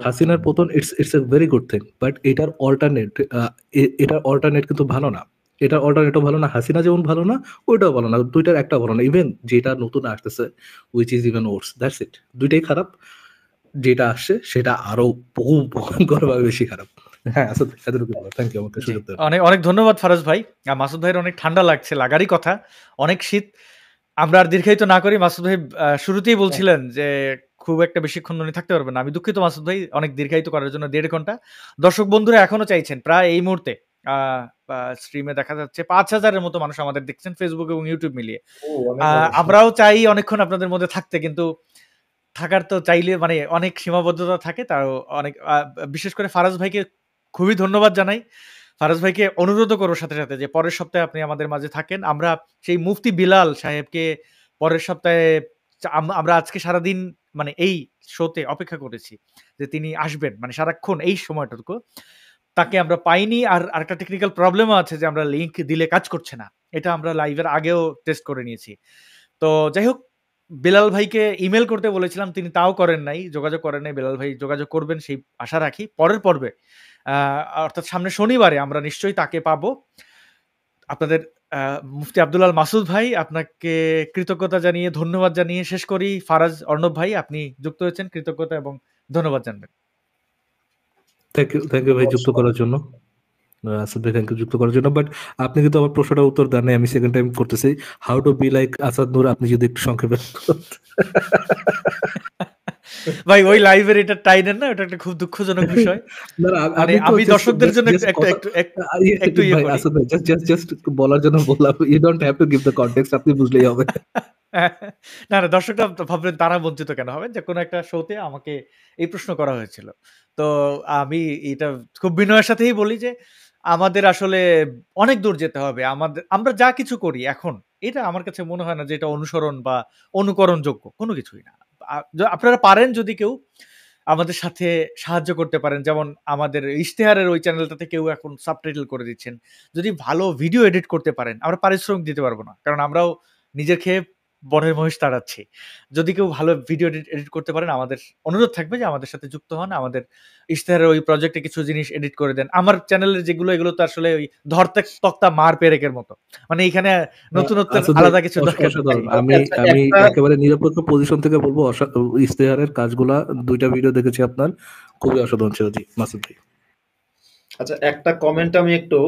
S4: হাসিনার পতন it's a very good thing, but এটার অল্টারনেট কিন্তু ভালো না। এটার অল্টারনেটও ভালো না, হাসিনা যেমন ভালো না, ওইটাও ভালো না, দুইটার একটা ভালো না। ইভেন যেটা নতুন আসতেছে, which is even worse, that's it. দুইটাই খারাপ। যেটা আসছে সেটা আরো বহু ভয়ঙ্কর ভাবে বেশি খারাপ। হ্যাঁ, আচ্ছা, এতটুকু বলো। থ্যাংক ইউ আমাকে
S2: জি,
S4: সুযোগ দেওয়ার
S2: অনেক অনেক ধন্যবাদ ফারাজ ভাই। মাসুদ ভাইয়ের অনেক ঠান্ডা লাগছে, লাগারই কথা, অনেক শীত। আমরা আর দীর্ঘায়িত না করি। মাসুদ ভাই শুরুতেই বলছিলেন যে খুব একটা বেশিক্ষণ উনি থাকতে পারবেন না। আমি দুঃখিত মাসুদ ভাই, অনেক দীর্ঘায়িত করার জন্য 1.5 ঘন্টা। দর্শক বন্ধুরা এখনো চাইছেন, প্রায় এই মুহূর্তে স্ট্রিমে দেখা যাচ্ছে 5,000-এর মতো মানুষ আমাদের দেখছেন, ফেসবুক এবং ইউটিউব মিলিয়ে।
S3: ও অনেক ভালো।
S2: আমরাও চাই অনেকক্ষণ আপনাদের মধ্যে থাকতে, কিন্তু থাকার তো চাইলে মানে অনেক সীমাবদ্ধতা থাকে। তাও অনেক বিশেষ করে ফারাজ ভাইকে খুবই ধন্যবাদ জানাই। ফারাজ ভাইকে অনুরোধও করো সাথে সাথে যে পরের সপ্তাহে আপনি আমাদের মাঝে থাকেন। আমরা সেই মুফতি বিলাল সাহেবকে পরের সপ্তাহে আমরা আজকে সারাদিন মানে এই শোতে অপেক্ষা করেছি যে তিনি আসবেন, মানে সারাক্ষণ এই সময়টুকু তাকে আমরা পাইনি। আর আরেকটা টেকনিক্যাল প্রবলেমও আছে যে আমরা লিংক দিলে কাজ করছে না। এটা আমরা লাইভের আগেও টেস্ট করে নিয়েছি। তো যাই হোক, বেলাল ভাইকে ইমেল করতে বলেছিলাম, তিনি তাও করেন নাই, যোগাযোগ করেন নাই। বেলাল ভাই যোগাযোগ করবেন সেই আশা রাখি। পরের পর্বে অর্থাৎ সামনে শনিবারে আমরা নিশ্চয়ই তাকে পাবো। আপনাদের মুফতি আব্দুল আল মাসুদ ভাই, আপনাকে কৃতজ্ঞতা জানিয়ে, ধন্যবাদ জানিয়ে শেষ করি। ফারাজ, অর্ণব ভাই, আপনি যুক্ত হয়েছেন, কৃতজ্ঞতা এবং ধন্যবাদ জানবেন।
S4: থ্যাংক ইউ ভাই যুক্ত করার জন্য। আসাদ ভাই, থ্যাংক ইউ যুক্ত করার জন্য। বাট আপনি কিন্তু আমার প্রশ্নটা উত্তর দেন নাই, আমি সেকেন্ড টাইম করতেছি। How to be like Asad Noor, আপনি যদি একটু সংক্ষেপে
S2: ভাই ওই লাইভের এটা টাইনেন না, এটা একটা খুব দুঃখজনক বিষয়।
S4: না, না,
S2: মানে
S4: তো
S2: আমি দর্শকদের জন্য
S4: just
S2: একটু
S4: কথা,
S2: একটু একটু ইয়ে
S4: ভাই
S2: করি।
S4: আসাদ ভাই, জাস্ট বলার জন্য বললাম, you don't have to give the context, আপনি বুঝলেই হবে।
S2: না, না, দর্শকরা ভাববেন তারা বঞ্চিত কেন হবেন, যে কোনো একটা শোতে আমাকে এই প্রশ্ন করা হয়েছিল। তো আমি এটা খুব বিনয়ের সাথেই বলি যে আমাদের আসলে অনেক দূর যেতে হবে। আমরা যা কিছু করি এখন, এটা আমার কাছে মনে হয় না যে এটা অনুসরণ বা অনুকরণযোগ্য কোনো কিছুই না। আপনারা পারেন যদি কেউ আমাদের সাথে সাহায্য করতে পারেন, যেমন আমাদের ইশতেহারের ওই চ্যানেলটাতে কেউ এখন সাবটাইটেল করে দিচ্ছেন। যদি ভালো ভিডিও এডিট করতে পারেন, আমরা পারিশ্রমিক দিতে পারবো না, কারণ আমরাও নিজের খেয়ে বনের মহিষ তাড়াচ্ছি। যদি কেউ ভালো ভিডিও এডিট করতে পারেন, আমাদের অনুরোধ থাকবে যে আমাদের সাথে যুক্ত হন, আমাদের ইশতেহারের ওই প্রজেক্টে কিছু জিনিস এডিট করে দেন। আমার চ্যানেলের যেগুলো, এগুলো তো আসলে ওই ধরতে তক্তা মার পেরেকের মতো, মানে এখানে নতুনত্বের
S4: আসাদ ভাই,
S2: আলাদা কিছু দরকার নেই।
S4: অসাধারণ।
S3: ওকে, আচ্ছা,
S4: আমি
S3: একটা
S4: একেবারে নিরপেক্ষ পজিশন থেকে বলবো, ইশতেহারের কাজগুলা, 2টা ভিডিও দেখেছি আপনার, খুবই অসাধারণ ছিল। জি মাসুদ ভাই।
S3: আচ্ছা, একটা কমেন্ট আমি একটু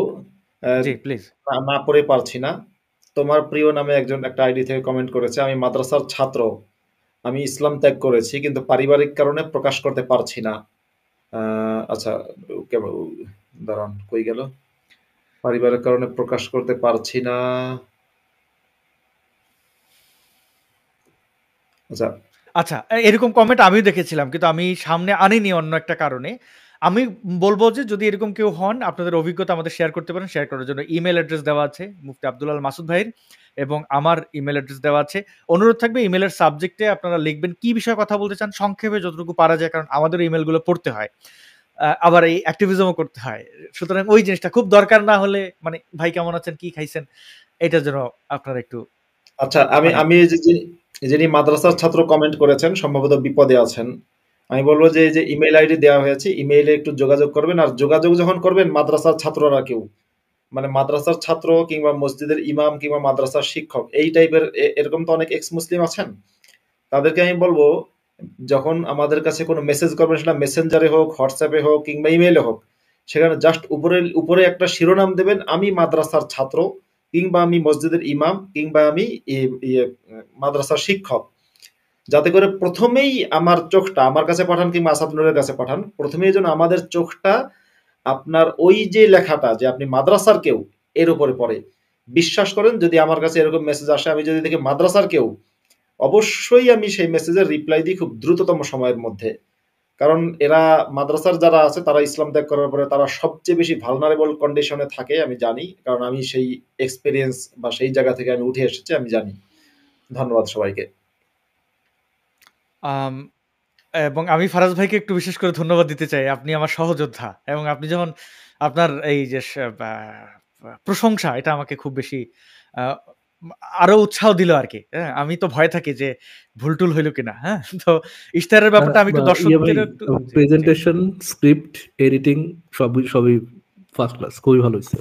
S2: জি প্লিজ।
S3: না পড়ে পারছি না। তোমার প্রিয় নামে একজন একটা আইডি থেকে কমেন্ট করেছে, আমি মাদ্রাসার ছাত্র, আমি ইসলাম ত্যাগ করেছি কিন্তু পারিবারিক কারণে প্রকাশ করতে পারছি না। আচ্ছা, কেমন, দাঁড়ান, কই গেল? পারিবারিক কারণে প্রকাশ করতে পারছি না। আচ্ছা,
S2: আচ্ছা, এরকম কমেন্ট আমিও দেখেছিলাম, কিন্তু আমি সামনে আনিনি অন্য একটা কারণে। আমি বলবো যে যদি এরকম কেউ হন, আপনাদের অভিজ্ঞতা আমাদের শেয়ার করতে পারেন। শেয়ার করার জন্য ইমেল অ্যাড্রেস দেওয়া আছে মুফতি আব্দুল আল মাসুদ ভাইয়ের, এবং আমার ইমেল অ্যাড্রেস দেওয়া আছে। অনুরোধ থাকবে ইমেলের সাবজেক্টে আপনারা লিখবেন কি বিষয়ে কথা বলতে চান, সংক্ষেপে যতটুকু পারা যায়, কারণ আমাদের ইমেলগুলো পড়তে হয়, আবার এই অ্যাক্টিভিজমও করতে হয়। সুতরাং ওই জিনিসটা খুব দরকার না হলে, মানে ভাই কেমন আছেন, কি খাইছেন, এটার জন্য আপনারা একটু
S3: আচ্ছা, আমি
S2: মানে
S3: আমি এই যে যিনি মাদ্রাসার ছাত্র কমেন্ট করেছেন সম্ভবত বিপদে আছেন। আমি বলবো যে এই যে ইমেল আইডি দেওয়া হয়েছে, ইমেইলে একটু যোগাযোগ করবেন। আর যোগাযোগ যখন করবেন, মাদ্রাসার ছাত্ররা কেউ, মানে মাদ্রাসার ছাত্র কিংবা মসজিদের ইমাম কিংবা মাদ্রাসার শিক্ষক, এই টাইপের এরকম তো অনেক এক্স মুসলিম আছেন। তাদেরকে আমি বলবো, যখন আমাদের কাছে কোনো মেসেজ করবেন, সেটা মেসেঞ্জারে হোক, হোয়াটসঅ্যাপে হোক কিংবা ইমেইলে হোক, সেখানে জাস্ট উপরে একটা শিরোনাম দেবেন, আমি মাদ্রাসার ছাত্র কিংবা আমি মসজিদের ইমাম কিংবা আমি মাদ্রাসার শিক্ষক। যাতে করে প্রথমেই আমার চোখটা আমার কাছে পাঠান কিংবা আসাদ নূরের কাছে পাঠান, প্রথমেই যেন আমাদের চোখটা আপনার ওই যে লেখাটা যে আপনি মাদ্রাসার কেউ, এর উপরে পড়ে। বিশ্বাস করেন, যদি আমার কাছে এরকম মেসেজ আসে, আমি যদি দেখি মাদ্রাসার কেউ, অবশ্যই আমি সেই মেসেজের রিপ্লাই দিই খুব দ্রুততম সময়ের মধ্যে। কারণ এরা মাদ্রাসার যারা আছে তারা ইসলাম ত্যাগ করার পরে তারা সবচেয়ে বেশি ভালনারেবল কন্ডিশনে থাকে, আমি জানি, কারণ আমি সেই এক্সপেরিয়েন্স বা সেই জায়গা থেকে আমি উঠে এসেছি, আমি জানি। ধন্যবাদ সবাইকে।
S2: আম, এবং আমি ফারাজ ভাইকে একটু বিশেষ করে ধন্যবাদ দিতে চাই। আপনি আমার সহযোদ্ধা এবং আপনি যখন আপনার এই যে প্রশংসা, এটা আমাকে খুব বেশি আহ, আরো উৎসাহ দিল আর কি। হ্যাঁ, আমি তো ভয় থাকি যে ভুল টুল হইলো কিনা। হ্যাঁ, তো ইশতেহারের ব্যাপারটা আমি একটু
S4: ইয়ে ভাই,
S2: দর্শকদের একটু জি, জি।
S4: প্রেজেন্টেশন, স্ক্রিপ্ট, এডিটিং সবই সবই ফার্স্ট ক্লাস, খুবই ভালো হয়েছে।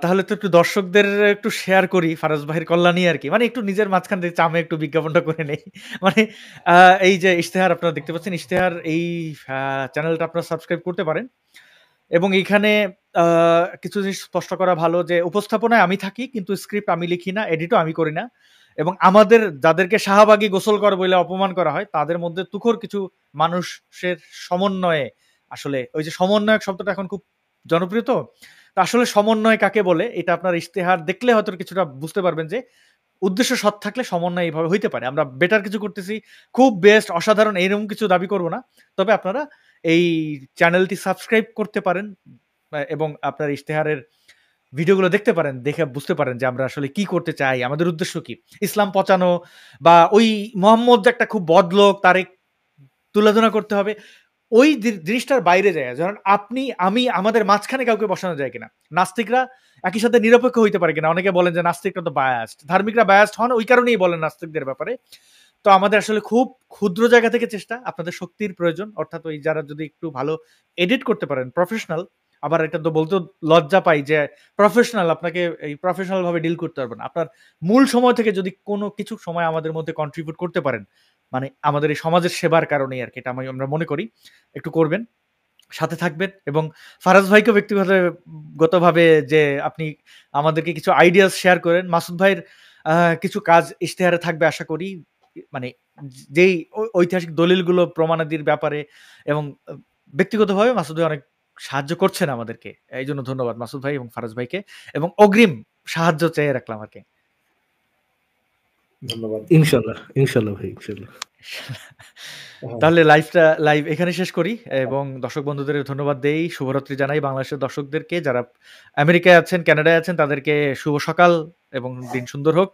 S2: তাহলে তো একটু দর্শকদের একটু শেয়ার করি ফারাজ ভাইয়ের কল্যাণী আর কি, মানে একটু নিজের মাঝখান থেকে চামে একটু বিজ্ঞাপনটা করে নেই। মানে এই যে ইশতেহার আপনারা দেখতে পাচ্ছেন, ইশতেহার এই চ্যানেলটা আপনারা সাবস্ক্রাইব করতে পারেন। এবং এইখানে কিছু জিনিস স্পষ্ট করা ভালো যে উপস্থাপনায় আমি থাকি, কিন্তু স্ক্রিপ্ট আমি লিখি না, এডিটও আমি করি না। এবং আমাদের যাদেরকে শাহবাগী গোসল কর বলে অপমান করা হয়, তাদের মধ্যে তুখোর কিছু মানুষের সমন্বয়ে, আসলে ওই যে সমন্বয়ক শব্দটা এখন খুব জনপ্রিয়, তো আসলে সমন্বয় কাকে বলে এটা আপনার ইশতেহার দেখলে হয়তো কিছুটা বুঝতে পারবেন যে উদ্দেশ্য সৎ থাকলে সমন্বয় এইভাবে হইতে পারে। আমরা বেটার কিছু করতেছি, খুব বেস্ট অসাধারণ এইরকম কিছু দাবি করব না, তবে আপনারা এই চ্যানেলটি সাবস্ক্রাইব করতে পারেন এবং আপনার ইশতেহারের ভিডিওগুলো দেখতে পারেন, দেখে বুঝতে পারেন যে আমরা আসলে কি করতে চাই, আমাদের উদ্দেশ্য কি। ইসলাম পচানো বা ওই মোহাম্মদ যে একটা খুব বদলোক তারে তুলনা করতে হবে, ওই জিনিসটার বাইরে যায়। যেমন আপনি আমি আমাদের মাঝখানে কাউকে বসানো যায় কিনা, নাস্তিকরা একই সাথে নিরপেক্ষ হইতে পারে কিনা। অনেকে বলেন যে নাস্তিকরা তো বায়াসড, ধার্মিকরা বায়াসড হন, ওই কারণেই বলেন নাস্তিকদের ব্যাপারে। তো আমাদের আসলে খুব ক্ষুদ্র জায়গা থেকে চেষ্টা, আপনাদের শক্তির প্রয়োজন, অর্থাৎ ওই যারা যদি একটু ভালো এডিট করতে পারেন, প্রফেশনাল। আবার এটা তো বলতে লজ্জা পাই যে প্রফেশনাল, আপনাকে এই প্রফেশনাল ভাবে ডিল করতে পারবেন। আপনার মূল সময় থেকে যদি কোনো কিছু সময় আমাদের মধ্যে কন্ট্রিবিউট করতে পারেন, মানে আমাদের এই সমাজের সেবার কারণেই আর কি, এটা আমরা মনে করি, একটু করবেন, সাথে থাকবেন। এবং ফারাজ ভাইকে ব্যক্তিগতভাবে যে আপনি আমাদেরকে কিছু আইডিয়াস শেয়ার করেন, মাসুদ ভাইয়ের কিছু কাজ ইশতেহারে থাকবে আশা করি, মানে যেই ঐতিহাসিক দলিলগুলো প্রমাণাদির ব্যাপারে। এবং ব্যক্তিগতভাবে মাসুদ ভাই অনেক সাহায্য করছেন আমাদেরকে, এই জন্য ধন্যবাদ মাসুদ ভাই এবং ফারাজ ভাইকে, এবং অগ্রিম সাহায্য চেয়ে রাখলাম আর কি।
S3: ধন্যবাদ।
S4: ইনশাল্লাহ, ইনশাল্লাহ ভাই, ইনশাল্লাহ।
S2: তাহলে লাইভ এখানে শেষ করি এবং দর্শক বন্ধুদের ধন্যবাদ দেই, শুভরাত্রি জানাই বাংলাদেশের দর্শকদেরকে, যারা আমেরিকায় আছেন, কানাডায় আছেন, তাদেরকে শুভ সকাল এবং দিন সুন্দর হোক।